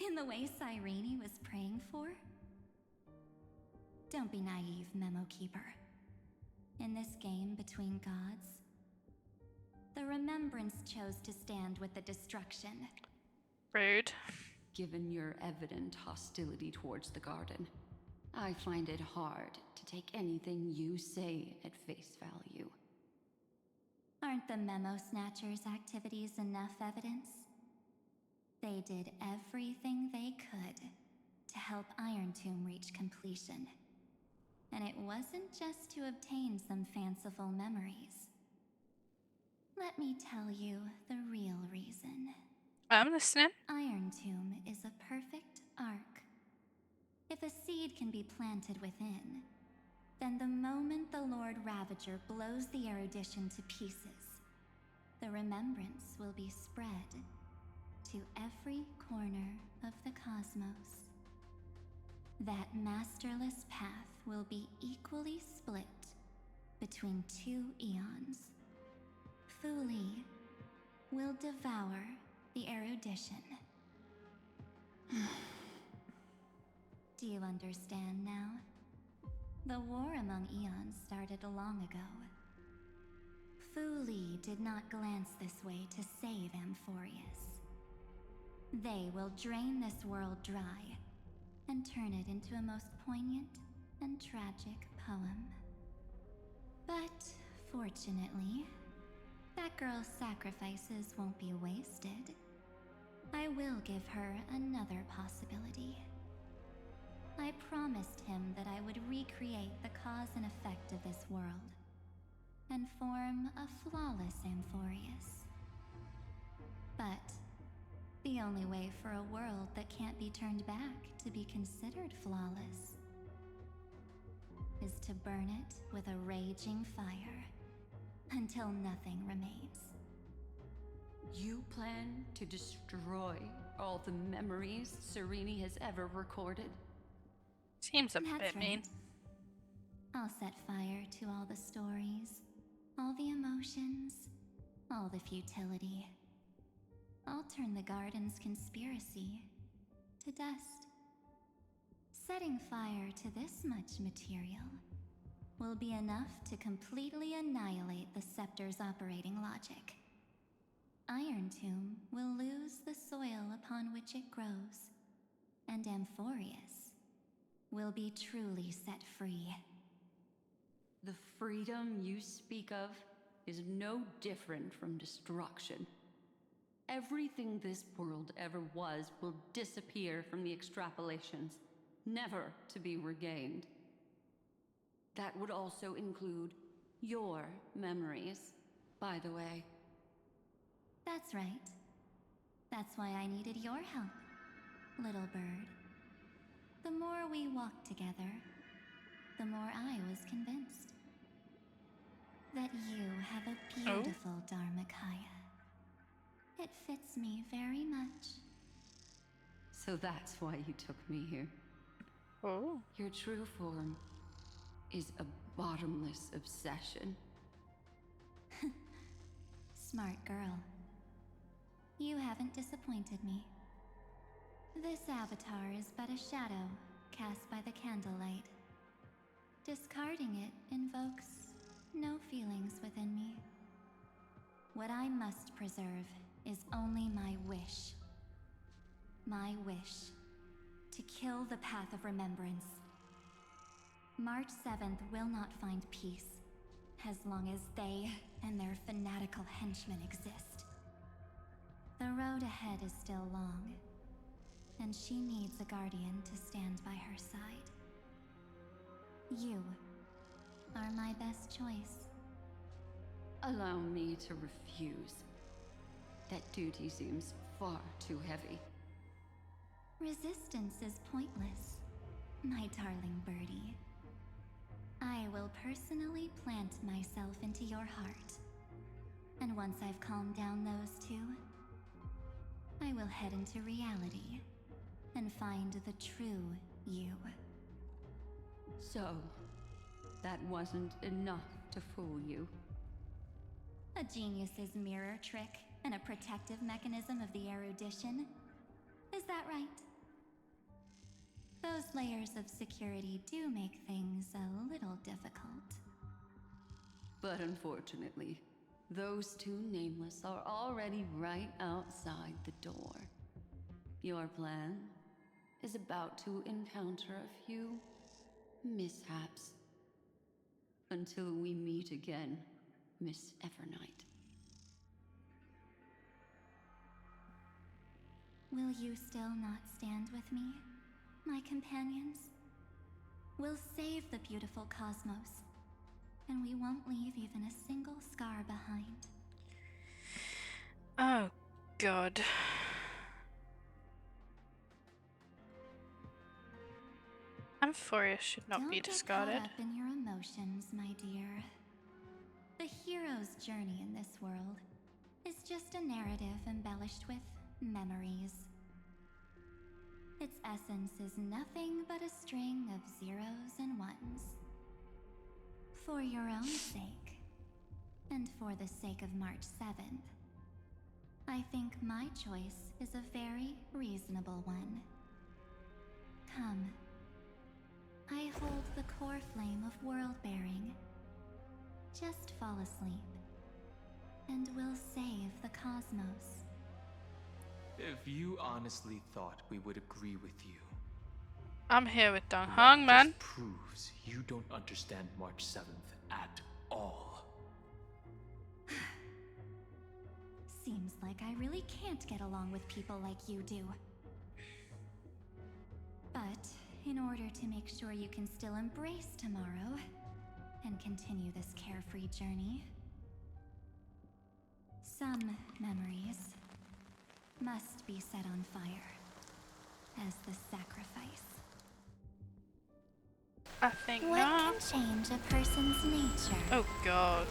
In the way Cyrene was praying for? Don't be naive, Memo Keeper. In this game between gods, the Remembrance chose to stand with the destruction. Rude. Given your evident hostility towards the garden, I find it hard to take anything you say at face value. Aren't the Memo Snatchers' activities enough evidence? They did everything they could to help Iron Tomb reach completion. And it wasn't just to obtain some fanciful memories. Let me tell you the real reason. I'm listening. Iron Tomb is a perfect arc. If a seed can be planted within, then the moment the Lord Ravager blows the erudition to pieces, the remembrance will be spread to every corner of the cosmos. that masterless path will be equally split between 2 eons. Fu Li will devour the erudition. Do you understand now? The war among eons started long ago. Fu Li did not glance this way to save Amphorius. They will drain this world dry and turn it into a most poignant and tragic poem. But fortunately, that girl's sacrifices won't be wasted. I will give her another possibility. I promised him that I would recreate the cause and effect of this world and form a flawless Amphorius. But the only way for a world that can't be turned back to be considered flawless is to burn it with a raging fire until nothing remains. You plan to destroy all the memories Serene has ever recorded? Seems a That's bit mean. right. I'll set fire to all the stories, all the emotions, all the futility. I'll turn the garden's conspiracy to dust. Setting fire to this much material will be enough to completely annihilate the scepter's operating logic. Iron Tomb will lose the soil upon which it grows, and Amphorius will be truly set free. The freedom you speak of is no different from destruction. Everything this world ever was will disappear from the extrapolations, never to be regained. That would also include your memories, by the way. That's right. That's why I needed your help, little bird. The more we walked together, the more I was convinced that you have a beautiful Dharmakaya. It fits me very much. So that's why you took me here. Oh. Your true form is a bottomless obsession. Smart girl. You haven't disappointed me. This avatar is but a shadow cast by the candlelight. Discarding it invokes no feelings within me. What I must preserve is only my wish. My wish to kill the path of remembrance. March 7th will not find peace as long as they and their fanatical henchmen exist. The road ahead is still long, and she needs a guardian to stand by her side. You are my best choice. Allow me to refuse. That duty seems far too heavy. Resistance is pointless, my darling birdie. I will personally plant myself into your heart. And once I've calmed down those two, I will head into reality and find the true you. So, that wasn't enough to fool you. A genius's mirror trick and a protective mechanism of the erudition. Is that right? Those layers of security do make things a little difficult. But unfortunately, those two nameless are already right outside the door. Your plan is about to encounter a few mishaps. Until we meet again, Miss Evernight. Will you still not stand with me, my companions? We'll save the beautiful cosmos, and we won't leave even a single scar behind. Oh, God. Amphorius should not be discarded. Don't get caught up in your emotions, my dear. The hero's journey in this world is just a narrative embellished with memories. Its essence is nothing but a string of zeros and ones. For your own sake, and for the sake of March 7th, I think my choice is a very reasonable one. Come. I hold the core flame of world-bearing. Just fall asleep, and we'll save the cosmos. If you honestly thought we would agree with you, I'm here with Dong that Hong, man. just proves you don't understand March 7th at all. Seems like I really can't get along with people like you do. But in order to make sure you can still embrace tomorrow and continue this carefree journey, some memories must be set on fire as the sacrifice. I think What not. can change a person's nature? Oh god.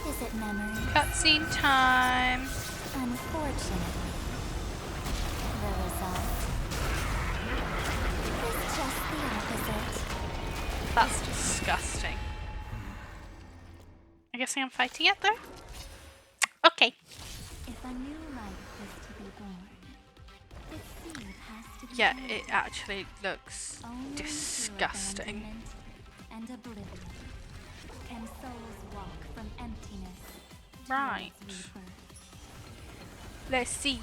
Is it memory? Cutscene time. Unfortunately, the result is just the opposite. That's disgusting. I guess I'm fighting it though. Okay. If a new life is to be born, its seed has to be Yeah, planted. it actually looks Only through disgusting. abandonment and oblivion can souls walk from emptiness Right. towards rebirth. Let's see.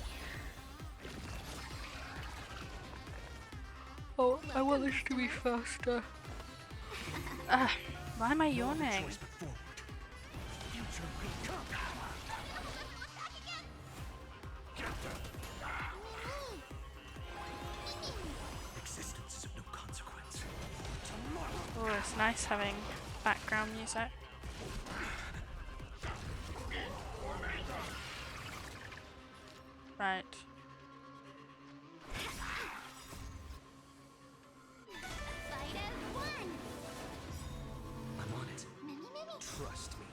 Oh, I want this to be faster. Why am I yawning? Existence is of no consequence. Oh, it's nice having background music. Right. I'm on it. Trust me.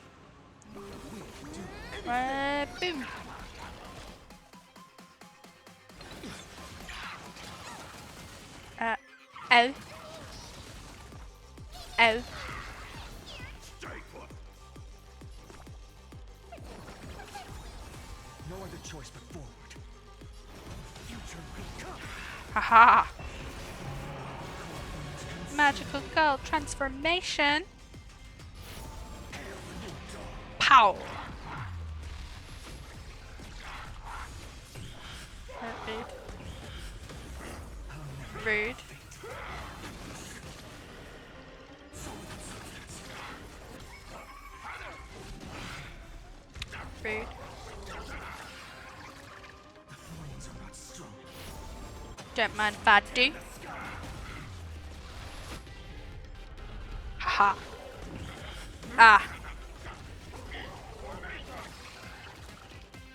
Boom. L. L. No other choice but forward. Future will come. Haha. Magical girl transformation. Pow. Rude. Rude. Rude. Don't mind if I do. Haha. Ah.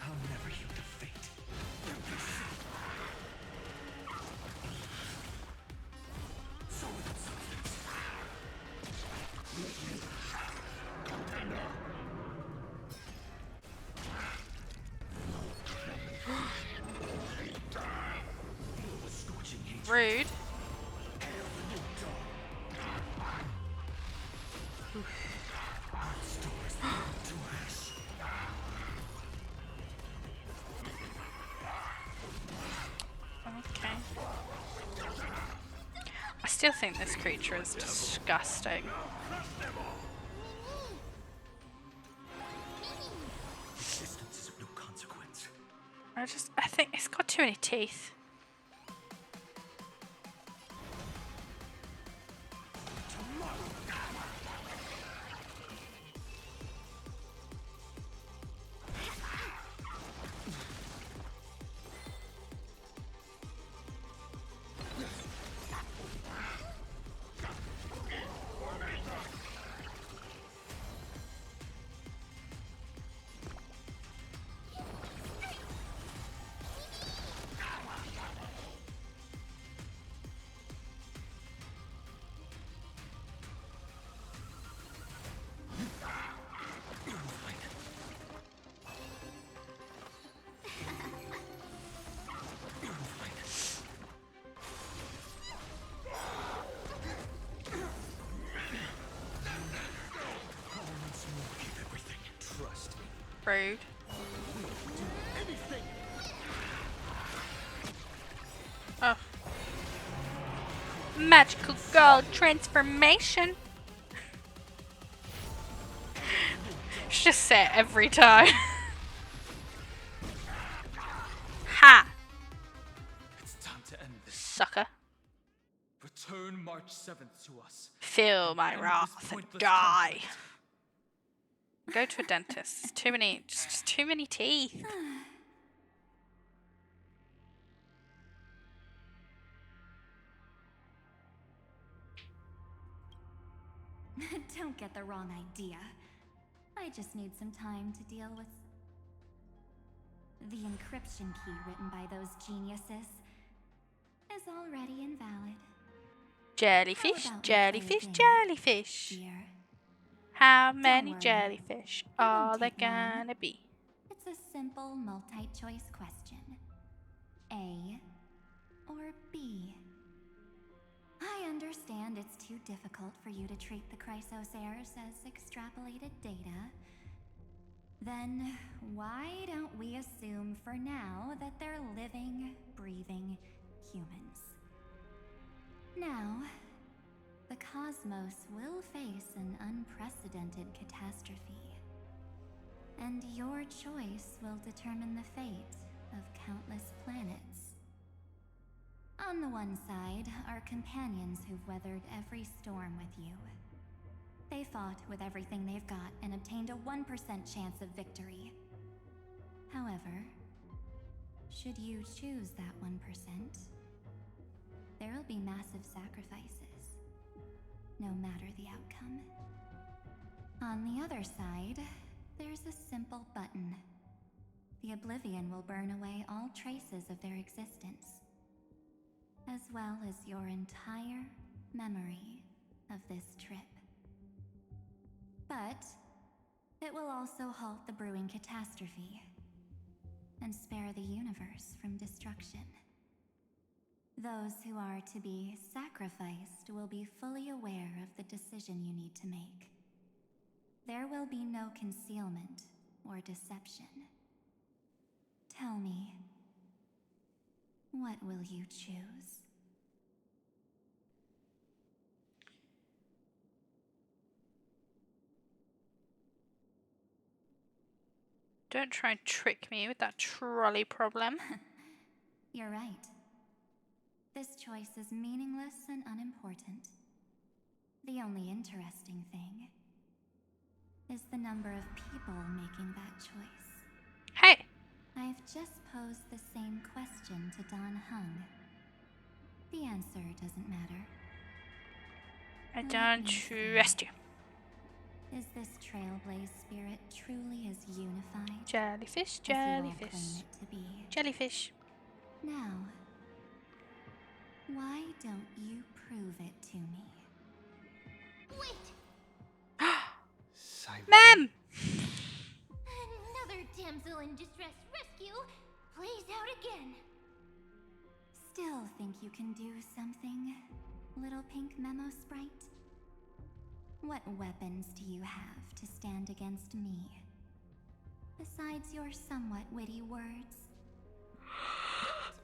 I'll never yield to fate. Rude. Okay. I still think this creature is disgusting. Existence is of no consequence. I think it's got too many teeth. Rude. Oh. Magical girl transformation. It's just say it every time. Ha! It's time to end this. Sucker. Return March 7th to us. Feel my End wrath this and pointless die. conflict. Go to a dentist. Too many, just too many teeth. Don't get the wrong idea. I just need some time to deal with the encryption key written by those geniuses is already invalid. Jellyfish, How about we play a jellyfish, game, jellyfish. dear? How many worry. jellyfish It won't are there take long. gonna be? It's a simple multi-choice question. A or B? I understand it's too difficult for you to treat the Chrysos heirs as extrapolated data. Then why don't we assume for now that they're living, breathing humans? Now, the cosmos will face an unprecedented catastrophe. And your choice will determine the fate of countless planets. On the one side are companions who've weathered every storm with you. They fought with everything they've got and obtained a 1% chance of victory. However, should you choose that 1%, there'll be massive sacrifices, no matter the outcome. On the other side, there's a simple button. The Oblivion will burn away all traces of their existence, as well as your entire memory of this trip. But it will also halt the brewing catastrophe and spare the universe from destruction. Those who are to be sacrificed will be fully aware of the decision you need to make. There will be no concealment or deception. Tell me, what will you choose? Don't try and trick me with that trolley problem. You're right. This choice is meaningless and unimportant. The only interesting thing is the number of people making that choice. Hey! I've just posed the same question to Don Hung. The answer doesn't matter. I Let don't me see. trust you. Is this trailblaze spirit truly as unified Jellyfish, as you all jellyfish. claim it to be? Jellyfish. Now, why don't you prove it to me? Wait! Ma'am! Another damsel in distress rescue plays out again. Still think you can do something, little pink memo sprite? What weapons do you have to stand against me? Besides your somewhat witty words?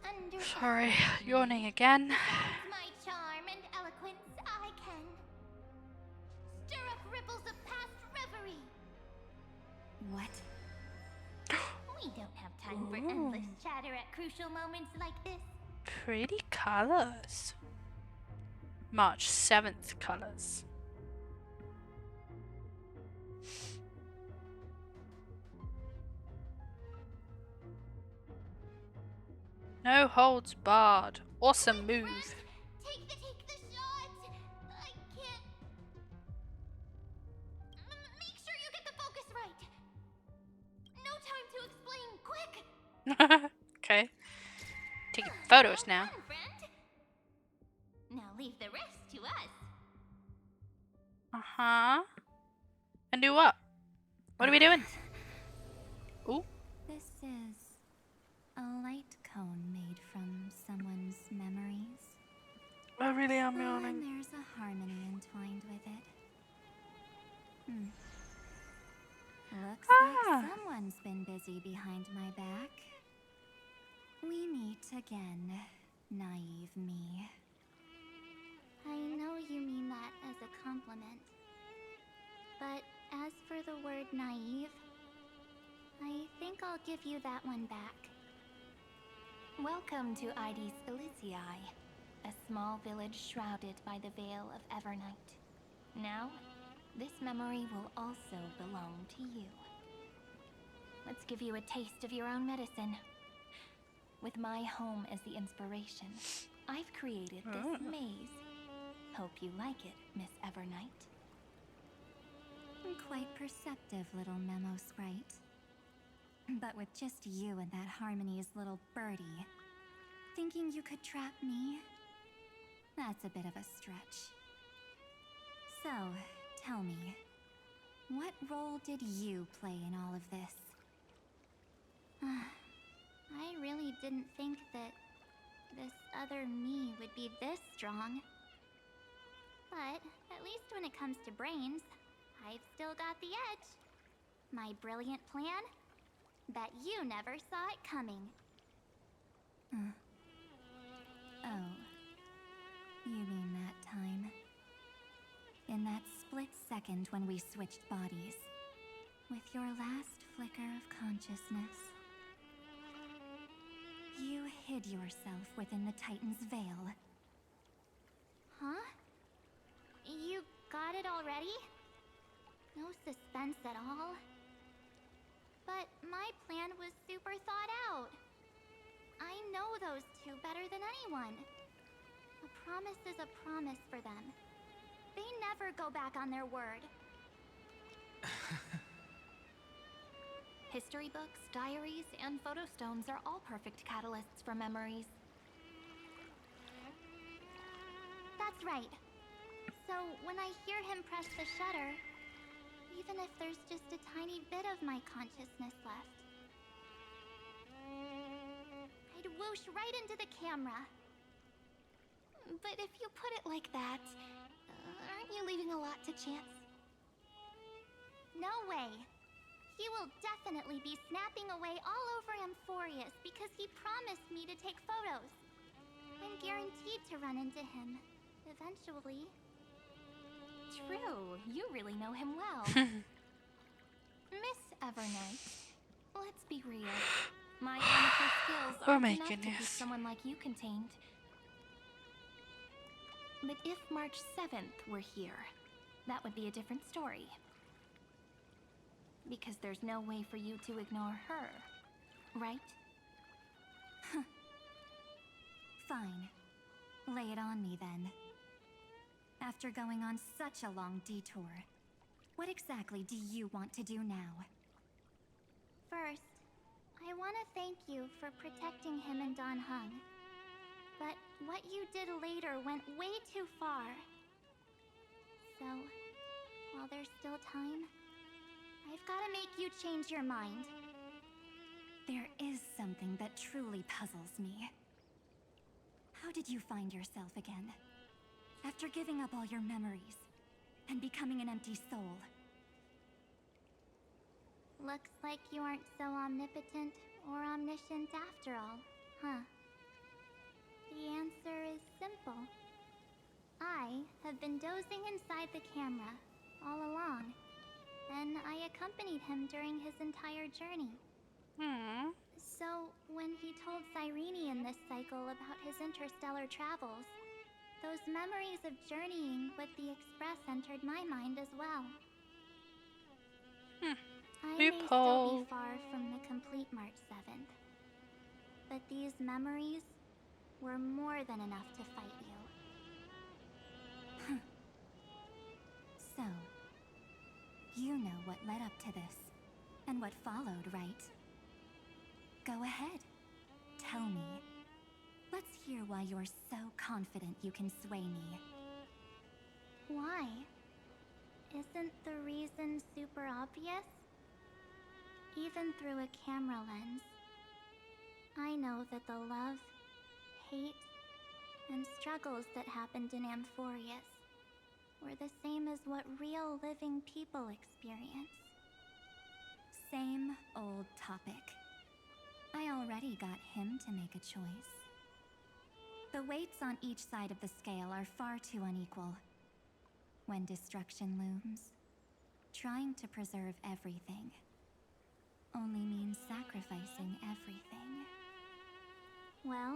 Don't underestimate Sorry, me. yawning again. Besides my charm and eloquence, I can stir up ripples of past reverie. What? We don't have time for endless chatter at crucial moments like this. Pretty colors. March 7th colors. No holds barred. Awesome move. Take the shot. I can't. Make sure you get the focus right. No time to explain. Quick. Okay. Taking photos now. Well done, friend. Now leave the rest to us. Uh-huh. And do what? What are we doing? Ooh. This is a light cone made from someone's memories. I really am Oh, and yawning. there's a harmony entwined with it. Looks like someone's again, naive me. I know you mean that as a compliment. But as for the word naive, I think I'll give you that one back. Welcome to Ides Elysiae, a small village shrouded by the veil of Evernight. Now, this memory will also belong to you. Let's give you a taste of your own medicine. With my home as the inspiration, I've created this maze. Hope you like it, Miss Evernight. Quite perceptive little memo sprite. But with just you and that Harmony's little birdie, thinking you could trap me? That's a bit of a stretch. So, tell me, what role did you play in all of this? I really didn't think that this other me would be this strong. But at least when it comes to brains, I've still got the edge. My brilliant plan? Bet you never saw it coming. Oh. You mean that time? In that split second when we switched bodies. With your last flicker of consciousness. You hid yourself within the Titan's veil. Huh? You got it already? No suspense at all? But my plan was super thought out. I know those two better than anyone. A promise is a promise for them. They never go back on their word. History books, diaries, and photostones are all perfect catalysts for memories. That's right. So when I hear him press the shutter, even if there's just a tiny bit of my consciousness left, I'd whoosh right into the camera. But if you put it like that, aren't you leaving a lot to chance? No way. He will definitely be snapping away all over Amphorius because he promised me to take photos. I'm guaranteed to run into him, eventually. True, you really know him well. Miss Evernight, let's be real. My amateur skills aren't enough to keep someone like you contained. But if March 7th were here, that would be a different story. Because there's no way for you to ignore her, right? Fine. Lay it on me then. After going on such a long detour, what exactly do you want to do now? First, I want to thank you for protecting him and Don Hung. But what you did later went way too far. So, while there's still time, I've got to make you change your mind. There is something that truly puzzles me. How did you find yourself again? After giving up all your memories and becoming an empty soul. Looks like you aren't so omnipotent or omniscient after all, huh? The answer is simple. I have been dozing inside the camera all along, and I accompanied him during his entire journey. So, when he told Cyrene in this cycle about his interstellar travels, those memories of journeying with the Express entered my mind as well. I may still be far from the complete March 7th, but these memories were more than enough to fight you. So, you know what led up to this, and what followed, right? Go ahead. Tell me. Let's hear why you're so confident you can sway me. Why? Isn't the reason super obvious? Even through a camera lens, I know that the love, hate, and struggles that happened in Amphorius were the same as what real living people experience. Same old topic. I already got him to make a choice. The weights on each side of the scale are far too unequal. When destruction looms, trying to preserve everything only means sacrificing everything. Well,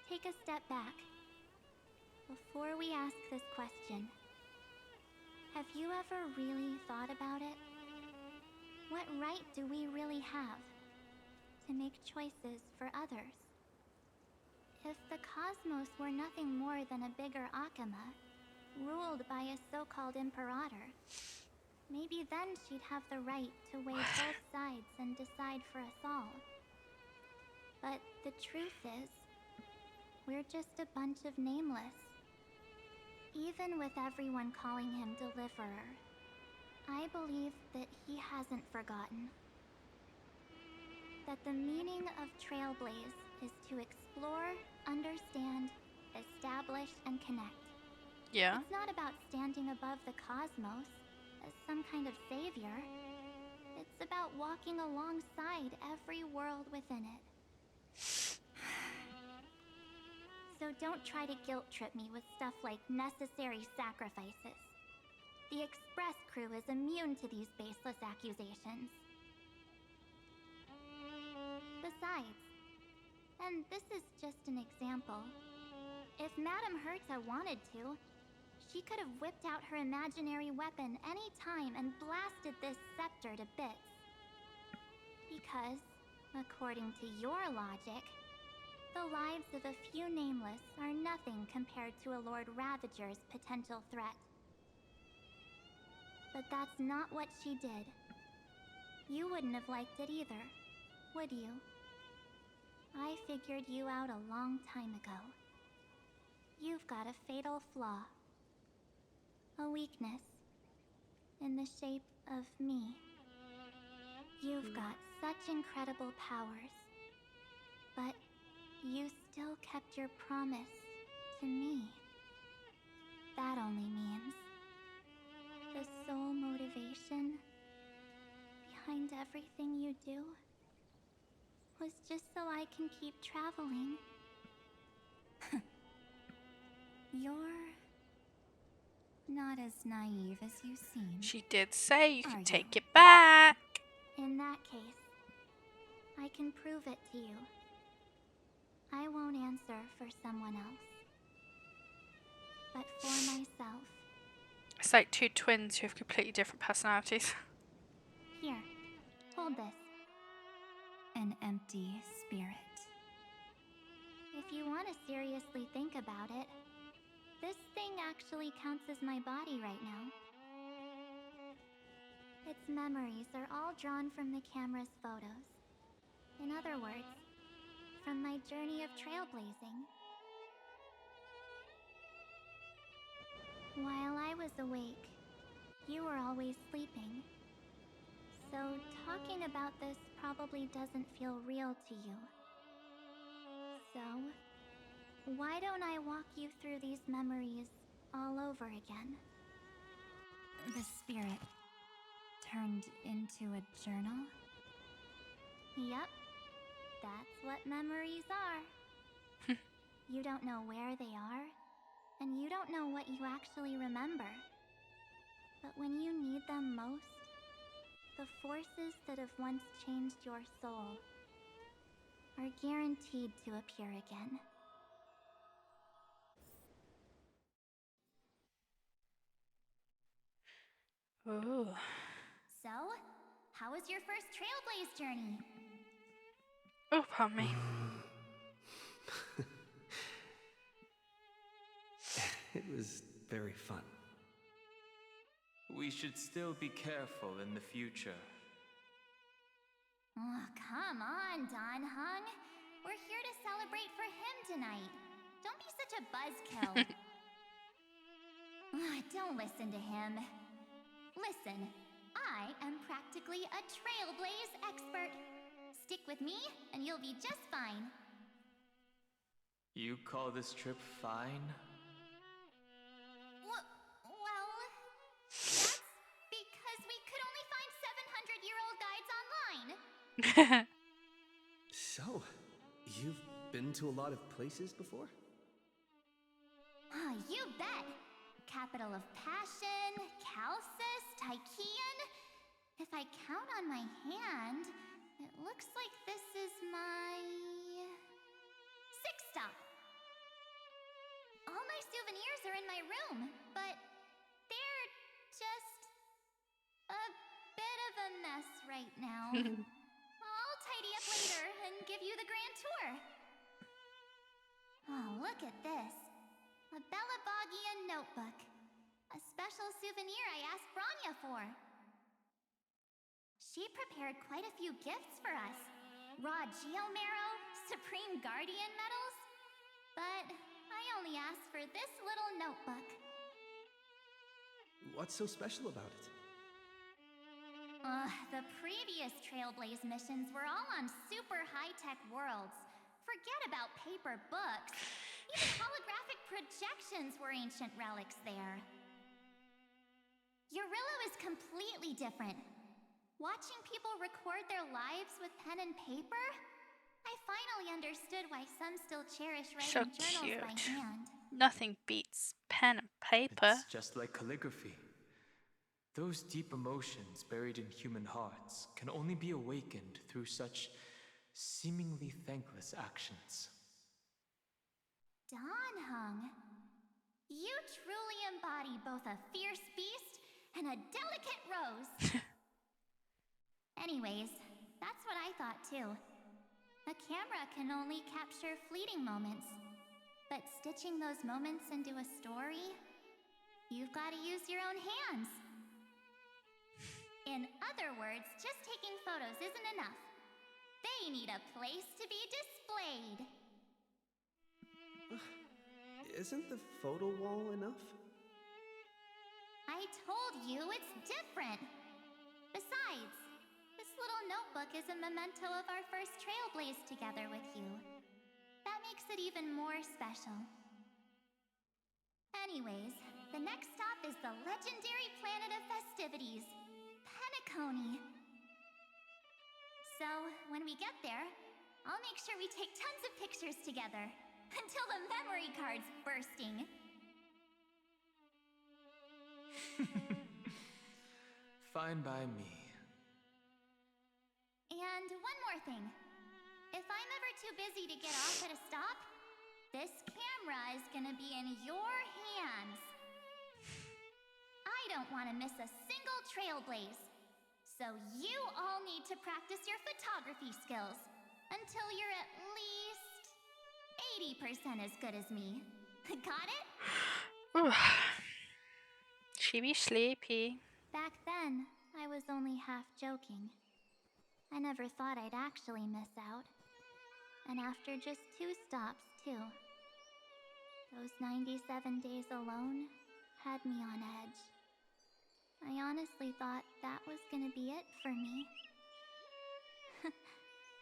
take a step back. Before we ask this question, have you ever really thought about it? What right do we really have to make choices for others? If the cosmos were nothing more than a bigger Akama, ruled by a so-called imperator, maybe then she'd have the right to weigh both sides and decide for us all. But the truth is, we're just a bunch of nameless. Even with everyone calling him Deliverer, I believe that he hasn't forgotten. That the meaning of Trailblaze is to explore, understand, establish, and connect. Yeah. It's not about standing above the cosmos as some kind of savior. It's about walking alongside every world within it. So don't try to guilt trip me with stuff like necessary sacrifices. The Express crew is immune to these baseless accusations. Besides, and this is just an example, if Madame Herta wanted to, she could have whipped out her imaginary weapon any time and blasted this scepter to bits. Because, according to your logic, the lives of a few nameless are nothing compared to a Lord Ravager's potential threat. But that's not what she did. You wouldn't have liked it either, would you? I figured you out a long time ago. You've got a fatal flaw. A weakness. In the shape of me. You've got such incredible powers. But you still kept your promise to me. That only means the sole motivation behind everything you do was just so I can keep traveling. You're not as naive as you seem. She did say you could take it back. In that case, I can prove it to you. I won't answer for someone else, but for myself. It's like two twins who have completely different personalities. Here, hold this. An empty spirit. If you want to seriously think about it, this thing actually counts as my body right now. Its memories are all drawn from the camera's photos. In other words, from my journey of trailblazing. While I was awake, you were always sleeping. So talking about this probably doesn't feel real to you. So, why don't I walk you through these memories all over again? The spirit turned into a journal? Yep. That's what memories are. You don't know where they are, and you don't know what you actually remember. But when you need them most, the forces that have once changed your soul are guaranteed to appear again. Ooh. So, how was your first Trailblaze journey? Oh, pardon me. It was very fun. We should still be careful in the future. Oh, come on, Don Hung. We're here to celebrate for him tonight. Don't be such a buzzkill. Don't listen to him. Listen, I am practically a Trailblaze expert. Stick with me, and you'll be just fine. You call this trip fine? Well, that's because we could only find 700-year-old guides online. So, you've been to a lot of places before? capital of passion, Calcis, Tychean. If I count on my hand, it looks like this is my 6th stop. All my souvenirs are in my room, but they're just a bit of a mess right now. I'll tidy up later and give you the grand tour. Oh, look at this. A Bellabogian notebook. A special souvenir I asked Branya for. She prepared quite a few gifts for us. Raw Geomarrow, Supreme Guardian medals. But I only asked for this little notebook. What's so special about it? The previous Trailblaze missions were all on super high-tech worlds. Forget about paper books. Even holographic projections were ancient relics there. Eurillo is completely different. Watching people record their lives with pen and paper, I finally understood why some still cherish So writing journals by cute. hand. Nothing beats pen and paper. It's just like calligraphy. Those deep emotions buried in human hearts can only be awakened through such seemingly thankless actions. Donhung, you truly embody both a fierce beast and a delicate rose. Anyways, that's what I thought too. A camera can only capture fleeting moments, but stitching those moments into a story, you've got to use your own hands. In other words, just taking photos isn't enough. They need a place to be displayed. Isn't the photo wall enough? I told you it's different. Besides, this little notebook is a memento of our first Trailblaze together with you. That makes it even more special. Anyways, the next stop is the legendary planet of festivities, Penacony. So, when we get there, I'll make sure we take tons of pictures together, until the memory card's bursting. Fine by me. And one more thing. If I'm ever too busy to get off at a stop, this camera is gonna be in your hands. I don't want to miss a single Trailblaze. So you all need to practice your photography skills until you're at least 80% as good as me. Got it? She be sleepy. Back then, I was only half joking. I never thought I'd actually miss out. And after just 2 stops, too. Those 97 days alone had me on edge. I honestly thought that was gonna be it for me.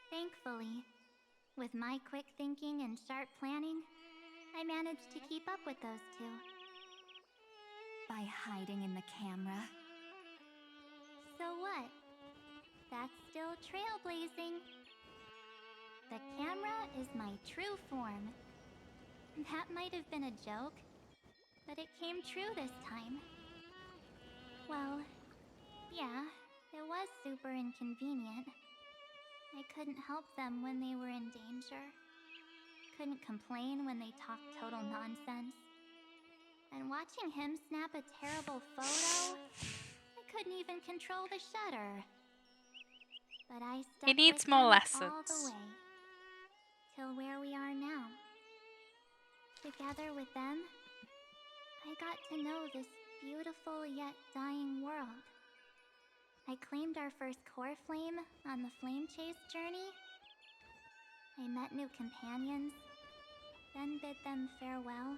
Thankfully, with my quick thinking and sharp planning, I managed to keep up with those 2. By hiding in the camera. So what? That's still trailblazing. The camera is my true form. That might have been a joke, but it came true this time. Well, yeah, it was super inconvenient. I couldn't help them when they were in danger. Couldn't complain when they talked total nonsense. And watching him snap a terrible photo, I couldn't even control the shutter. But I stuck He needs with more them all the lessons. way. Till where we are now. Together with them, I got to know this beautiful yet dying world. I claimed our first core flame on the flame chase journey. I met new companions, then bid them farewell.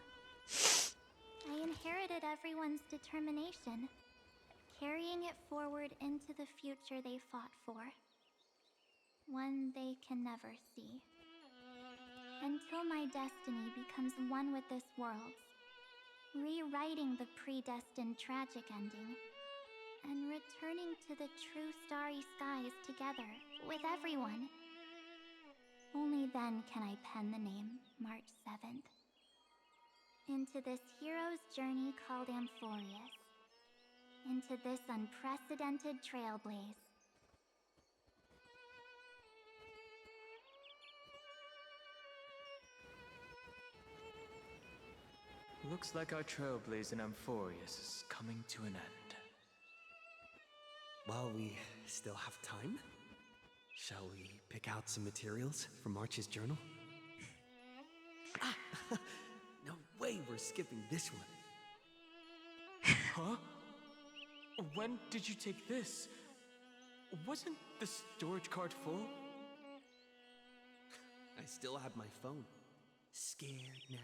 I inherited everyone's determination, carrying it forward into the future they fought for. One they can never see. Until my destiny becomes one with this world's, rewriting the predestined tragic ending, and returning to the true starry skies together with everyone. Only then can I pen the name March 7th. into this hero's journey called Amphorius, into this unprecedented trailblaze. Looks like our trailblaze in Amphorius is coming to an end. While we still have time, shall we pick out some materials from March's journal? Ah, no way we're skipping this one. Huh? When did you take this? Wasn't the storage card full? I still have my phone. Scared now?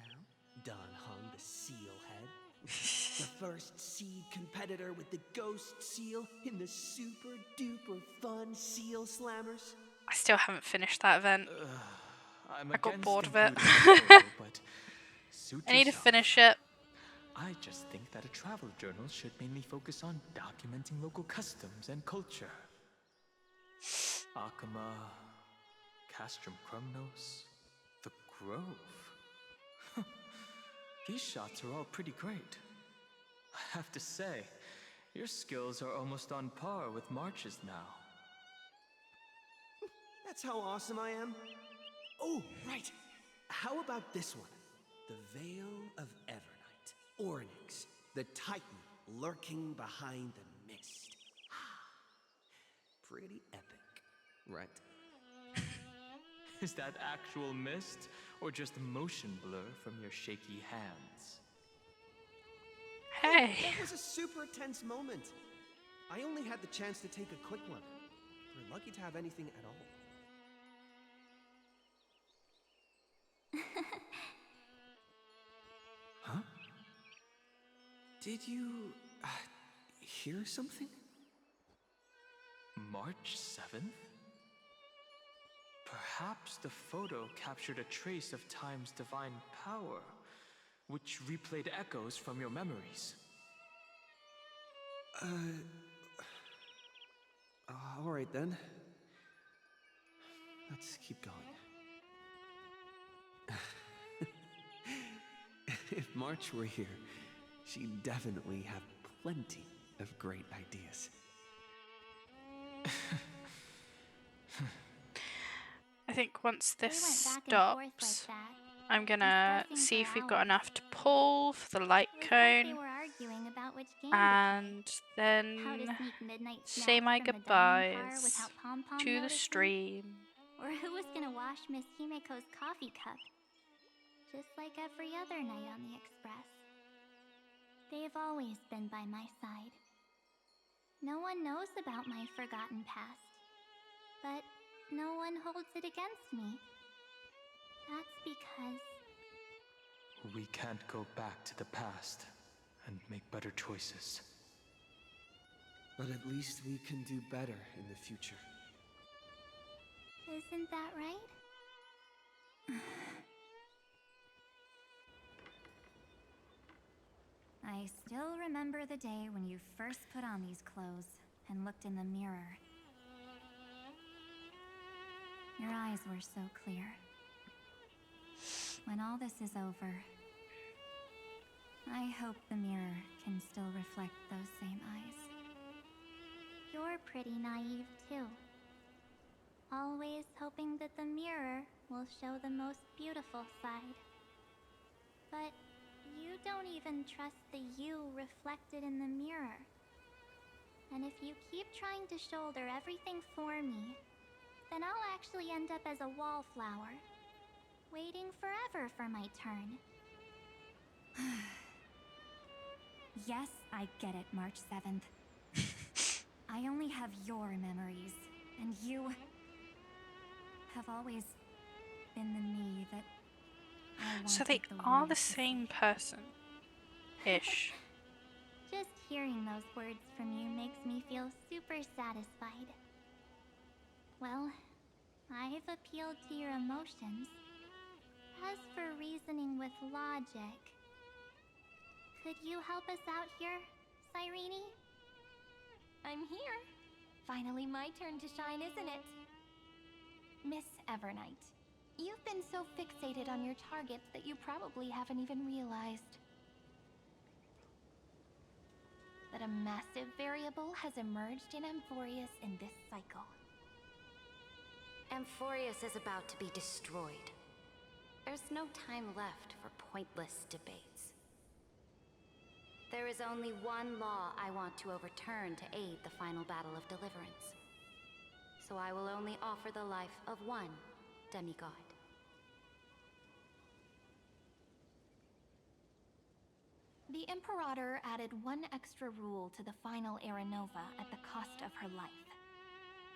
Don Hung, the seal head. The first seed competitor with the ghost seal in the super duper fun seal slammers. I still haven't finished that event. I got bored of it. But I need to finish it. I just think that a travel journal should mainly focus on documenting local customs and culture. Akama, Castrum Krumnos, the Grove. These shots are all pretty great. I have to say, your skills are almost on par with March's now. That's how awesome I am. Oh, right. How about this one? The Veil of Evernight. Ornyx, the Titan lurking behind the mist. Pretty epic, right? Is that actual mist, or just motion blur from your shaky hands? Hey! That was a super tense moment. I only had the chance to take a quick one. We're lucky to have anything at all. Huh? Did you hear something? March 7th? Perhaps the photo captured a trace of time's divine power, which replayed echoes from your memories. All right then. Let's keep going. If March were here, she'd definitely have plenty of great ideas. I think once this They went back and forth stops, like that, I'm gonna discussing see for if we've got hours. enough to pull for the light It was like they cone, were arguing about which game and how to then sneak midnight say snacks my from the dining car goodbyes without Pom-Pom to the noticing, stream. or who was gonna wash Miss Himeko's coffee cup, just like every other night on the Express. They've always been by my side. No one knows about my forgotten past, but no one holds it against me. That's because We can't go back to the past and make better choices. But at least we can do better in the future. isn't that right? I still remember the day when you first put on these clothes and looked in the mirror. Your eyes were so clear. When all this is over, I hope the mirror can still reflect those same eyes. You're pretty naive, too. Always hoping that the mirror will show the most beautiful side. But you don't even trust the you reflected in the mirror. And if you keep trying to shoulder everything for me, then I'll actually end up as a wallflower, waiting forever for my turn. Yes, I get it, March 7th. I only have your memories, and you have always been the me that I wanted So they the are world the to same person-ish. Just hearing those words from you makes me feel super satisfied. Well, I've appealed to your emotions. As for reasoning with logic, could you help us out here, Cyrene? I'm here. Finally my turn to shine, isn't it? Miss Evernight, You've been so fixated on your targets that you probably haven't even realized that a massive variable has emerged in Amphorius in this cycle. Amphorius is about to be destroyed. There's no time left for pointless debates. There is only one law I want to overturn to aid the final battle of deliverance. So I will only offer the life of one demigod. The Imperator added one extra rule to the final Era Nova at the cost of her life.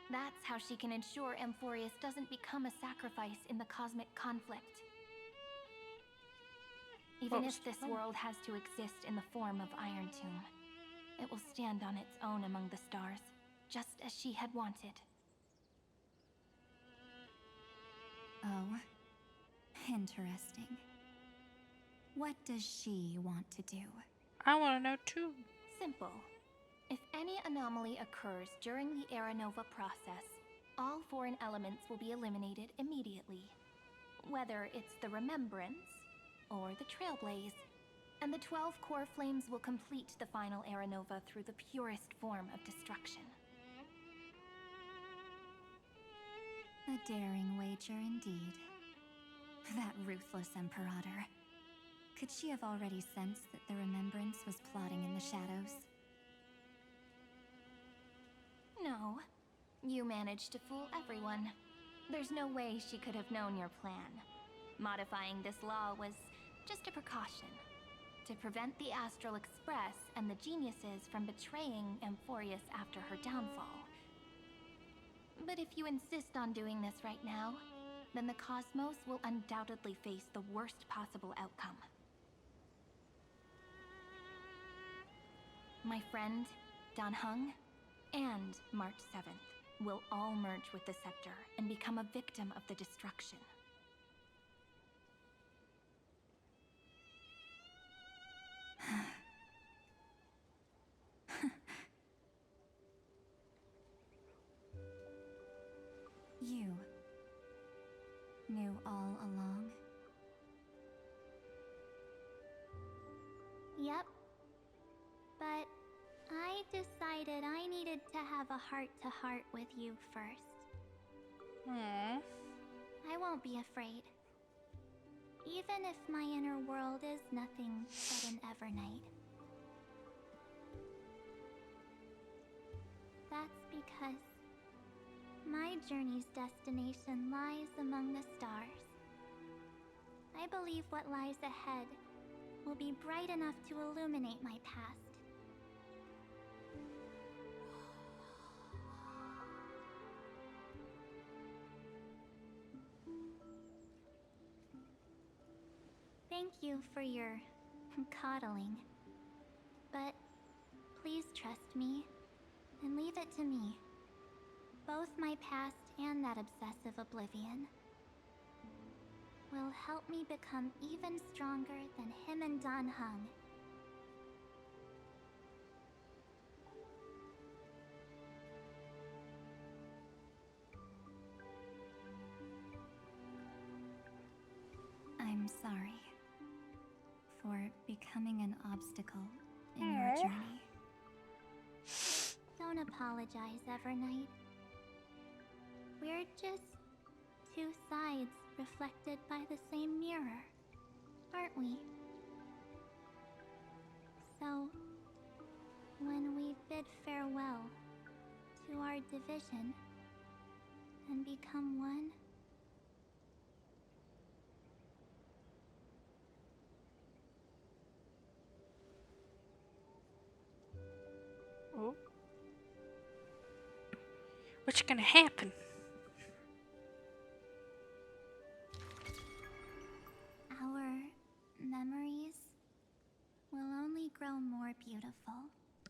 That's how she can ensure Amphorius doesn't become a sacrifice in the cosmic conflict. Even if this world has to exist in the form of Iron Tomb, it will stand on its own among the stars, just as she had wanted. Oh, interesting. What does she want to do? I want to know too. Simple. If any anomaly occurs during the Era Nova process, all foreign elements will be eliminated immediately. Whether it's the Remembrance or the Trailblaze, and the 12 core flames will complete the final Era Nova through the purest form of destruction. A daring wager indeed. That ruthless Imperator. Could she have already sensed that the Remembrance was plotting in the shadows? No. You managed to fool everyone. There's no way she could have known your plan. Modifying this law was just a precaution, to prevent the Astral Express and the geniuses from betraying Amphorius after her downfall. But if you insist on doing this right now, then the Cosmos will undoubtedly face the worst possible outcome. My friend, Dan Heng, and March 7th will all merge with the Scepter and become a victim of the destruction. You knew all along? Yep. But I decided I needed to have a heart-to-heart with you first. Aww. I won't be afraid. Even if my inner world is nothing but an Evernight. That's because my journey's destination lies among the stars. I believe what lies ahead will be bright enough to illuminate my past. Thank you for your coddling. But please trust me and leave it to me. Both my past and that obsessive oblivion will help me become even stronger than him and Dan Heng. I'm sorry for becoming an obstacle in your journey. Don't apologize, Evernight. We're just two sides reflected by the same mirror, aren't we? So, when we bid farewell to our division and become one, Oh. What's gonna happen? our memories will only grow more beautiful.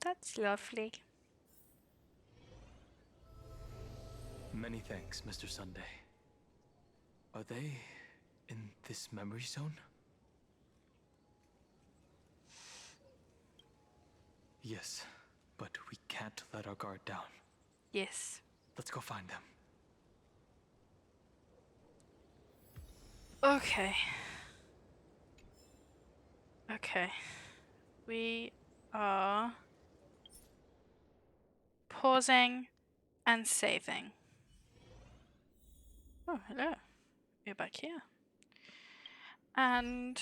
That's lovely. Many thanks, Mr. Sunday. Are they in this memory zone? Yes, but we can't let our guard down. Yes. Let's go find them. Okay. Okay. We are pausing and saving. Oh, hello. You're back here. And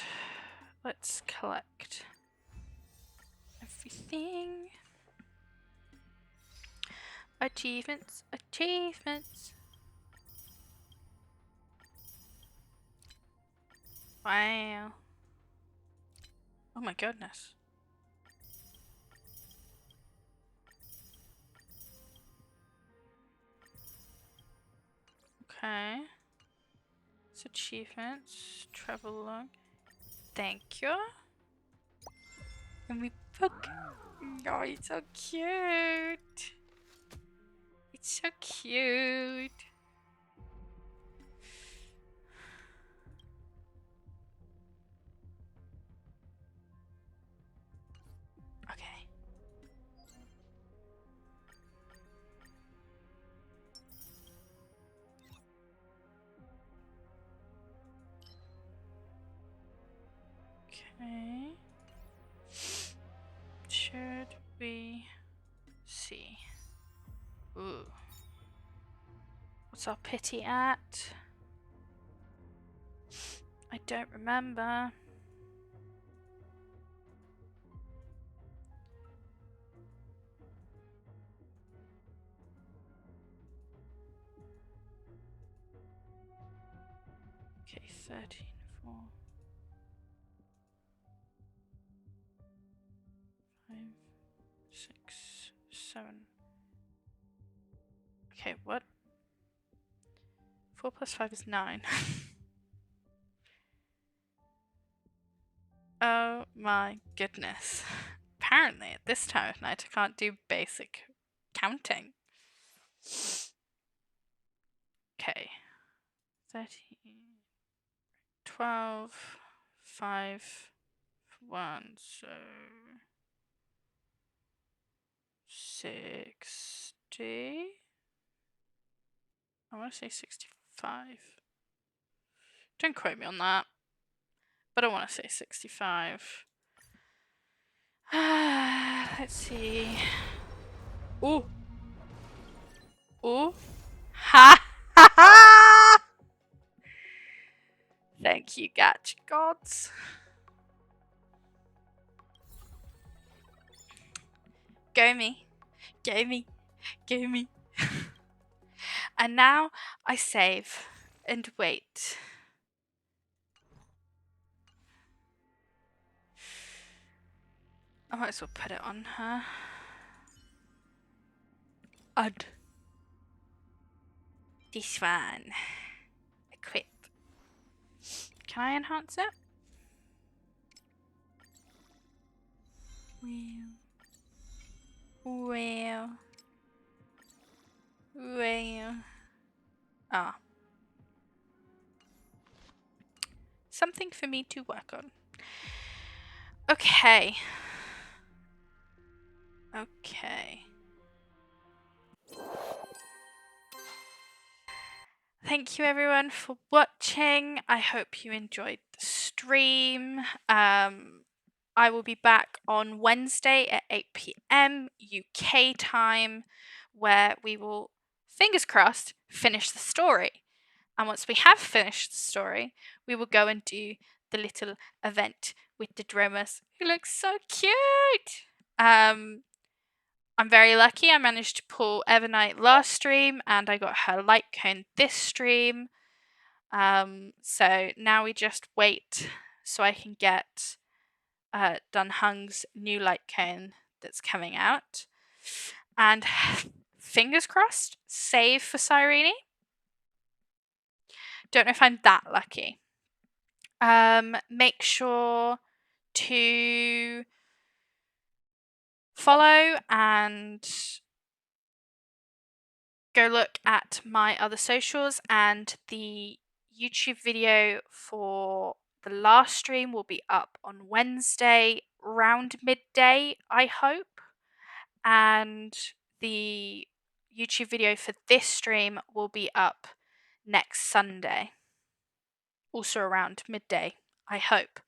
let's collect everything. Achievements, achievements. Wow. Oh my goodness. Okay. It's achievements. Travel log. Thank you. And we book. Oh, it's so cute. It's so cute. Okay. Okay. Should we see? Ooh. What's our pity at? I don't remember. Okay, 13, 4, 5, 6, 7. Okay, what? 4 plus 5 is 9. Oh my goodness. Apparently, at this time of night, I can't do basic counting. Okay. 13, 12, 5, 1, so 60. I want to say 65. Don't quote me on that. But I want to say 65. Let's see. Ooh. Ooh. Ha ha ha! Thank you, gacha gods. Go me. Go me. Go me. And now I save and wait. I might as well put it on her. Odd. This one. Equip. Can I enhance it? Well. Well. Ah. Something for me to work on. Okay. Okay. Thank you everyone for watching. I hope you enjoyed the stream. I will be back on Wednesday at 8 p.m. UK time, where we will, fingers crossed, finish the story. And once we have finished the story, we will go and do the little event with the drummers, who looks so cute. I'm very lucky. I managed to pull Evernight last stream, and I got her light cone this stream. So now we just wait so I can get Dunhung's new light cone that's coming out. And fingers crossed, save for Cyrene. Don't know if I'm that lucky. Make sure to follow and go look at my other socials, and the YouTube video for the last stream will be up on Wednesday around midday, I hope. And the YouTube video for this stream will be up next Sunday. also around midday, I hope.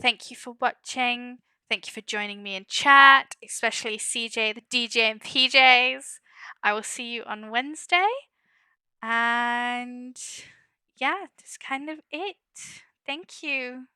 Thank you for watching. Thank you for joining me in chat, especially CJ, the DJ, and PJs. I will see you on Wednesday. And yeah, that's kind of it. Thank you.